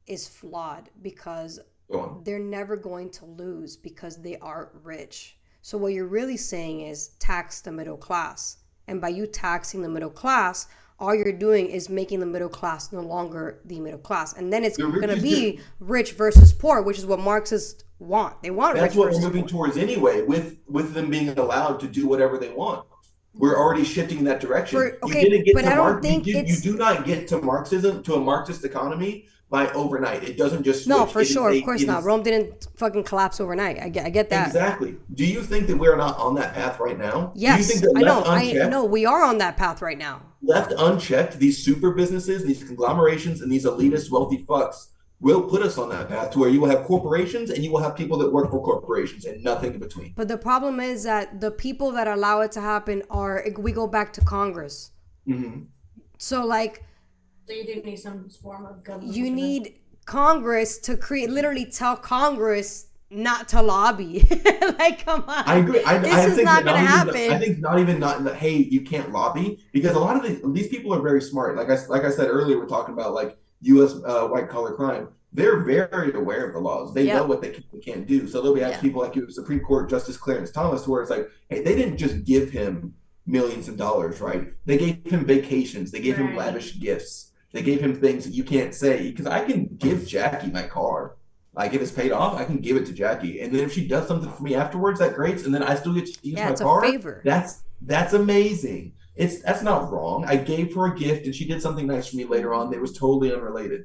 is flawed because Go on. they're never going to lose because they are rich. So what you're really saying is tax the middle class. And by you taxing the middle class, all you're doing is making the middle class no longer the middle class. And then it's The going to rich be rich versus poor, which is what Marxists want. They want That's rich what we're versus moving poor. towards anyway, with them being allowed to do whatever they want. We're already shifting in that direction. Okay, you didn't get but to I don't think you it's- do not get to Marxism, to a Marxist economy by overnight. It doesn't just switch. No, for It is sure. a- Of course it not. is- Rome didn't fucking collapse overnight. I get that. Exactly. Do you think that we're not on that path right now? Do you Yes, think that I know. left I unchecked, know. We are on that path right now. left unchecked, these super businesses, these conglomerations, and these elitist wealthy fucks will put us on that path to where you will have corporations and you will have people that work for corporations and nothing in between. But the problem is that the people that allow it to happen are, we go back to Congress. So, like, So you do need some form of government. you need Congress to literally tell Congress not to lobby. Like, come on. I agree. This is think not that going to even- happen. I think not even hey, you can't lobby, because a lot of these people are very smart. Like I said earlier, we're talking about like U.S. White collar crime. They're very aware of the laws. They know what they can and can't do. So they'll be asking people like Supreme Court Justice Clarence Thomas, where it's like, hey, they didn't just give him millions of dollars, right? They gave him vacations. They gave him lavish gifts. They gave him things that you can't say. Because I can give Jackie my car. Like, if it's paid off, I can give it to Jackie. And then if she does something for me afterwards, that great. And then I still get to use my it's car. a favor. That's amazing. That's not wrong. I gave her a gift and she did something nice for me later on that was totally unrelated.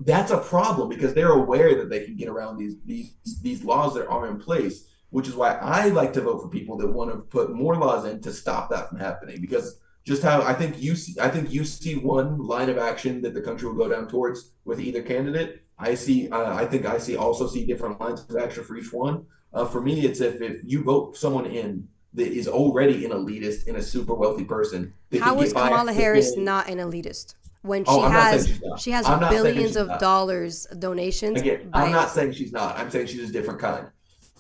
That's a problem because they're aware that they can get around these laws that are in place, which is why I like to vote for people that want to put more laws in to stop that from happening. Because just how I think you see one line of action that the country will go down towards with either candidate. I see different lines of action for each one. For me, it's if you vote someone in that is already an elitist and a super wealthy person. How is Kamala Harris not an elitist when she has I'm not saying billions she's of not. dollars donations? Again, I'm not saying she's not. I'm saying she's a different kind.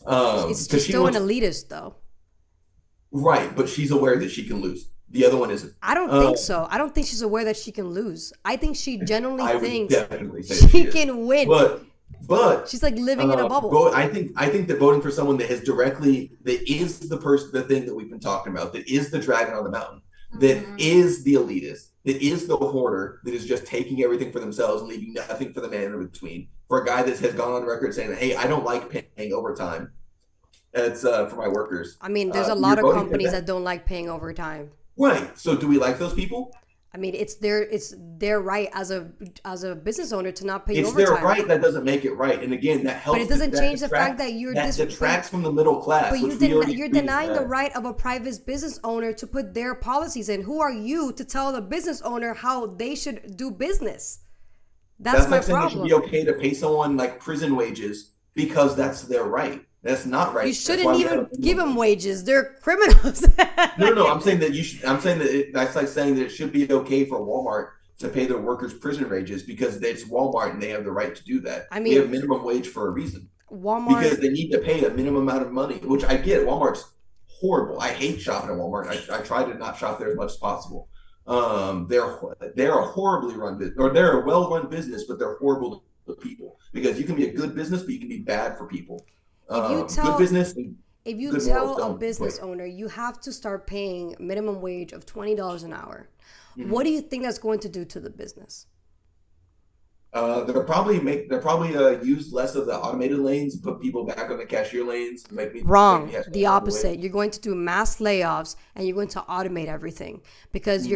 It's still an elitist, though. Right, but she's aware that she can lose. The other one isn't. I don't think so. I don't think she's aware that she can lose. I think she genuinely thinks definitely say she is. can win. But she's like living in a bubble. I think that voting for someone that is the thing that we've been talking about, that is the dragon on the mountain, that is the elitist, that is the hoarder, that is just taking everything for themselves and leaving nothing for the man in between. For a guy that has gone on record saying, "Hey, I don't like paying overtime. It's for my workers." I mean, there's a lot of companies that don't like paying overtime. Right. So do we like those people? I mean, it's their right as a business owner to not pay you It's overtime. their right. That doesn't make it right. And again, that helps. But it doesn't change the fact that that detracts from the middle class. But you're denying the right of a private business owner to put their policies in. Who are you to tell the business owner how they should do business? That's my like saying problem. it should be okay to pay someone like prison wages because that's their right. That's not right. You shouldn't even give them wages. They're criminals. No. I'm saying that you should. I'm saying that that's like saying that it should be okay for Walmart to pay their workers prison wages because it's Walmart and they have the right to do that. I mean, we have minimum wage for a reason. Walmart, because they need to pay a minimum amount of money, which I get. Walmart's horrible. I hate shopping at Walmart. I try to not shop there as much as possible. They're a horribly run business, or they're a well run business, but they're horrible to people because you can be a good business, but you can be bad for people. you tell- good business. If you Good tell morals a don't business quit. owner you have to start paying minimum wage of $20 an hour, Mm-hmm. what do you think that's going to do to the business? They'll probably use less of the automated lanes, put people back on the cashier lanes. Wrong. Make The opposite. You're going to do mass layoffs and you're going to automate everything because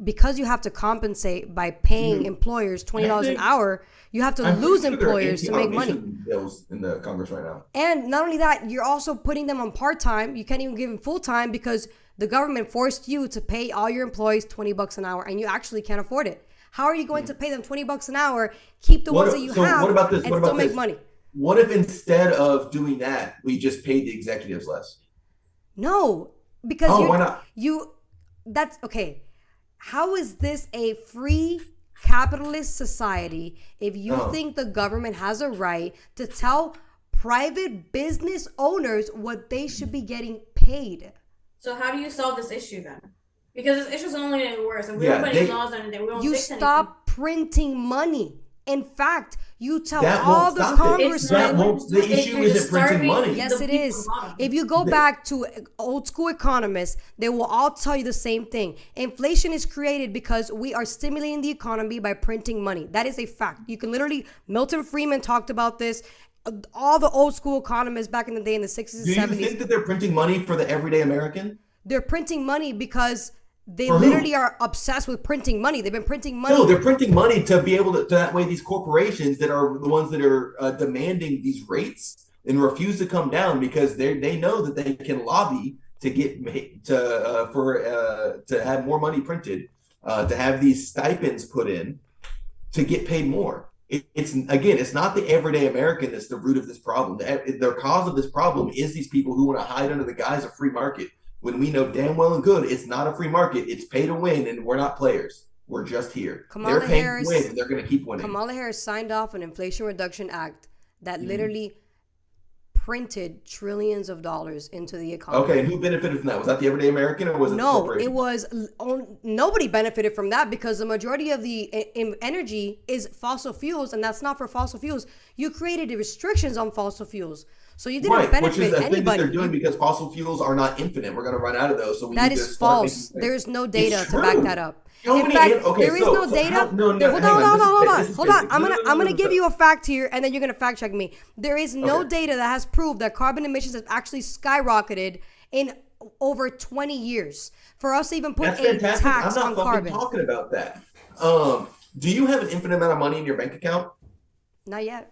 because you have to compensate by paying employers $20 an hour. You have to lose employers to make money. Bills in the Congress right now. And not only that, you're also putting them on part-time. You can't even give them full-time because the government forced you to pay all your employees $20 an hour and you actually can't afford it. How are you going to pay them $20 an hour, keep the ones that you have, what about this? and What still about make this? money? What if instead of doing that, we just paid the executives less? No, because why not? That's okay. How is this a free capitalist society if you think the government has a right to tell private business owners what they should be getting paid? So how do you solve this issue then? Because this issue's only getting worse. If we Yeah, don't put any laws on it, we won't You fix anything. stop printing money. In fact, you tell That all won't the stop it. congressmen. The issue You're isn't just printing starving money. Yes, the it people is. bottom. If you go back to old school economists, they will all tell you the same thing. Inflation is created because we are stimulating the economy by printing money. That is a fact. You can literally, Milton Friedman talked about this. All the old school economists back in the day in the 60s and Do you 70s, think that they're printing money for the everyday American? they're printing money because they For who? literally are obsessed with printing money. They've been printing money. No, they're printing money to be able to that way these corporations that are the ones that are demanding these rates and refuse to come down because they know that they can lobby to get to have more money printed, to have these stipends put in to get paid more. It's not the everyday American that's the root of this problem. The cause of this problem is these people who want to hide under the guise of free market. When we know damn well and good it's not a free market, it's pay to win, and we're not players. We're just here. Kamala they're paying Harris- to win, and they're going to keep winning. Kamala Harris signed off an Inflation Reduction Act that literally printed trillions of dollars into the economy. Okay, and who benefited from that? Was that the everyday American or was it the No, corporation? it was nobody benefited from that because the majority of the energy is fossil fuels, and that's not for fossil fuels. You created the restrictions on fossil fuels, so you didn't Right, which is benefit a thing that anybody. they're doing because fossil fuels are not infinite. We're going to run out of those. So we That need to is start false. making- There is no data It's to back true. that up. How In many fact, okay, there is so- no so data. how- no, Hold hang on. This is Hold on. basic. I'm No, gonna no, give no. you a fact here, and then you're gonna fact check me. There is no Okay. data that has proved that carbon emissions have actually skyrocketed in over 20 years for us to even put That's a fantastic. I'm tax not on fucking carbon. talking about that. Do you have an infinite amount of money in your bank account? Not yet.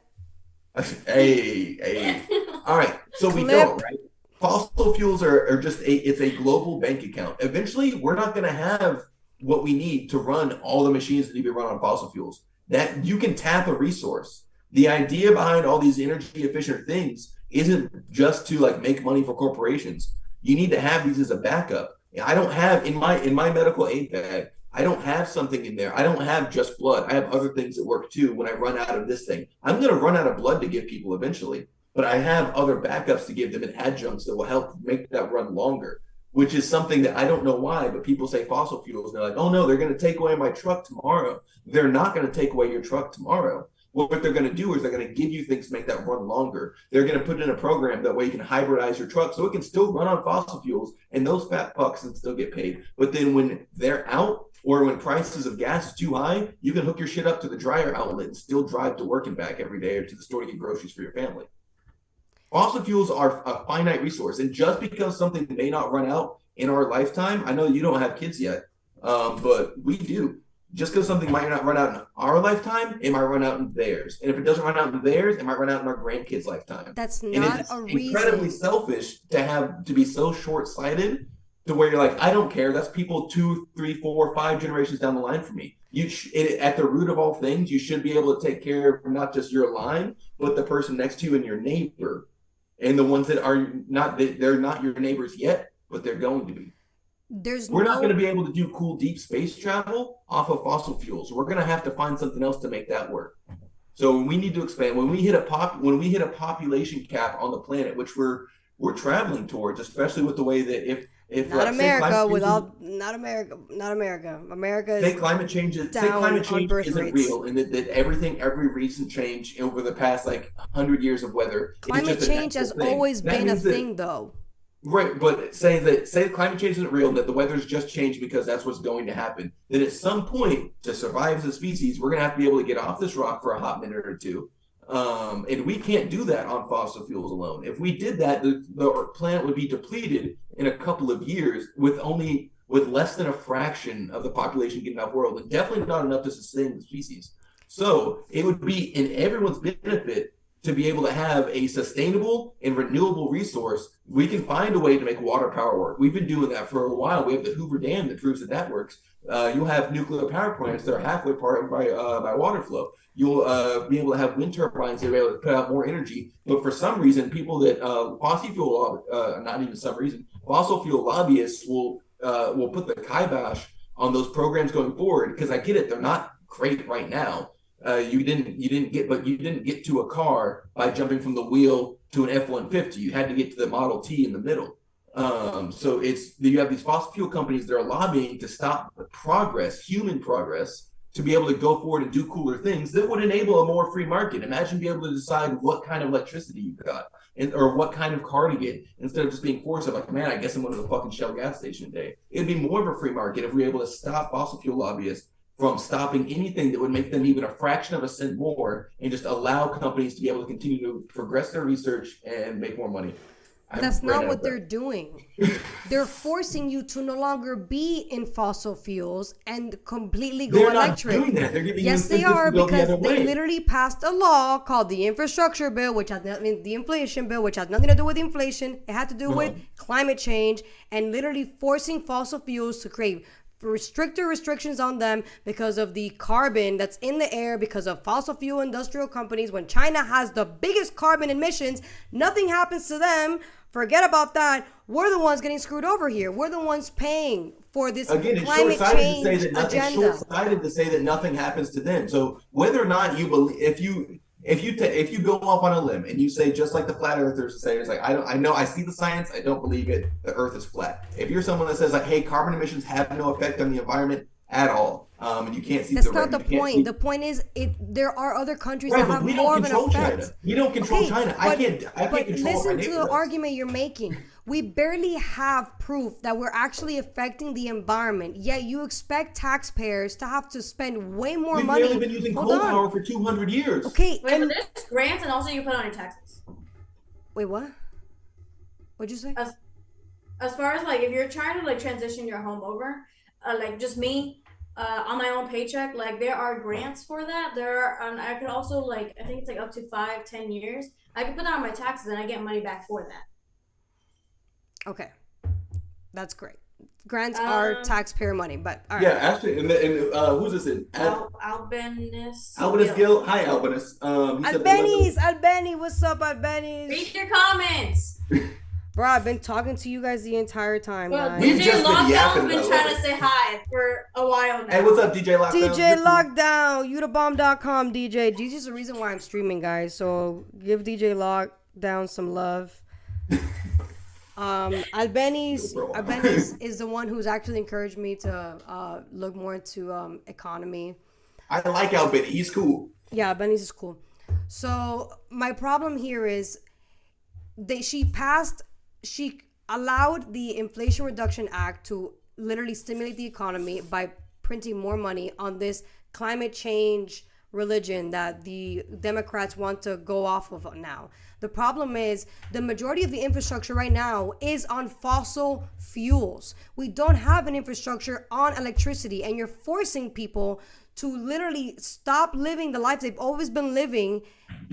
Hey. All right. So we Clip. don't, right? Fossil fuels are just it's a global bank account. Eventually, we're not going to have what we need to run all the machines that need to be run on fossil fuels. That you can tap a resource. The idea behind all these energy efficient things isn't just to like make money for corporations. You need to have these as a backup. I don't have in my medical aid bag, I don't have something in there. I don't have just blood. I have other things that work too when I run out of this thing. I'm going to run out of blood to give people eventually, but I have other backups to give them and adjuncts that will help make that run longer, which is something that I don't know why, but people say fossil fuels. And they're like, oh no, they're going to take away my truck tomorrow. They're not going to take away your truck tomorrow. What they're going to do is they're going to give you things to make that run longer. They're going to put in a program that way you can hybridize your truck so it can still run on fossil fuels and those fat fucks can still get paid. But then when they're out or when prices of gas is too high, you can hook your shit up to the dryer outlet and still drive to work and back every day or to the store to get groceries for your family. Fossil fuels are a finite resource. And just because something may not run out in our lifetime, I know you don't have kids yet, but we do. Just because something might not run out in our lifetime, it might run out in theirs. And if it doesn't run out in theirs, it might run out in our grandkids' lifetime. That's And not it's a incredibly reason. selfish to be so short-sighted to where you're like, I don't care. That's people 2, 3, 4, 5 generations down the line for me. At the root of all things, you should be able to take care of not just your line, but the person next to you and your neighbor, and the ones that are not. They're not your neighbors yet, but they're going to be. We're not going to be able to do cool deep space travel off of fossil fuels. We're going to have to find something else to make that work. So we need to expand. When we hit a population cap on the planet, which we're traveling towards, especially with the way that if If Not say America climate change without not America, not America. America say is climate change down on birth isn't rates. real, and that every recent change over the past like 100 years of weather Climate is just change a has natural thing. always That been a means that- thing, though. Right, but say climate change isn't real and that the weather's just changed because that's what's going to happen. Then at some point, to survive as a species, we're gonna have to be able to get off this rock for a hot minute or two. And we can't do that on fossil fuels alone. If we did that, the planet would be depleted in a couple of years with less than a fraction of the population getting off world, and definitely not enough to sustain the species. So it would be in everyone's benefit to be able to have a sustainable and renewable resource. We can find a way to make water power work. We've been doing that for a while. We have the Hoover Dam that proves that works. You'll have nuclear power plants that are halfway powered by water flow. You'll be able to have wind turbines that are able to put out more energy. But for some reason, people that fossil fuel lobbyists will put the kibosh on those programs going forward. Because I get it, they're not great right now. You didn't get to a car by jumping from the wheel to an F-150. You had to get to the Model T in the middle. So you have these fossil fuel companies that are lobbying to stop the human progress, to be able to go forward and do cooler things that would enable a more free market. Imagine being able to decide what kind of electricity you got or what kind of car to get, instead of just being forced of like, man, I guess I'm going to the fucking Shell gas station today. It'd be more of a free market if we were able to stop fossil fuel lobbyists from stopping anything that would make them even a fraction of a cent more, and just allow companies to be able to continue to progress their research and make more money. That's not what they're doing. They're forcing you to no longer be in fossil fuels and completely go electric. They're not doing that. They're giving Yes, you they are, because the they literally passed a law called the infrastructure bill, the inflation bill, which has nothing to do with inflation. It had to do with climate change, and literally forcing fossil fuels to create restrictions on them because of the carbon that's in the air because of fossil fuel industrial companies. When China has the biggest carbon emissions, nothing happens to them. Forget about that. We're the ones getting screwed over here. We're the ones paying for this climate change agenda. It's short-sighted to say that nothing happens to them. So whether or not you believe, if you go off on a limb and you say, just like the flat earthers say, it's like, I know I see the science, I don't believe it, the earth is flat. If you're someone that says like, hey, carbon emissions have no effect on the environment at all, and you can't see that's not the point. The point is, there are other countries that have more of an effect. China. We don't control China. I can't control listen to the argument you're making. We barely have proof that we're actually affecting the environment, yet you expect taxpayers to have to spend way more money. We've barely been using coal power for 200 years. Okay. Wait, but there's grants, and also you put on your taxes. Wait, what? What'd you say? As far as like, if you're trying to like transition your home over, like just me, on my own paycheck, like there are grants for that. And I could also like, I think it's like up to 5-10 years. I could put that on my taxes and I get money back for that. Okay, that's great. Grants are taxpayer money, but all right. Yeah, actually, and who's this in? Albanus Gill. Hi, Albanus. Albany, what's up, Albany? Read your comments. Bro, I've been talking to you guys the entire time, Well, guys. DJ Lockdown has been trying to say hi for a while now. Hey, what's up, DJ Lockdown? DJ Lockdown, youtubebomb.com, DJ. DJ's the reason why I'm streaming, guys. So give DJ Lockdown some love. Albanese is the one who's actually encouraged me to look more into economy. I like Albany. He's cool. Yeah, Albanese is cool. So my problem here is she allowed the Inflation Reduction Act to literally stimulate the economy by printing more money on this climate change religion that the Democrats want to go off of now. The problem is the majority of the infrastructure right now is on fossil fuels. We don't have an infrastructure on electricity, and you're forcing people to literally stop living the life they've always been living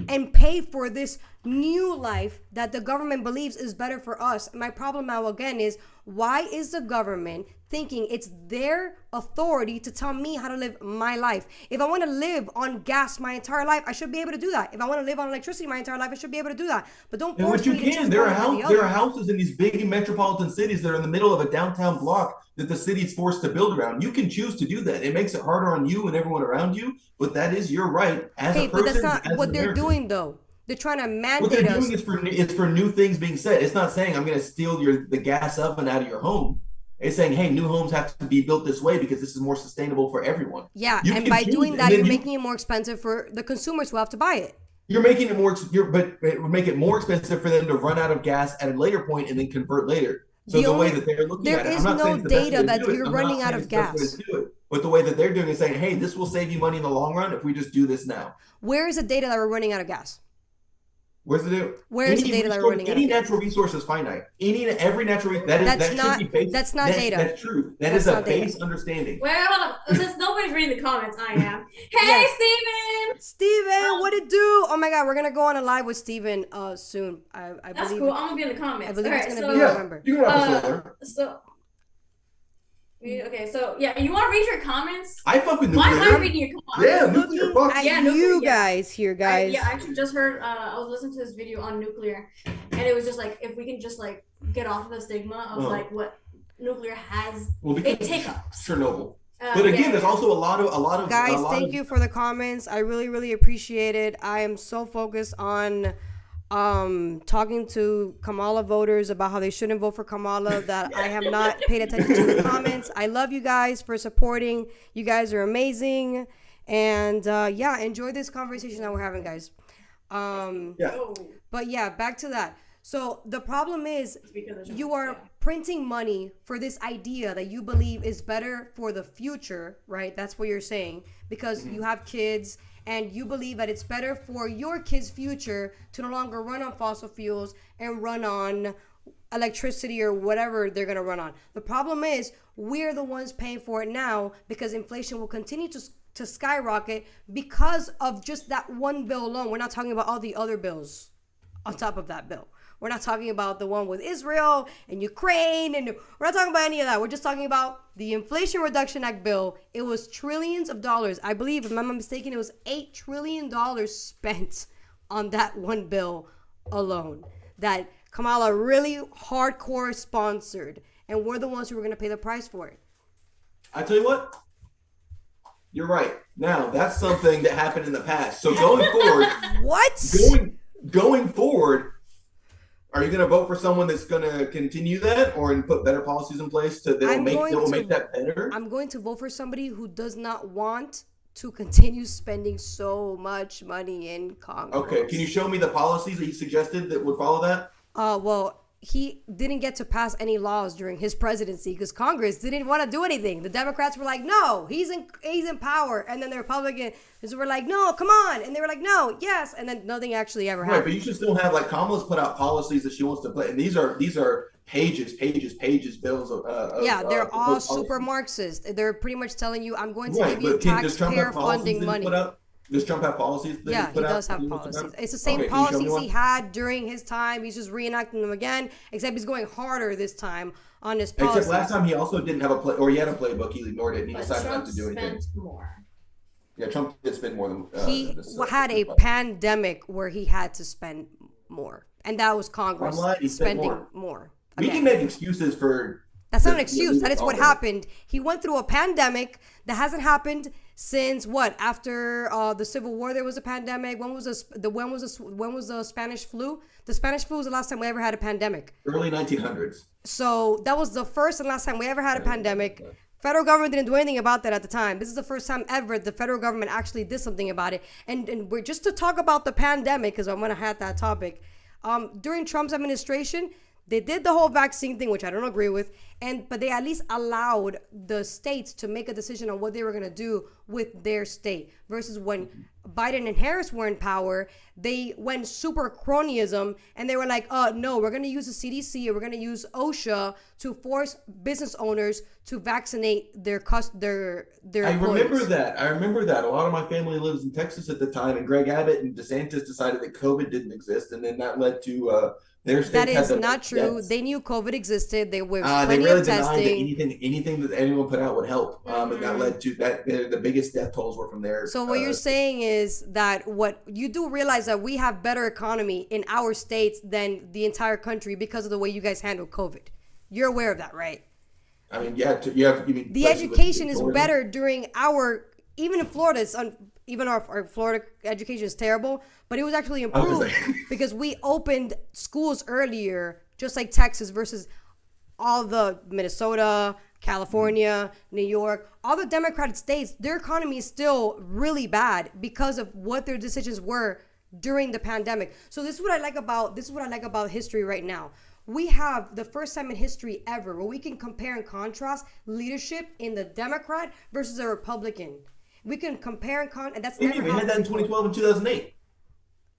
and pay for this new life that the government believes is better for us. My problem now again is, why is the government thinking it's their authority to tell me how to live my life? If I want to live on gas my entire life, I should be able to do that. If I want to live on electricity my entire life, I should be able to do that. But don't force me to choose one or the other. There are houses in these big metropolitan cities that are in the middle of a downtown block that the city is forced to build around. You can choose to do that. It makes it harder on you and everyone around you, but that is your right as a person. But that's not what they're doing, though. They're trying to What they're mandate us. doing is for new things being said. It's not saying I'm going to steal the gas oven out of your home. It's saying, hey, new homes have to be built this way because this is more sustainable for everyone. Yeah, You and can by choose, doing and that, then you're you- making it more expensive for the consumers who have to buy it. You're making it but it would make it more expensive for them to run out of gas at a later point and then convert later. So The the way only- that they're looking there at it, is I'm not no saying it's the best way data to that do it. you're I'm not running saying out of it's the best way gas. to do it. But the way that they're doing it is saying, hey, this will save you money in the long run if we just do this now. Where is the data that we're running out of gas? Where's the do? Where is the data that we're running out Any of? natural resource is finite. Every natural that is That's that not- should be based. that's not data. That's true. That That's is a not data. base understanding. Wait, hold on. Since nobody's reading the comments, I am. Hey, Yes. Steven! Steven, what it do? Oh my God, we're gonna go on a live with Steven soon. I That's believe. cool. I'm gonna be in the comments. I believe All it's right, gonna so, be Yeah, November. you can wrap this over. Okay, so yeah, you want to read your comments? I fuck with Why am I nuclear. reading your comments? Yeah, Looking nuclear. Fuck. at Yeah, you nuclear, yeah. guys here, guys. Yeah, I actually just heard. I was listening to this video on nuclear, and it was just like if we can just like get off of the stigma of like what nuclear has. Well, It because take ups. Chernobyl. But again, yeah. there's also a lot of Guys, thank you for the comments. I really appreciate it. I am so focused on talking to Kamala voters about how they shouldn't vote for Kamala that I have not paid attention to the comments. I love you guys for supporting. You guys are amazing. And yeah, enjoy this conversation that we're having, guys. Yeah. Oh, But yeah, back to that. So the problem is it's because of you are yeah. printing money for this idea that you believe is better for the future, right? That's what you're saying, because you have kids and you believe that it's better for your kids' future to no longer run on fossil fuels and run on electricity or whatever they're going to run on. The problem is we're the ones paying for it now because inflation will continue to skyrocket because of just that one bill alone. We're not talking about all the other bills on top of that bill. We're not talking about the one with Israel and Ukraine, and we're not talking about any of that. We're just talking about the Inflation Reduction Act bill. It was trillions of dollars. I believe, if I'm not mistaken, it was $8 trillion spent on that one bill alone that Kamala really hardcore sponsored, and we're the ones who were going to pay the price for it. I tell you what, you're right. Now that's something that happened in the past. So going forward, What? going forward, are you going to vote for someone that's going to continue that, or and put better policies in place that I'm will going to- make that better? I'm going to vote for somebody who does not want to continue spending so much money in Congress. Okay, can you show me the policies that he suggested that would follow that? Well, he didn't get to pass any laws during his presidency because Congress didn't want to do anything. The Democrats were like, no, he's in power. And then the Republicans were like, no, come on. And they were like, no, yes. And then nothing actually ever Right, but happened. you should still have, like, Kamala's put out policies that she wants to put, and these are pages bills of Yeah, they're all proposed super policies. Marxist. They're pretty much telling you, I'm going to Right, give you but does Trump have taxpayer policies funding that he money. put out? Does Trump have policies that Yeah, he's put he out does have that he wants to policies. put out? It's the same Okay, can you show me policies one? he had during his time. He's just reenacting them again, except he's going harder this time on his policies. Except last time he also didn't have or he had a playbook, he ignored it, and he But decided Trump not to do anything. spent more. Yeah, Trump did spend more than He this, had a this- pandemic where he had to spend more, and that was Congress I'm lying, he spent spending more. We Again, can make excuses for. that's not an the excuse. That is what all of it. happened. He went through a pandemic that hasn't happened since what? After the Civil War, there was a pandemic. When was the Spanish flu? The Spanish flu was the last time we ever had a pandemic. Early 1900s. So that was the first and last time we ever had a pandemic. Federal government didn't do anything about that at the time. This is the first time ever the federal government actually did something about it. And we're just to talk about the pandemic, because I'm going to have that topic. During Trump's administration, they did the whole vaccine thing, which I don't agree with, but they at least allowed the states to make a decision on what they were going to do with their state. Versus when Biden and Harris were in power, they went super cronyism and they were like, no, we're going to use the CDC or we're going to use OSHA to force business owners to vaccinate their I employees. remember that. A lot of my family lives in Texas at the time, and Greg Abbott and DeSantis decided that COVID didn't exist, and then that led to their state. That had is the not most true. deaths. They knew COVID existed. They were They plenty really of denied that testing. anything that anyone put out would help, and that led to that. The biggest death tolls were from there. So what you're saying is that what you do realize that we have better economy in our states than the entire country because of the way you guys handle COVID. You're aware of that, right? I mean, yeah, you mean The places with education is tourism. better during our even in Florida, even our Florida education is terrible, but it was actually improved because we opened schools earlier, just like Texas versus all the Minnesota, California, New York, all the Democratic states. Their economy is still really bad because of what their decisions were during the pandemic. So this is what I like about history right now. We have the first time in history ever where we can compare and contrast leadership in the Democrat versus a Republican. We can compare and that's never We had that in 2012 and 2008.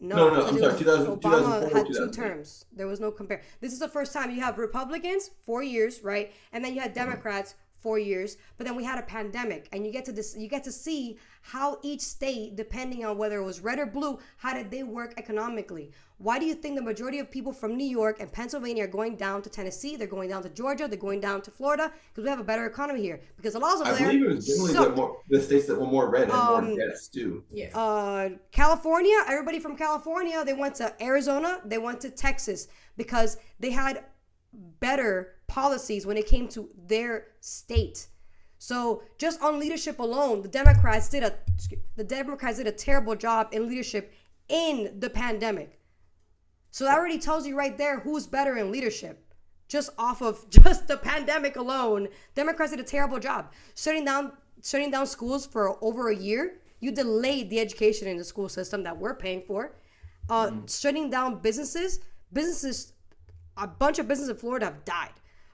No, because I'm it sorry, was- 2004, Obama had 2 2008. terms. There was no compare. This is the first time you have Republicans 4 years, right? And then you had Democrats 4 years. But then we had a pandemic, and you get to see how each state, depending on whether it was red or blue, how did they work economically? Why do you think the majority of people from New York and Pennsylvania are going down to Tennessee? They're going down to Georgia. They're going down to Florida because we have a better economy here. Because the laws over I there believe it was generally suck. the states that were more red and more deaths too. Yeah. California, everybody from California, they went to Arizona, they went to Texas because they had better policies when it came to their state. So just on leadership alone, the Democrats did a terrible job in leadership in the pandemic. So that already tells you right there who's better in leadership. Just off of just the pandemic alone, Democrats did a terrible job. Shutting down schools for over a year. You delayed the education in the school system that we're paying for. Shutting down businesses, a bunch of businesses in Florida have died,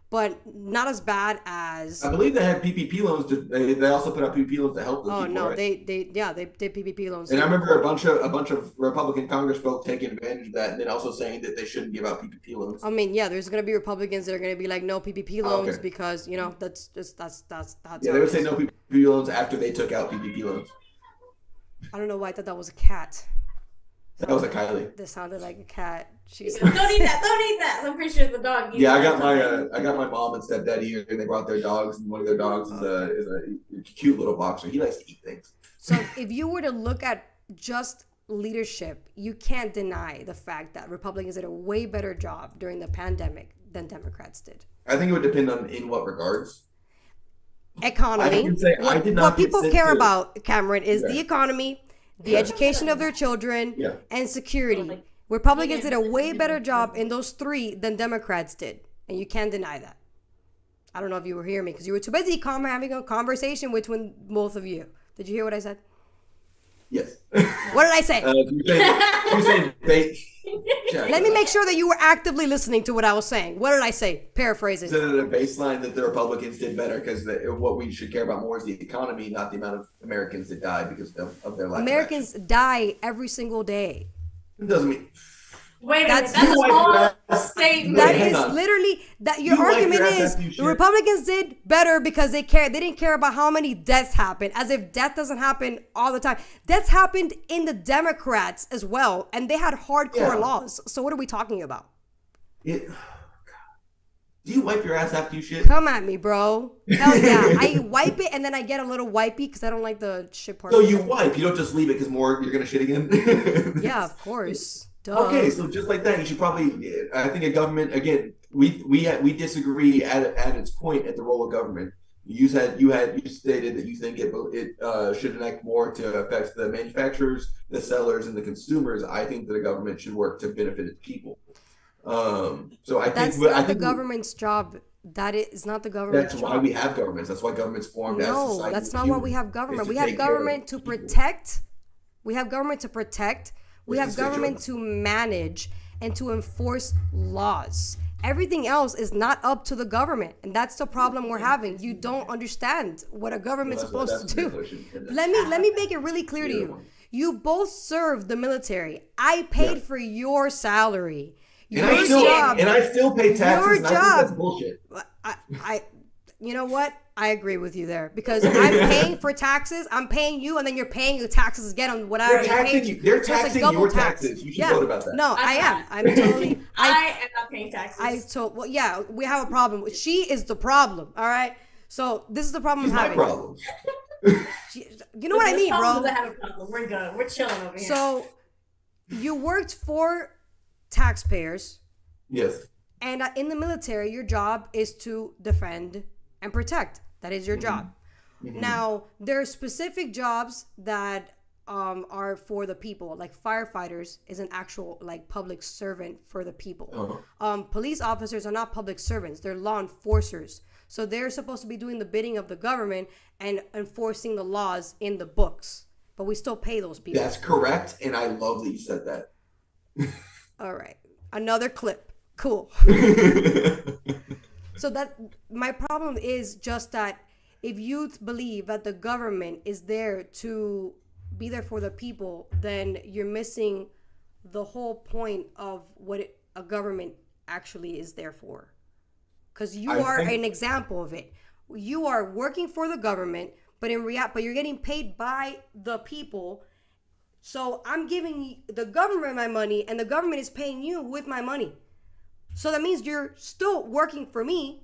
but not as bad as. I believe they had PPP loans. They also put out PPP loans to help those Oh people. no, right? they did PPP loans. And I remember a bunch of Republican Congress folk taking advantage of that, and then also saying that they shouldn't give out PPP loans. I mean, yeah, there's gonna be Republicans that are gonna be like, no PPP loans okay. because that's how Yeah, they would say no PPP loans after they took out PPP loans. I don't know why I thought that was a cat. That was a Kylie. That sounded like a cat. She's Don't eat that. Don't eat that. I'm pretty sure it's the dog. Yeah, I got my mom and stepdad here, and they brought their dogs, and one of their dogs is a cute little boxer. He likes to eat things. So if you were to look at just leadership, you can't deny the fact that Republicans did a way better job during the pandemic than Democrats did. I think it would depend on in what regards. Economy. I can say I did not what get people sent care to- about, Cameron, is the Yeah. economy, the education of their children, Yeah. and security. Republicans did a way better job in those 3 than Democrats did, and you can't deny that. I don't know if you were hearing me because you were too busy having a conversation between both of you. Did you hear what I said? Yes. What did I say? You're saying they. Let me make sure that you were actively listening to what I was saying. What did I say? Paraphrasing. So the baseline that the Republicans did better because what we should care about more is the economy, not the amount of Americans that died because of their lack Americans die every single day. of action. It doesn't mean. Wait a That's- minute. That's You a like bold statement. That hang is on. literally that your You like argument your ass is after you the shit. Republicans did better because they didn't care about how many deaths happened, as if death doesn't happen all the time. Deaths happened in the Democrats as well, and they had hardcore Yeah. laws. So what are we talking about? Do you wipe your ass after you shit? Come at me, bro. Hell yeah. I wipe it and then I get a little wipey because I don't like the shit part. So you wipe. You don't just leave it because you're gonna shit again. Yeah, of course. Duh. Okay, so just like that, you should probably. I think a government again. We disagree at its point at the role of government. You stated that you think it should enact more to affect the manufacturers, the sellers, and the consumers. I think that the government should work to benefit its people. So I That's think not I the think government's job. That is not the government's that's job. why we have governments. That's why governments formed. as No, society that's of not why we humans, have government. is We to have take care of government to people. protect. We have government to protect. We Your have government to manage and to enforce laws. Everything else is not up to the government, and that's the problem we're having. You don't understand what a government's Well, supposed to do. do. Let me make it really clear to you. You both serve the military. I paid Yeah. for your salary. And Your I still pay taxes. Your and I think job. that's bullshit. I you know what? I agree with you there because I'm paying for taxes. I'm paying you, and then you're paying the taxes again on what I They're already paid taxing you. you. They're So it's like taxing double your tax. taxes. You should Yeah. vote about that. No, I am. I'm totally. I am not paying taxes. Well, yeah, we have a problem. She is the problem. All right. So this is the problem It's I'm my having. problem. You know what I mean, bro? Doesn't have a problem. We're good. We're chilling over here. So you worked for taxpayers. Yes. And in the military, your job is to defend and protect. That is your job. Now, there are specific jobs that are for the people. Like firefighters is an actual like public servant for the people. Police officers are not public servants; they're law enforcers. So they're supposed to be doing the bidding of the government and enforcing the laws in the books. But we still pay those people. That's correct, and I love that you said that. All right, another clip. Cool. So that my problem is just that if you believe that the government is there to be there for the people, then you're missing the whole point of what a government actually is there for. Because you are an example of it. You are working for the government, but but you're getting paid by the people. So I'm giving the government my money, and the government is paying you with my money. So that means you're still working for me,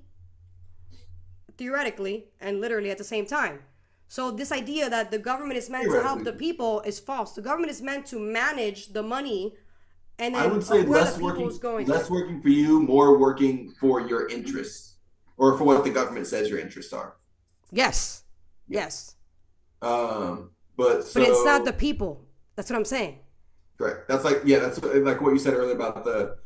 theoretically and literally at the same time. So this idea that the government is meant to help the people is false. The government is meant to manage the money, and then I would say where less the people is going. working for you, more working for your interests, or for what the government says your interests are. Yes. But it's not the people. That's what I'm saying. Correct. That's like what you said earlier about the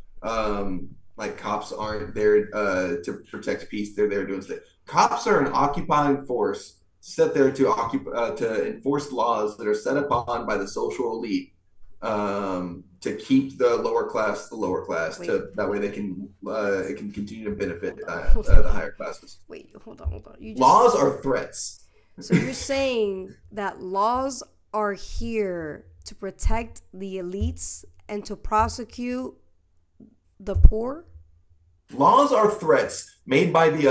like cops aren't there to protect peace. They're there doing stuff. Cops are an occupying force set there to enforce laws that are set upon by the social elite to keep the lower class to that way they can it can continue to benefit the higher classes. Wait, hold on. Laws are threats. So you're saying that laws are here to protect the elites and to prosecute the poor? Laws are threats made by the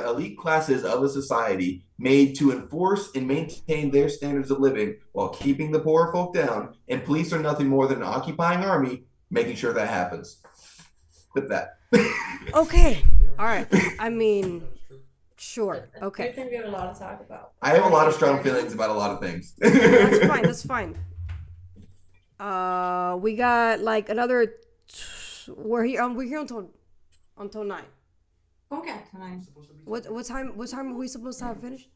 elite classes of a society, made to enforce and maintain their standards of living while keeping the poor folk down. And police are nothing more than an occupying army making sure that happens. Clip that. Okay. All right. I mean, sure. Okay. I think we have a lot to talk about. I have a lot of strong feelings about a lot of things. That's fine. We got like another. We're here until 9. Okay, time. What time are we supposed to have finished?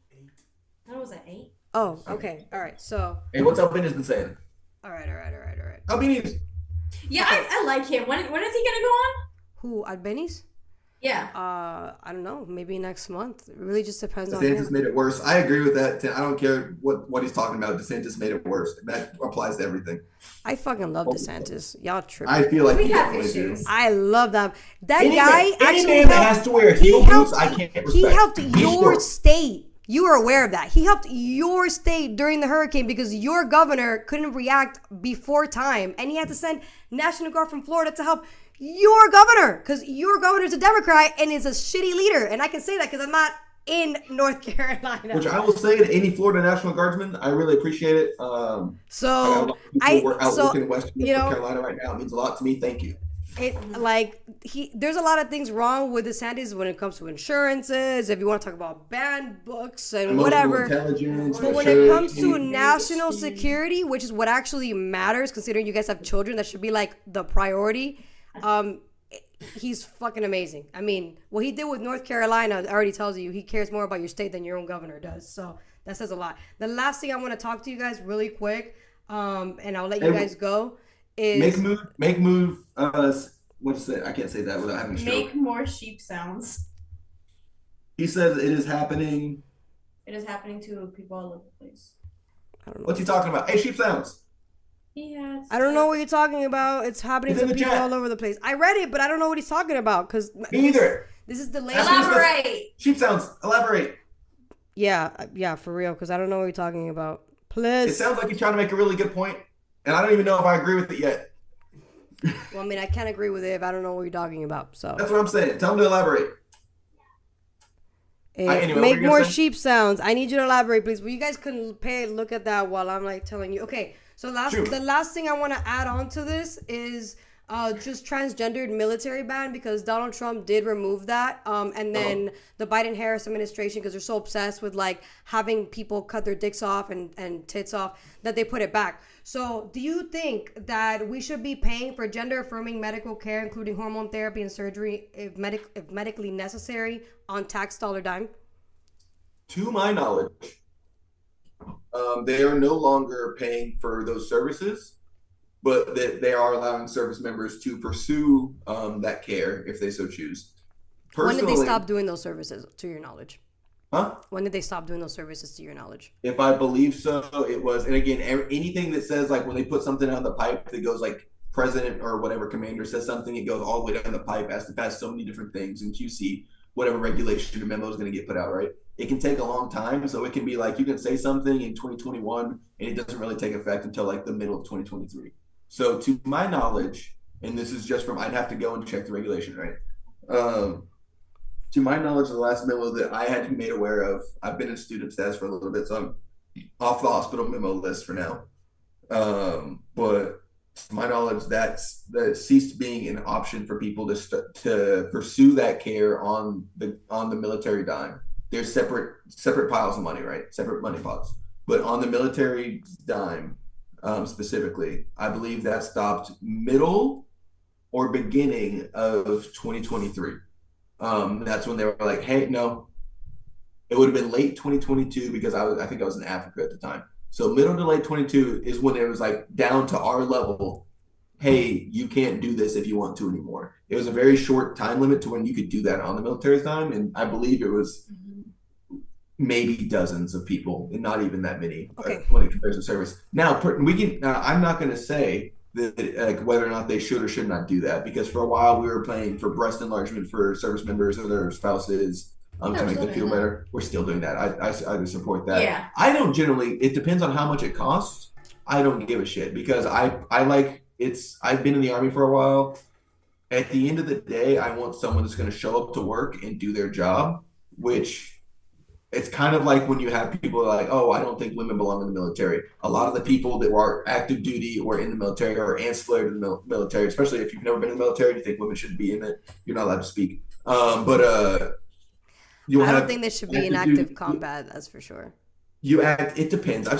That was at 8. Oh, okay. All right. So. Hey, what's Albini's been saying? All right. Albini's. Yeah, I like him. When is he gonna go on? Who? Albeni's? Yeah. I don't know. Maybe next month. It really just depends on DeSantis him. made it worse. I agree with that. I don't care what he's talking about. DeSantis made it worse. That applies to everything. I fucking love DeSantis. Y'all tripping. I feel like We he have definitely do. issues. I love that. That Any guy actually man that has to wear heel boots, I can't respect. He helped He's your short. state. You are aware of that. He helped your state during the hurricane because your governor couldn't react before time, and he had to send National Guard from Florida to help your governor because your governor's a Democrat and is a shitty leader. And I can say that because I'm not in North Carolina. Which I will say to any Florida National Guardsman, I really appreciate it. So we're out looking in Western North Carolina right now. It means a lot to me. Thank you. There's a lot of things wrong with DeSantis when it comes to insurances. If you want to talk about banned books and Emotional whatever, intelligence, but when it comes to national security, which is what actually matters, considering you guys have children, that should be like the priority. He's fucking amazing. I mean, what he did with North Carolina already tells you he cares more about your state than your own governor does. So that says a lot. The last thing I want to talk to you guys really quick, and I'll let you guys go, is make move. What's that? I can't say that without having a stroke. Make more sheep sounds. He says it is happening. It is happening to people all over the place. I don't know. What's he talking about? Hey, sheep sounds. I don't know what you're talking about. It's happening to people all over the place. I read it, but I don't know what he's talking about because Me either. This is the latest. Elaborate. Sheep sounds. Elaborate. Yeah, for real, because I don't know what you're talking about. Please. It sounds like he's trying to make a really good point, and I don't even know if I agree with it yet. Well, I mean, I can't agree with it if I don't know what you're talking about. So That's what I'm saying. Tell him to elaborate. Anyway, make more sheep sounds. I need you to elaborate, please. Well, you guys can look at that while I'm like telling you. Okay, so the last thing I want to add on to this is just transgendered military ban, because Donald Trump did remove that, and then the Biden-Harris administration, because they're so obsessed with like having people cut their dicks off and tits off, that they put it back. So do you think that we should be paying for gender-affirming medical care, including hormone therapy and surgery, if medically necessary, on tax dollar dime? To my knowledge, they are no longer paying for those services, but they are allowing service members to pursue that care if they so choose. When Personally, did they stop doing those services, to your knowledge? huh? When did they stop doing those services, to your knowledge? If I believe so, it was. And again, anything that says like when they put something on the pipe that goes like president or whatever commander says something, it goes all the way down the pipe, has to pass so many different things in QC, whatever regulation or memo is going to get put out, right? It can take a long time. So it can be like you can say something in 2021 and it doesn't really take effect until like the middle of 2023. So to my knowledge, and this is just from, I'd have to go and check the regulation, right? To my knowledge, the last memo that I had to be made aware of, I've been in student status for a little bit, so I'm off the hospital memo list for now. But to my knowledge, that ceased being an option for people to pursue that care on the military dime. There's separate piles of money, right? Separate money pots. But on the military dime, specifically, I believe that stopped middle or beginning of 2023. That's when they were like, hey, no, it would have been late 2022 because I think I was in Africa at the time. So middle to late 22 is when it was like down to our level. Hey, you can't do this if you want to anymore. It was a very short time limit to when you could do that on the military time. And I believe it was maybe dozens of people and not even that many when it compares to service. Now we can, I'm not going to say that like whether or not they should or should not do that, because for a while we were paying for breast enlargement for service members or their spouses to make them feel better. We're still doing that. I support that. Yeah. I don't generally, it depends on how much it costs. I don't give a shit because I've been in the Army for a while. At the end of the day, I want someone that's going to show up to work and do their job, which it's kind of like when you have people like, oh, I don't think women belong in the military. A lot of the people that were active duty or in the military or ancillary to the military, especially if you've never been in the military and you think women shouldn't be in it, you're not allowed to speak. I don't think they should be in active combat, that's for sure. It depends. I've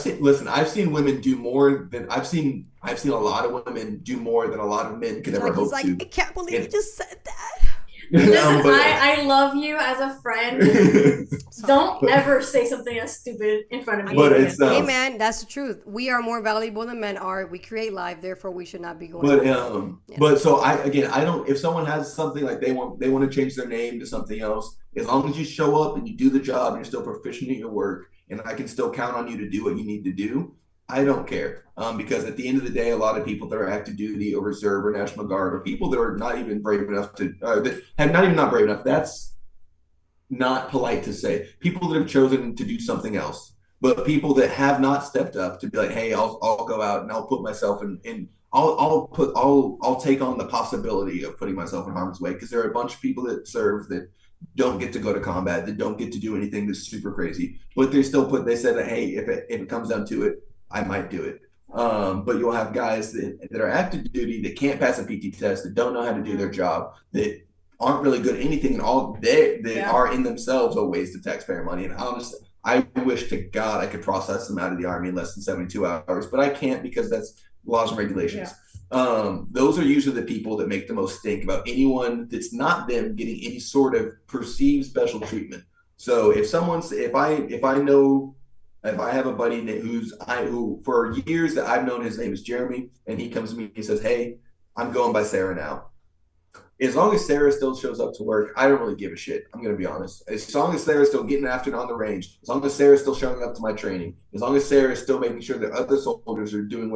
seen women do more than I've seen a lot of women do more than a lot of men could ever hope to. I can't believe you just said that. Listen, I love you as a friend. Don't ever say something as stupid in front of me. But it's hey man, that's the truth. We are more valuable than men are. We create life, therefore we should not be going. But so I don't. If someone has something like they want to change their name to something else, as long as you show up and you do the job and you're still proficient in your work, and I can still count on you to do what you need to do, I don't care. Because at the end of the day, a lot of people that are active duty or reserve or National Guard or people that are not even brave enough to, that have not brave enough, that's not polite to say. People that have chosen to do something else, but people that have not stepped up to be like, hey, I'll go out and I'll put myself in I'll take on the possibility of putting myself in harm's way, because there are a bunch of people that serve that don't get to go to combat, that don't get to do anything that's super crazy, but they said that, hey, if it comes down to it, I might do it. But you'll have guys that are active duty that can't pass a PT test, that don't know how to do their job, that aren't really good at anything, and all that are in themselves a waste of taxpayer money. And honestly, I wish to God I could process them out of the Army in less than 72 hours, but I can't because that's laws and regulations. Those are usually the people that make the most stink about anyone that's not them getting any sort of perceived special treatment. So if I have a buddy who for years that I've known, his name is Jeremy, and he comes to me, he says, hey, I'm going by Sarah now. As long as Sarah still shows up to work, I don't really give a shit. I'm going to be honest. As long as Sarah's still getting after it on the range, as long as Sarah's still showing up to my training, as long as Sarah's still making sure that other soldiers are getting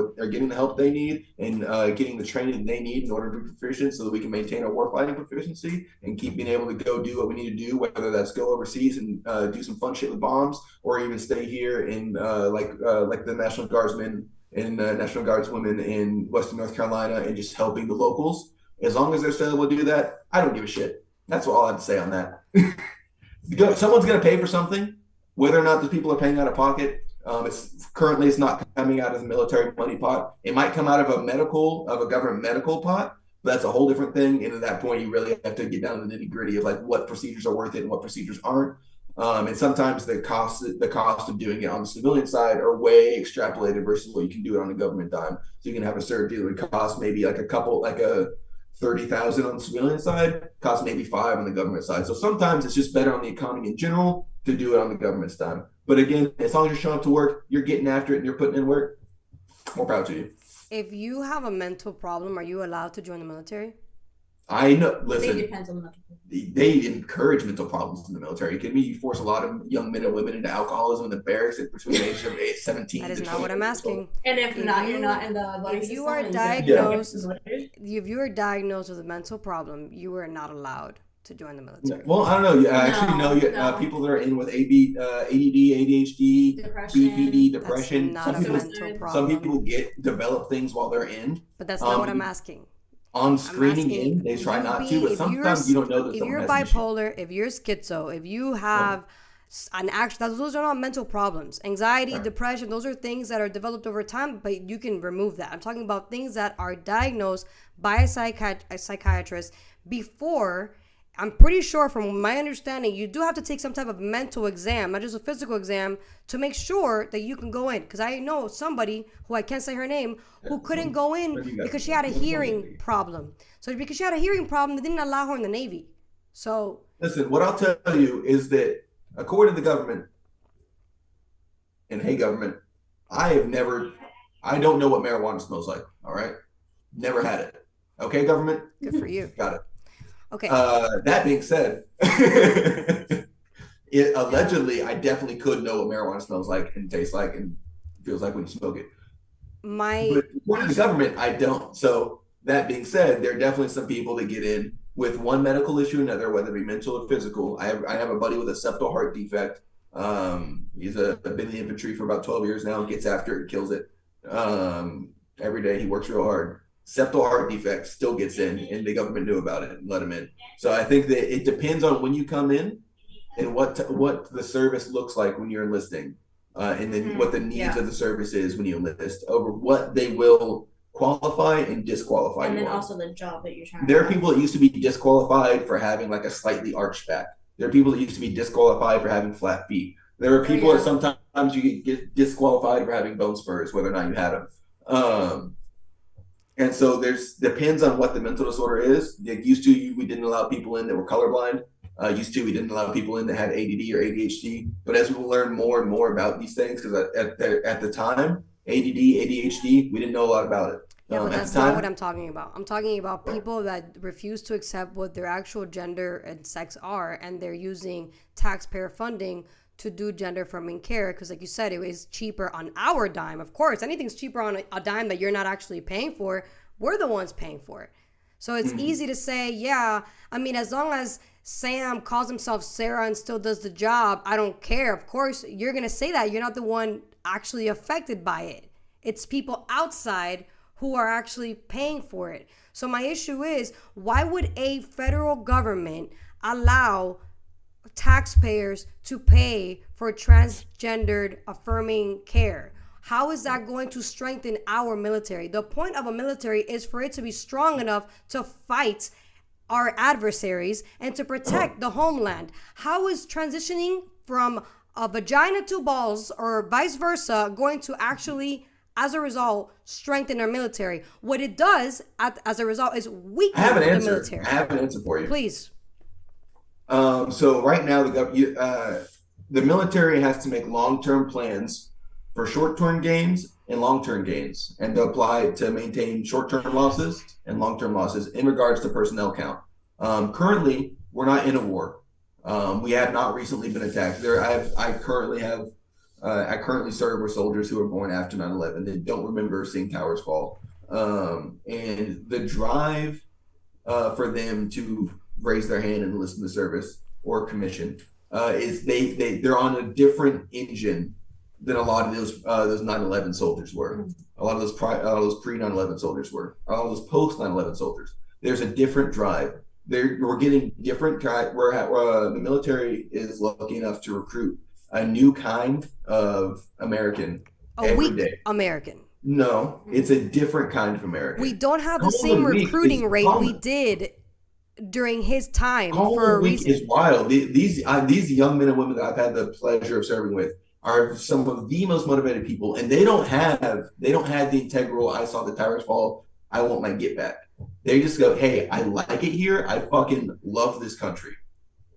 the help they need and getting the training they need in order to be proficient, so that we can maintain our warfighting proficiency and keep being able to go do what we need to do, whether that's go overseas and do some fun shit with bombs, or even stay here in like the National Guardsmen and National Guardswomen in Western North Carolina and just helping the locals. As long as they're still able to do that, I don't give a shit. That's all I have to say on that. Someone's going to pay for something, whether or not the people are paying out of pocket. It's not coming out of the military money pot. It might come out of a government medical pot, but that's a whole different thing. And at that point, you really have to get down to the nitty gritty of like what procedures are worth it and what procedures aren't. And sometimes the cost of doing it on the civilian side are way extrapolated versus what you can do it on the government dime. So you can have a surgery that would cost maybe like a $30,000 on the civilian side, costs maybe $5,000 on the government side. So sometimes it's just better on the economy in general to do it on the government's dime. But again, as long as you're showing up to work, you're getting after it, and you're putting in work, more proud to you. If you have a mental problem, are you allowed to join the military? I know. It Listen, depends on the they encourage mental problems in the military. You kidding me? You force a lot of young men and women into alcoholism in the barracks between the age of 17. That is to not what I'm 20 years old. asking. And if If not, you- you're not in the body if you system are and diagnosed- you're- If you are diagnosed with a mental problem, you are not allowed to join the military. Well, I don't know. I actually know No. people that are in with ADD, ADHD, Depression. BPD, That's depression. not Some a people, mental problem. some people develop things while they're in. But that's not what I'm Um, asking. On I'm screening asking in, they try you not be- to, but if sometimes you're- you don't know that If someone you're has an issue. bipolar, if you're schizo, if you have an action, those are not mental problems. Anxiety, Right. depression, those are things that are developed over time, but you can remove that. I'm talking about things that are diagnosed by a psychiatrist before. I'm pretty sure, from my understanding, you do have to take some type of mental exam, not just a physical exam, to make sure that you can go in. Because I know somebody who I can't say her name who couldn't go in because she had a hearing problem. So because she had a hearing problem, they didn't allow her in the Navy. So Listen, what I'll tell you is that according to the government, and hey, government, I don't know what marijuana smells like. All right. Never had it. Okay, government? good for you. Got it. Okay. That being said, allegedly, I definitely could know what marijuana smells like and tastes like and feels like when you smoke it. My But according to the government, I don't. So that being said, there are definitely some people that get in with one medical issue or another, whether it be mental or physical. I have a buddy with a septal heart defect. He's been in the infantry for about 12 years now, gets after it and kills it. Every day he works real hard. Septal heart defect still gets in, and the government knew about it and let him in. So I think that it depends on when you come in and what the service looks like when you're enlisting, and then what the needs of the service is when you enlist, over what they will qualify and disqualify And you then on. also the job that you're trying There to are people that used to be disqualified for having like a slightly arched back. There are people that used to be disqualified for having flat feet. There are people that sometimes you get disqualified for having bone spurs, whether or not you had them. And so depends on what the mental disorder is. Like we didn't allow people in that were colorblind. We didn't allow people in that had ADD or ADHD. But as we learn more and more about these things, because at the time, ADD, ADHD, we didn't know a lot about it. Yeah, but At that's the time, not what I'm talking about. I'm talking about people that refuse to accept what their actual gender and sex are, and they're using taxpayer funding to do gender affirming care because, like you said, it was cheaper on our dime. Of course, anything's cheaper on a dime that you're not actually paying for. We're the ones paying for it. So it's easy to say, yeah, I mean, as long as Sam calls himself Sarah and still does the job, I don't care. Of course, you're going to say that. You're not the one actually affected by it. It's people outside who are actually paying for it. So my issue is, why would a federal government allow taxpayers to pay for transgendered affirming care? How is that going to strengthen our military? The point of a military is for it to be strong enough to fight our adversaries and to protect the homeland. How is transitioning from a vagina to balls or vice versa going to actually, as a result, strengthen our military? What it does as a result is weaken I have an the answer. military. I have an answer for you. Please. So right now, the military has to make long-term plans for short-term gains and long-term gains, and to apply to maintain short-term losses and long-term losses in regards to personnel count. Currently, we're not in a war. We have not recently been attacked. I currently serve with soldiers who were born after 9/11. They don't remember seeing towers fall, and the drive for them to raise their hand and enlist in the service or commission is they're on a different engine than a lot of those 9/11 soldiers were. A lot of those pre 9/11 soldiers were. A lot of those post 9/11 soldiers. There's a different drive. We're getting different. The military is lucky enough to recruit a new kind of American A every weak day. American. No, it's a different kind of American. We don't have the Colin same Week recruiting is rate we common. did during his time Colin for a Week reason. is wild. These young men and women that I've had the pleasure of serving with are some of the most motivated people, and they don't have the integral "I saw the towers fall, I want my get back." They just go, "Hey, I like it here. I fucking love this country,"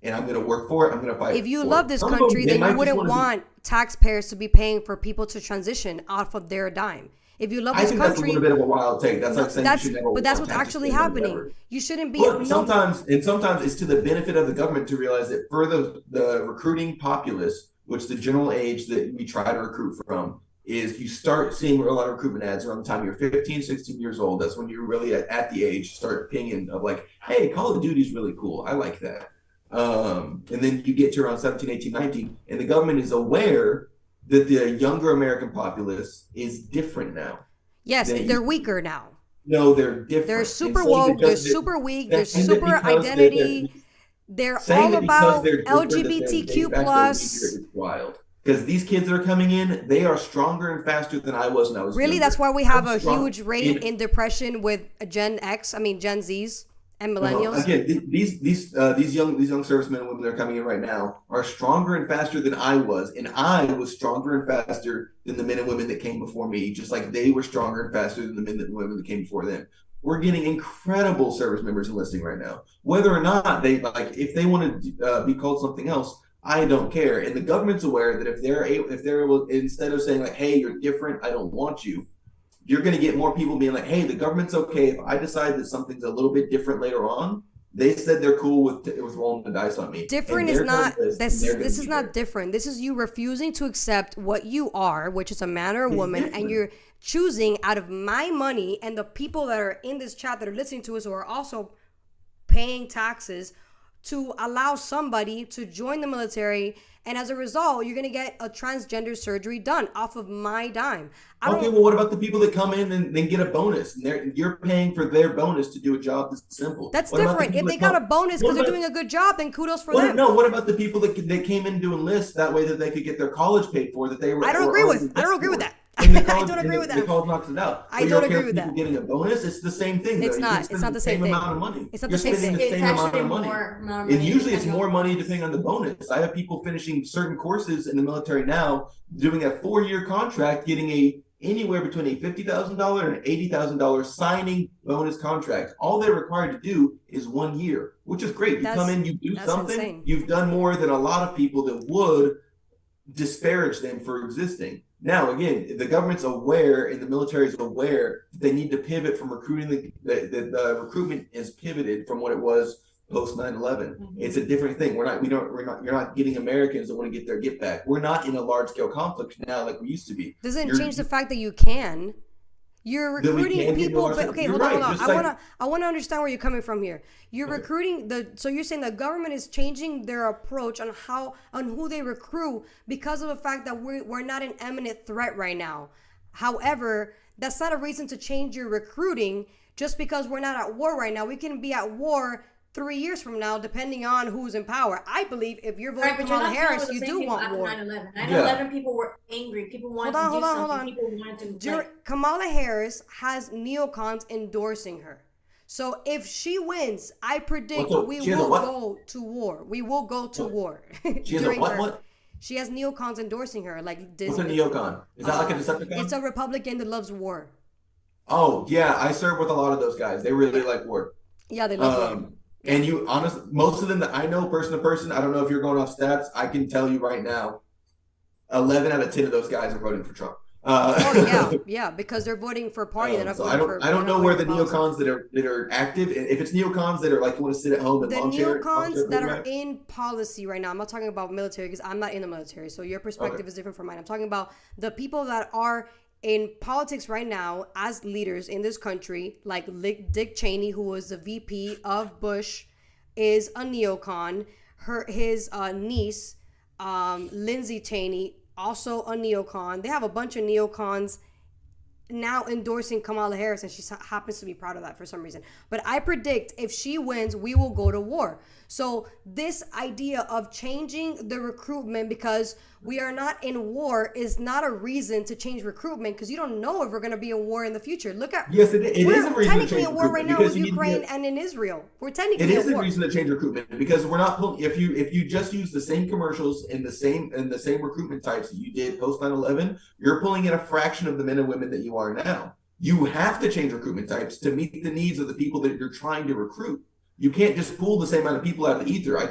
and I'm going to work for it. I'm going to fight. If you for love it. this Some of them, country, they then might you just wouldn't wanna want taxpayers to be paying for people to transition off of their dime. If you love I this think that's a country, little bit of a wild take. That's like saying you should never but that's want what's taxes actually paid on happening. whatever. You shouldn't be. But sometimes it's to the benefit of the government to realize that for the recruiting populace, which the general age that we try to recruit from, is you start seeing a lot of recruitment ads around the time you're 15, 16 years old. That's when you're really at the age, start pinging of like, hey, Call of Duty is really cool. I like that. And then you get to around 17, 18, 19, and the government is aware that the younger American populace is different now. Yes, they're weaker now. No, they're different. They're super woke. They're super weak. They're super identity. They're all about LGBTQ plus. It's wild. Because these kids that are coming in, they are stronger and faster than I was when I was really, younger. that's why we have a huge rate in depression with Gen Zs and millennials. Again, these young servicemen and women that are coming in right now are stronger and faster than I was, and I was stronger and faster than the men and women that came before me, just like they were stronger and faster than the men and women that came before them. We're getting incredible service members enlisting right now. Whether or not they if they want to be called something else, I don't care. And the government's aware that if they're able, instead of saying like, "Hey, you're different, I don't want you," you're going to get more people being like, "Hey, the government's okay if I decide that something's a little bit different later on." They said they're cool with rolling the dice on me. Different is not this is not different. This is you refusing to accept what you are, which is a man or a woman, and you're choosing out of my money and the people that are in this chat that are listening to us who are also paying taxes to allow somebody to join the military, and as a result, you're gonna get a transgender surgery done off of my dime. Okay, well, what about the people that come in and then get a bonus, and you're paying for their bonus to do a job that's simple? That's different. If they got a bonus because they're doing a good job, then kudos for them. No, what about the people that came in to enlist that way that they could get their college paid for? That they were. I don't agree with that. I don't agree with that. The college knocks it out. I don't agree with that. Getting a bonus, it's the same thing. It's not. It's not the same thing. Amount of money. It's not the same thing. You're spending the same amount of money. And usually it's more money depending depending on the bonus. I have people finishing certain courses in the military now, doing a 4-year contract, getting anywhere between a $50,000 and an $80,000 signing bonus contract. All they're required to do is 1 year, which is great. You come in, you do something. Insane. You've done more than a lot of people that would disparage them for existing. Now, again, the government's aware and the military is aware that they need to pivot from recruiting. The recruitment is pivoted from what it was post 9/11. Mm-hmm. It's a different thing. You're not getting Americans that want to get their get back. We're not in a large scale conflict now like we used to be. Doesn't change the fact that you can. You're recruiting people, but okay, hold on. I want to understand where you're coming from here. You're recruiting so you're saying the government is changing their approach on who they recruit because of the fact that we're not an imminent threat right now. However, that's not a reason to change your recruiting just because we're not at war right now. We can be at war 3 years from now, depending on who's in power. I believe if you're voting for Kamala Harris, you do want war. 9/11 people were angry. People wanted to do something. People wanted to. Kamala Harris has neocons endorsing her. So if she wins, I predict we will go to war. We will go to war. She has a what? She has neocons endorsing her, like Disney. What's a neocon? Is that like a Decepticon? It's a Republican that loves war. Oh yeah, I serve with a lot of those guys. They really like war. Yeah, they love war. And most of them that I know person to person, I don't know if you're going off stats, I can tell you right now, 11 out of 10 of those guys are voting for Trump. Yeah, because they're voting for a party that I don't know where the neocons that are active, and if it's neocons that are like want to sit at home and the neocons that are in policy right now. I'm not talking about military because I'm not in the military, so your perspective is different from mine. I'm talking about the people that are in politics right now as leaders in this country, like Dick Cheney, who was the VP of Bush, is a neocon. His niece, Lindsay Cheney, also a neocon. They have a bunch of neocons now endorsing Kamala Harris, and she happens to be proud of that for some reason. But I predict if she wins, we will go to war. So this idea of changing the recruitment because we are not in war is not a reason to change recruitment, because you don't know if we're going to be in war in the future. Look at it is a reason we're technically to in war right now with Ukraine and in Israel. We're technically it is a reason to change recruitment, because we're not if you just use the same commercials and the same recruitment types that you did post 9/11, you're pulling in a fraction of the men and women that you are now. You have to change recruitment types to meet the needs of the people that you're trying to recruit. You can't just pull the same amount of people out of the ether. I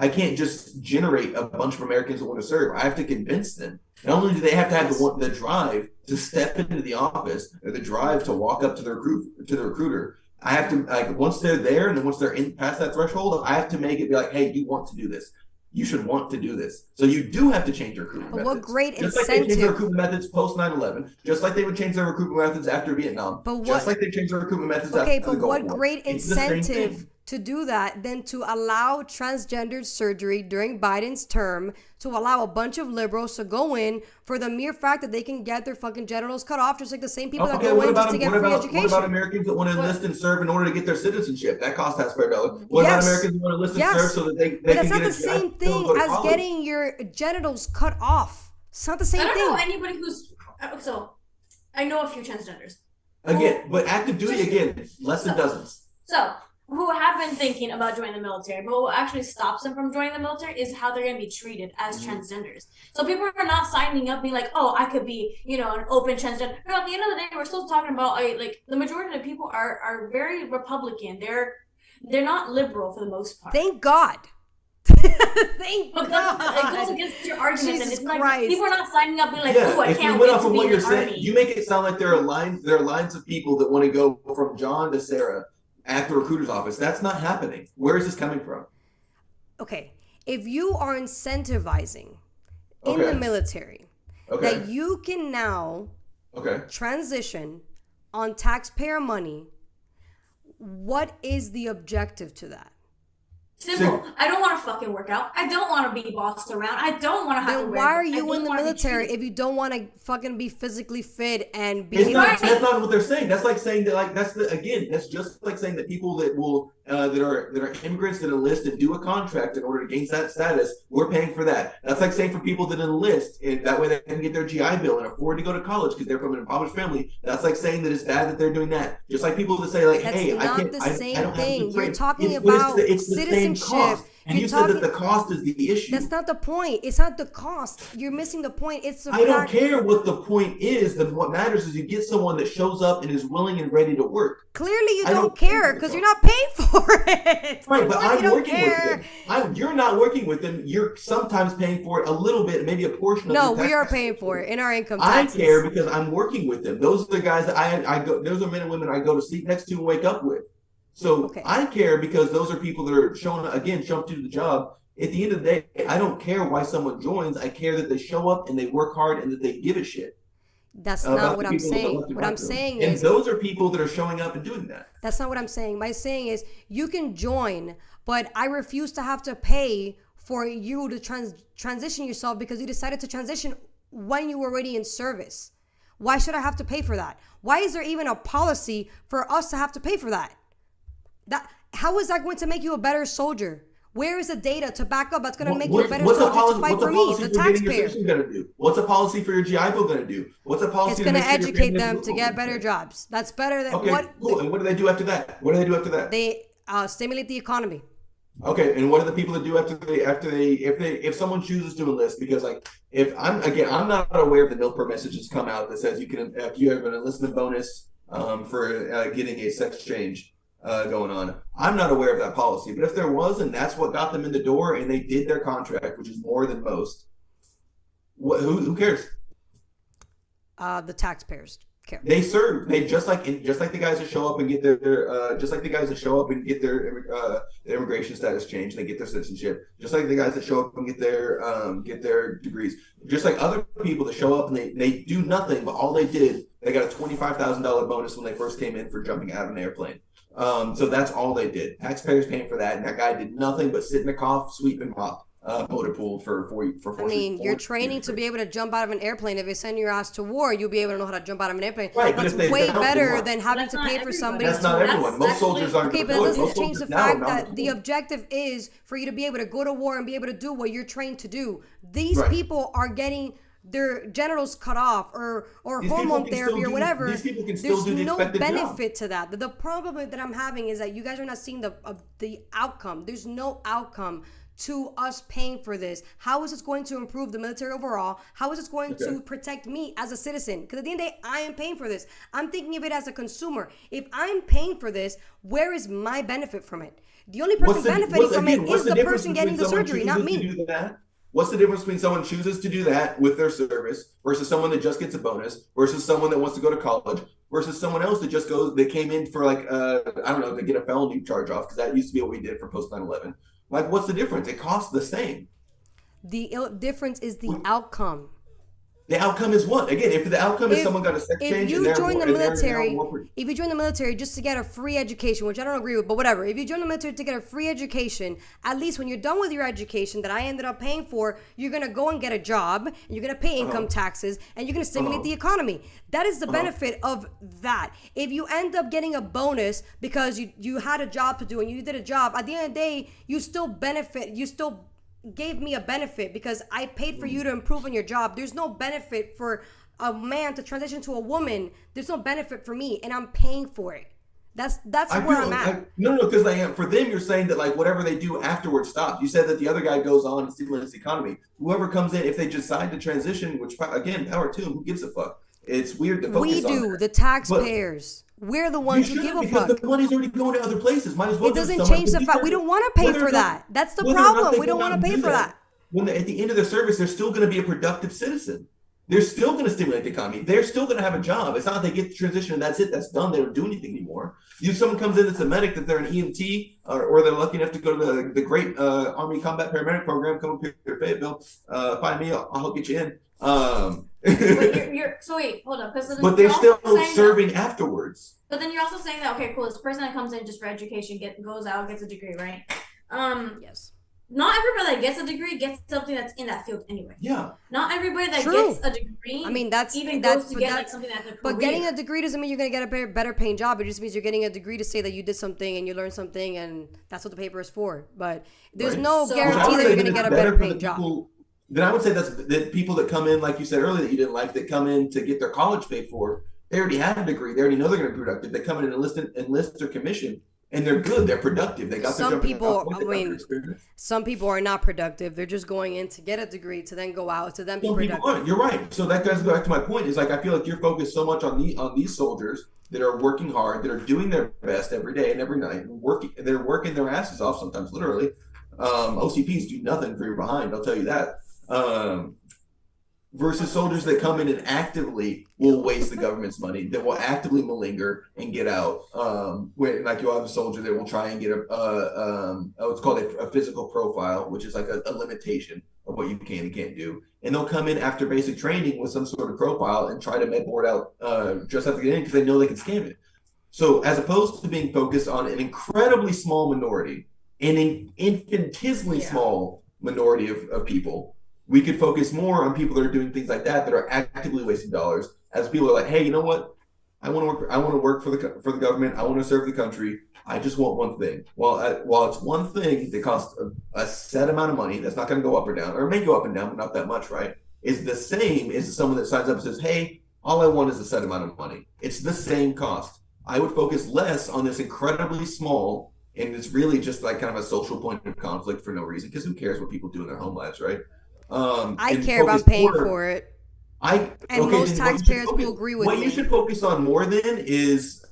can't just generate a bunch of Americans that want to serve. I have to convince them. Not only do they have to have the drive to step into the office or the drive to walk up to the recruiter. I have to, like, once they're there and then once they're in past that threshold, I have to make it be like, hey, you want to do this. You should want to do this. So you do have to change your recruitment methods. What great just like they changed their incentive. recruitment methods post 9/11, just like they would change their recruitment methods after Vietnam, But just like they changed their recruitment methods Okay, after the but Gulf what War. great It's the same incentive thing. to do that than to allow transgendered surgery during Biden's term, to allow a bunch of liberals to go in for the mere fact that they can get their fucking genitals cut off, just like the same people that Okay, go what in just about to get what free about education. what about Americans that want to enlist and serve in order to get their citizenship? That costs taxpayer dollars. What about Yes. Americans who want to enlist and Yes. serve so that they But that's can not get the a same job, thing go to as college? getting your genitals cut off. It's not the same I don't thing. know anybody who's so. I know a few transgenders. Again, but active duty again, less than dozens. So, who have been thinking about joining the military, but what actually stops them from joining the military is how they're going to be treated as transgenders. So people are not signing up being like, oh, I could be, an open transgender. No, at the end of the day, we're still talking about like the majority of people are very Republican. They're not liberal for the most part. Thank God. Thank But it God. goes against your argument. Jesus And it's like Christ. people are not signing up being like, Yeah, oh, I if we can't went wait off to of be what in you're the saying, army. you make it sound like there are lines of people that want to go from John to Sarah at the recruiter's office. That's not happening. Where is this coming from? Okay, if you are incentivizing in the Okay. military Okay. that you can now Okay. transition on taxpayer money, what is the objective to that? Simple. I don't want to fucking work out. I don't want to be bossed around. I don't want to have to Then wear why are this. I you don't in the wanna be military treated- if you don't want to fucking be physically fit and be It's able not, to that's not what they're saying. That's like saying that, like, that's just like saying that people that will that are immigrants that enlist and do a contract in order to gain that status, we're paying for that. That's like saying for people that enlist and that way they can get their GI Bill and afford to go to college because they're from an impoverished family. That's like saying that it's bad that they're doing that. Just like people that say like, That's hey, I not can't, the I same don't have thing. to You're train. talking But about it's the same citizenship. cost. And You're you said that talking- the cost is the issue. That's not the point. It's not the cost. You're missing the point. It's the I don't fact. care what the point is. What matters is you get someone that shows up and is willing and ready to work. Clearly, you I don't don't care care. because you're not paying for it. Right, but Like, I'm you don't working care. with them. You're not working with them. You're sometimes paying for it a little bit, maybe a portion of No, the we are tax. paying for it in our income I taxes. care because I'm working with them. Those are the guys that I go. Those are men and women I go to sleep next to and wake up with. So Okay. I care because those are people that are showing up to do the job. At the end of the day, I don't care why someone joins. I care that they show up and they work hard and that they give a shit. That's about not what the I'm people that saying. left and What right I'm to them. saying And is those are people that are showing up and doing that. that's not what I'm saying. My saying is you can join, but I refuse to have to pay for you to transition yourself because you decided to transition when you were already in service. Why should I have to pay for that? Why is there even a policy for us to have to pay for that? How is that going to make you a better soldier? Where is the data to back up that's going to make you a better What's a soldier policy? to fight What's a for me, policy the for getting your taxpayer? citizen going to do? What's a policy for your GI Bill going to do? What's a policy? It's to going to make sure your educate family them is to get better okay. jobs. That's better than Okay, what cool. And what do they do after that? What do they do after that? they stimulate the economy. Okay, and what are the people that do if someone chooses to enlist? Because like I'm not aware of the NILPR message that's come out that says you can if you have an enlistment bonus for getting a sex change going on. I'm not aware of that policy, but if there was and that's what got them in the door and they did their contract, which is more than most, who cares? The taxpayers care. They serve. They just like the guys that show up and get their immigration status changed. They get their citizenship. Just like the guys that show up and get their degrees. Just like other people that show up and they do nothing, but all they did, they got a $25,000 bonus when they first came in for jumping out of an airplane. So that's all they did. Taxpayers paying for that, and that guy did nothing but sit in a cough, sweep, and mop motor pool for 4 I mean, you're 4 training years. to be able to jump out of an airplane. If they send your ass to war, you'll be able to know how to jump out of an airplane. Right, but That's if they way don't, better then what? than having That's to not pay for everybody. somebody. That's not everyone. Most soldiers aren't. Okay, but deployed. that doesn't Most change the soldiers now are fact not that the deployed. objective is for you to be able to go to war and be able to do what you're trained to do. These Right. people are getting their genitals cut off or These people hormone can therapy still or do- whatever, these people can still there's do the no expected job. benefit to that. The problem that I'm having is that you guys are not seeing the outcome. There's no outcome to us paying for this. How is this going to improve the military overall? How is this going to protect me as a citizen? Because at the end of the day, I am paying for this. I'm thinking of it as a consumer. If I'm paying for this, where is my benefit from it? The only person benefiting from it is the person getting the surgery, not me. What's the difference between someone chooses to do that with their service versus someone that just gets a bonus versus someone that wants to go to college versus someone else that just goes, they came in for like, I don't know, to get a felony charge off, because that used to be what we did for post 9/11. Like, what's the difference? It costs the same. The difference is the outcome. The outcome is what? Again, if the outcome is someone got a sex change, if you join the military just to get a free education, which I don't agree with, but whatever. If you join the military to get a free education, at least when you're done with your education that I ended up paying for, you're gonna go and get a job, and you're gonna pay income taxes, and you're gonna stimulate the economy. That is the benefit of that. If you end up getting a bonus because you had a job to do and you did a job, at the end of the day, you still benefit. You still gave me a benefit because I paid for you to improve on your job. There's no benefit for a man to transition to a woman. There's no benefit for me, and I'm paying for it. That's where I'm at. No, because for them, you're saying that like whatever they do afterwards stops. You said that the other guy goes on and stimulates the economy. Whoever comes in, if they decide to transition, which again, power to them, who gives a fuck? It's weird to focus We do, the taxpayers. We're the ones who give a fuck. Because the money's already going to other places. Might as well. It doesn't change the fact we don't want to pay for that. That's the problem. We don't want to pay for that. When at the end of their service, they're still going to be a productive citizen. They're still going to stimulate the economy. They're still going to have a job. It's not like they get the transition and that's it. That's done. They don't do anything anymore. If someone comes in that's a medic, that they're an EMT, or they're lucky enough to go to the great Army Combat Paramedic Program, come up here to Fayetteville, find me. I'll help get you in. So wait, hold up. But they're still serving afterwards. But then you're also saying that, okay, cool, this person that comes in just for education goes out, gets a degree, right? Yes. Not everybody that gets a degree gets something that's in that field anyway. Yeah. Not everybody that gets a degree. I mean, goes to get like something that's a career. But getting a degree doesn't mean you're gonna get a better paying job. It just means you're getting a degree to say that you did something and you learned something, and that's what the paper is for. But there's no guarantee that you're gonna get a better paying job. Then I would say that people that come in, like you said earlier, that you didn't like, that come in to get their college paid for, they already have a degree. They already know they're going to be productive. They come in and enlist their commission, and they're good. They're productive. They got some people. Some people are not productive. They're just going in to get a degree to then go out to then be productive. You're right. So that goes back to my point. Is like I feel like you're focused so much on these soldiers that are working hard, that are doing their best every day and every night, and they're working their asses off, sometimes literally. OCPs do nothing for your behind. I'll tell you that. Versus soldiers that come in and actively will waste the government's money, that will actively malinger and get out. Where like you have a soldier that will try and get it's called a physical profile, which is like a limitation of what you can and can't do. And they'll come in after basic training with some sort of profile and try to med board out just have to get in because they know they can scam it. So as opposed to being focused on an incredibly small minority, an infinitesimally small minority of people, we could focus more on people that are doing things like that are actively wasting dollars. As people are like, hey, you know what? I want to work for the government. I want to serve the country. I just want one thing. While it's one thing that costs a set amount of money, that's not going to go up or down, or it may go up and down, but not that much, right? Is the same as someone that signs up and says, hey, all I want is a set amount of money. It's the same cost. I would focus less on this incredibly small, and it's really just like kind of a social point of conflict for no reason, because who cares what people do in their home lives, right? I care about paying for it. Most taxpayers will agree with me. What you should focus on more then is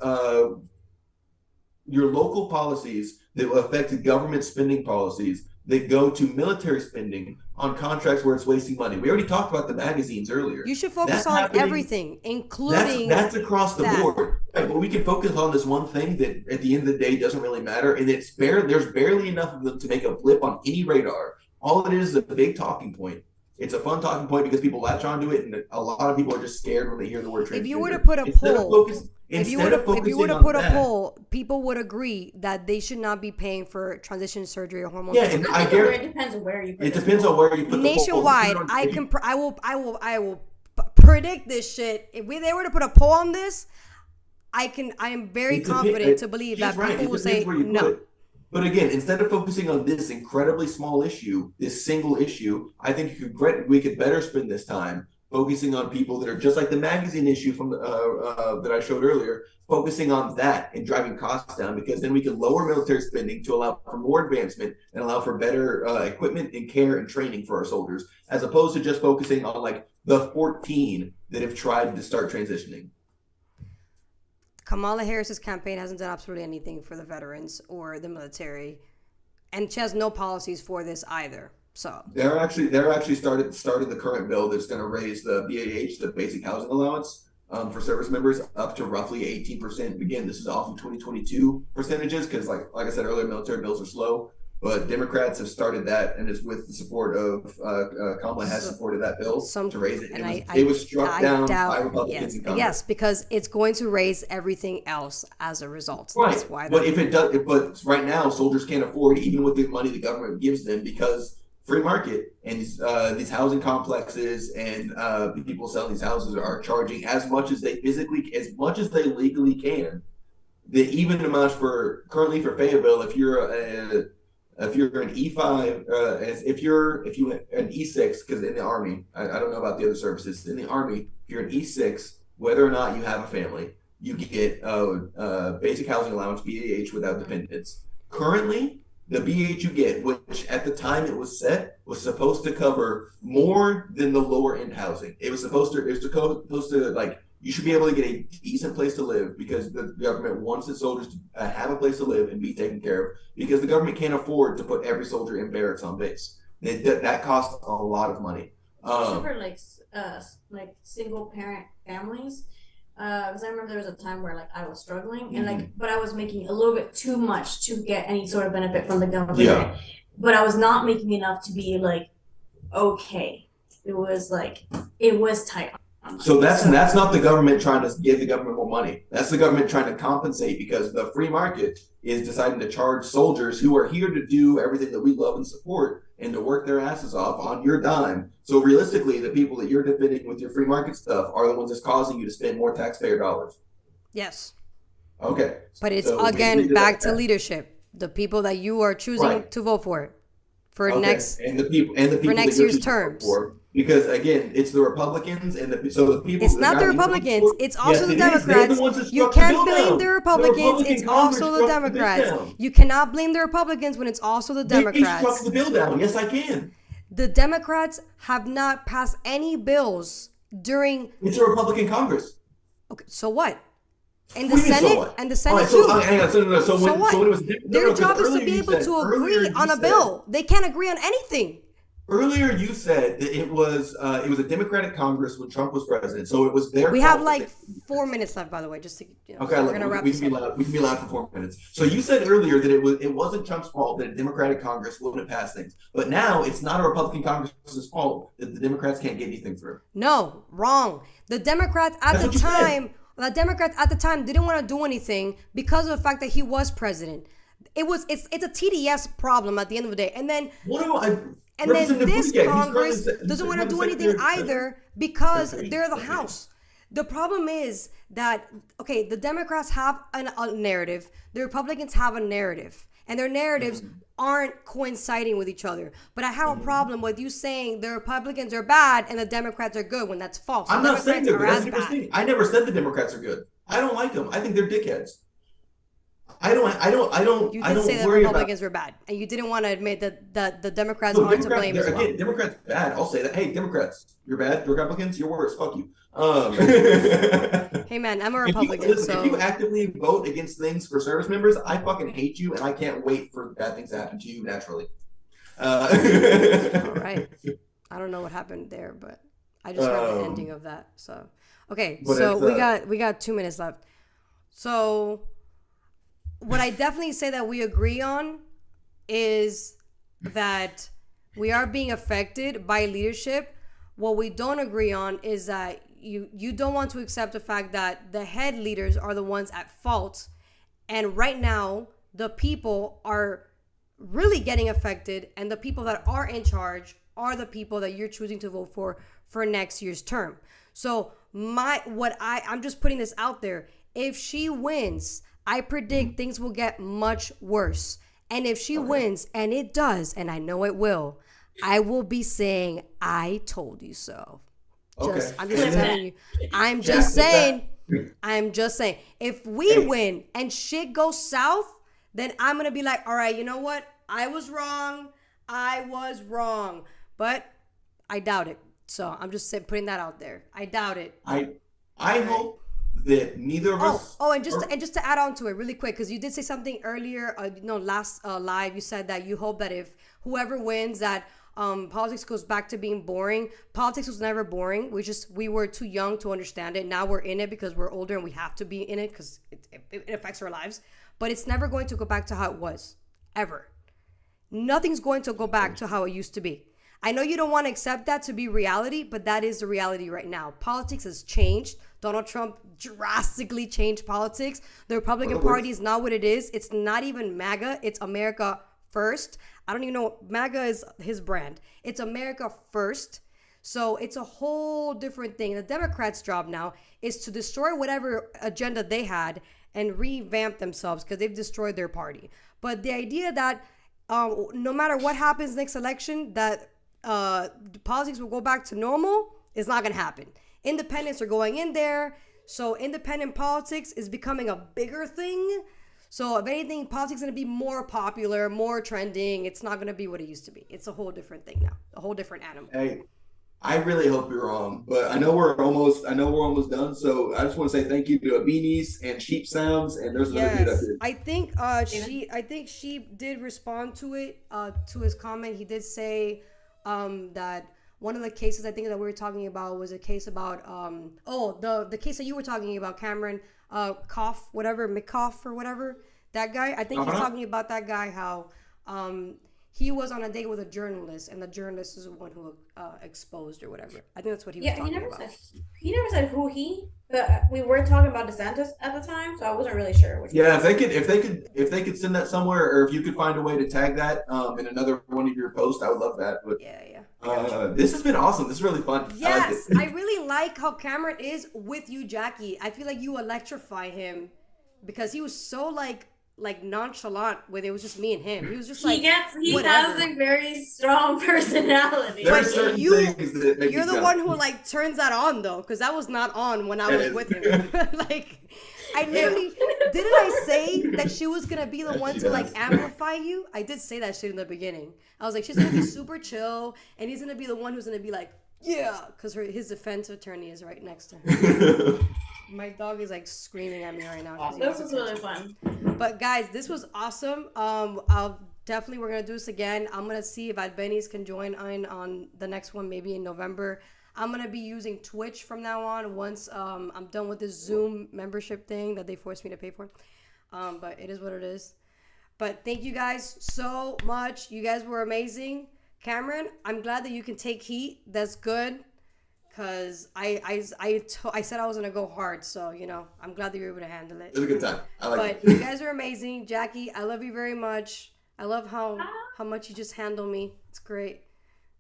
your local policies that will affect the government spending policies that go to military spending on contracts where it's wasting money. We already talked about the magazines earlier. You should focus on everything, including that's across the board. Right, but we can focus on this one thing that at the end of the day doesn't really matter, and there's barely enough of them to make a blip on any radar. All it is a big talking point. It's a fun talking point because people latch onto it, and a lot of people are just scared when they hear the word transgender. If you were to put a poll, people would agree that they should not be paying for transition surgery or hormone. Yeah, and it depends on where you put it. It depends on where you put nationwide. I will predict this shit. If they were to put a poll on this, I am very confident to believe that people will say no. But again, instead of focusing on this incredibly small issue, this single issue, I think we could better spend this time focusing on people that are just like the magazine issue from that I showed earlier, focusing on that and driving costs down, because then we can lower military spending to allow for more advancement and allow for better equipment and care and training for our soldiers, as opposed to just focusing on like the 14 that have tried to start transitioning. Kamala Harris's campaign hasn't done absolutely anything for the veterans or the military, and she has no policies for this either. So they're actually started the current bill that's going to raise the BAH, the basic housing allowance, for service members up to roughly 18%. Again, this is off of 2022 percentages because, like I said earlier, military bills are slow. But Democrats have started that, and is with the support of Kamala has supported that bill to raise it. And it was struck down by Republicans in Congress. Yes, because it's going to raise everything else as a result. Right. That's why but if it does, but right now soldiers can't afford even with the money the government gives them, because free market and these housing complexes and the people selling these houses are charging as much as they legally can. The even amounts for currently for Fayetteville, if you're an E5, if you're an E6, because in the Army, I don't know about the other services. In the Army, if you're an E6, whether or not you have a family, you get basic housing allowance, BAH, without dependents. Currently, the BAH you get, which at the time it was set, was supposed to cover more than the lower end housing. It was supposed to like, you should be able to get a decent place to live, because the government wants its soldiers to have a place to live and be taken care of, because the government can't afford to put every soldier in barracks on base. That costs a lot of money. Especially for like single parent families. Because I remember there was a time where like I was struggling and but I was making a little bit too much to get any sort of benefit from the government. Yeah. But I was not making enough to be like okay. It was tight. So that's not the government trying to give the government more money. That's the government trying to compensate, because the free market is deciding to charge soldiers who are here to do everything that we love and support and to work their asses off on your dime. So realistically, the people that you're defending with your free market stuff are the ones that's causing you to spend more taxpayer dollars. Yes. Okay. But it's again back to leadership. The people that you are choosing to vote for next year's terms. Because again, it's the Republicans and the people. It's not the Republicans. It's also the Democrats. You can't blame the Republicans. It's also the Democrats. You cannot blame the Republicans when it's also the Democrats. They struck the bill down. Yes, I can. The Democrats have not passed any bills during. It's a Republican Congress. Okay, so what? And the Senate, and the Senate too. So what? Their job is to be able to agree on a bill. They can't agree on anything. Earlier, you said that it was a Democratic Congress when Trump was president, so it was their. We have like 4 minutes left, by the way, just to. Okay, so we're gonna wrap we can be loud. We can be loud for 4 minutes. So you said earlier that it wasn't Trump's fault that a Democratic Congress wouldn't pass things, but now it's not a Republican Congress's fault that the Democrats can't get anything through. No, wrong. The Democrats at the time. The Democrats at the time didn't want to do anything because of the fact that he was president. It's a TDS problem at the end of the day, and then. And then this Congress doesn't want to do anything either because they're the House. The problem is that, okay, the Democrats have a narrative, the Republicans have a narrative, and their narratives aren't coinciding with each other. But I have a problem with you saying the Republicans are bad and the Democrats are good when that's false. I'm not saying they're good. I never said the Democrats are good. I don't like them. I think they're dickheads. I don't. You did say that Republicans were bad, and you didn't want to admit that the Democrats aren't to blame as well. Again, Democrats bad. I'll say that. Hey, Democrats, you're bad. Republicans, you're worse. Fuck you. Hey man, I'm a Republican. If you actively vote against things for service members, I fucking hate you, and I can't wait for bad things to happen to you naturally. All right. I don't know what happened there, but I just heard the ending of that. So okay, so we got 2 minutes left. So. What I definitely say that we agree on is that we are being affected by leadership. What we don't agree on is that you don't want to accept the fact that the head leaders are the ones at fault. And right now, the people are really getting affected, and the people that are in charge are the people that you're choosing to vote for next year's term. So I'm just putting this out there. If she wins, I predict things will get much worse. And if she wins, and it does, and I know it will, I will be saying, I told you so. Just, Okay. I'm just And then- telling you. I'm Yeah, just with that- saying. I'm just saying. If we Hey. win and shit goes south, then I'm gonna be like, all right, you know what? I was wrong. But I doubt it. So I'm just putting that out there. I doubt it. I hope that neither of us. And just to add on to it really quick, because you did say something earlier, last live, you said that you hope that if whoever wins, that politics goes back to being boring. Politics was never boring. We were too young to understand it. Now we're in it because we're older and we have to be in it because it affects our lives. But it's never going to go back to how it was, ever. Nothing's going to go back to how it used to be. I know you don't want to accept that to be reality, but that is the reality right now. Politics has changed. Donald Trump drastically changed politics. The Republican Party is not what it is. It's not even MAGA. It's America First. I don't even know. MAGA is his brand. It's America First. So it's a whole different thing. The Democrats' job now is to destroy whatever agenda they had and revamp themselves because they've destroyed their party. But the idea that no matter what happens next election, that politics will go back to normal is not going to happen. Independents are going in there. So independent politics is becoming a bigger thing. So if anything, politics is going to be more popular, more trending. It's not going to be what it used to be. It's a whole different thing now, a whole different animal. Hey, I really hope you're wrong, but I know we're almost done. So I just want to say thank you to Beanies and Sheep Sounds, and there's another dude up Yes, here. I think she did respond to it, to his comment. He did say that one of the cases I think that we were talking about was a case about the case that you were talking about, Cameron McCough or whatever, that guy. I think he's talking about that guy, how he was on a date with a journalist and the journalist is the one who exposed or whatever. I think that's what he was talking about. He never said who he. But we were talking about DeSantis at the time, so I wasn't really sure. Yeah, if they could send that somewhere, or if you could find a way to tag that in another one of your posts, I would love that. But this has been awesome. This is really fun. Yes, I like I really like how Cameron is with you, Jackie. I feel like you electrify him because he was so like nonchalant when it was just me and him. He was just like, he whatever. has a very strong personality. There are But certain things that make you're me the jump. one who like turns that on though, because that was not on when I was with him. Like, I literally didn't I say that she was gonna be the one to like amplify you? I did say that shit in the beginning. I was like, she's gonna be super chill, and he's gonna be the one who's gonna be like, yeah, because his defense attorney is right next to her. My dog is like screaming at me right now. 'cause he This wants was attention. really fun. But guys, this was awesome. We're gonna do this again. I'm gonna see if Adbenis can join in on the next one, maybe in November. I'm gonna be using Twitch from now on once I'm done with this Zoom membership thing that they forced me to pay for. But it is what it is. But thank you guys so much. You guys were amazing. Cameron, I'm glad that you can take heat. That's good. Cause I said I was gonna go hard, so I'm glad that you were able to handle it. It was a good time. I like But it. you guys are amazing, Jackie. I love you very much. I love how much you just handle me. It's great.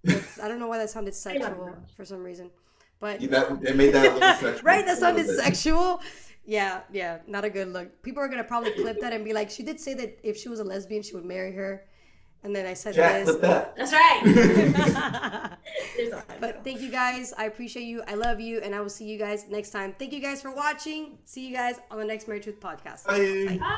I don't know why that sounded sexual for some reason, but It made that a little sexual. right, that A sounded little bit. sexual. Yeah, not a good look. People are gonna probably clip that and be like, she did say that if she was a lesbian, she would marry her. And then I said Jack, this. clip that. That's right. But thank you guys. I appreciate you. I love you. And I will see you guys next time. Thank you guys for watching. See you guys on the next Married Truth podcast. Bye.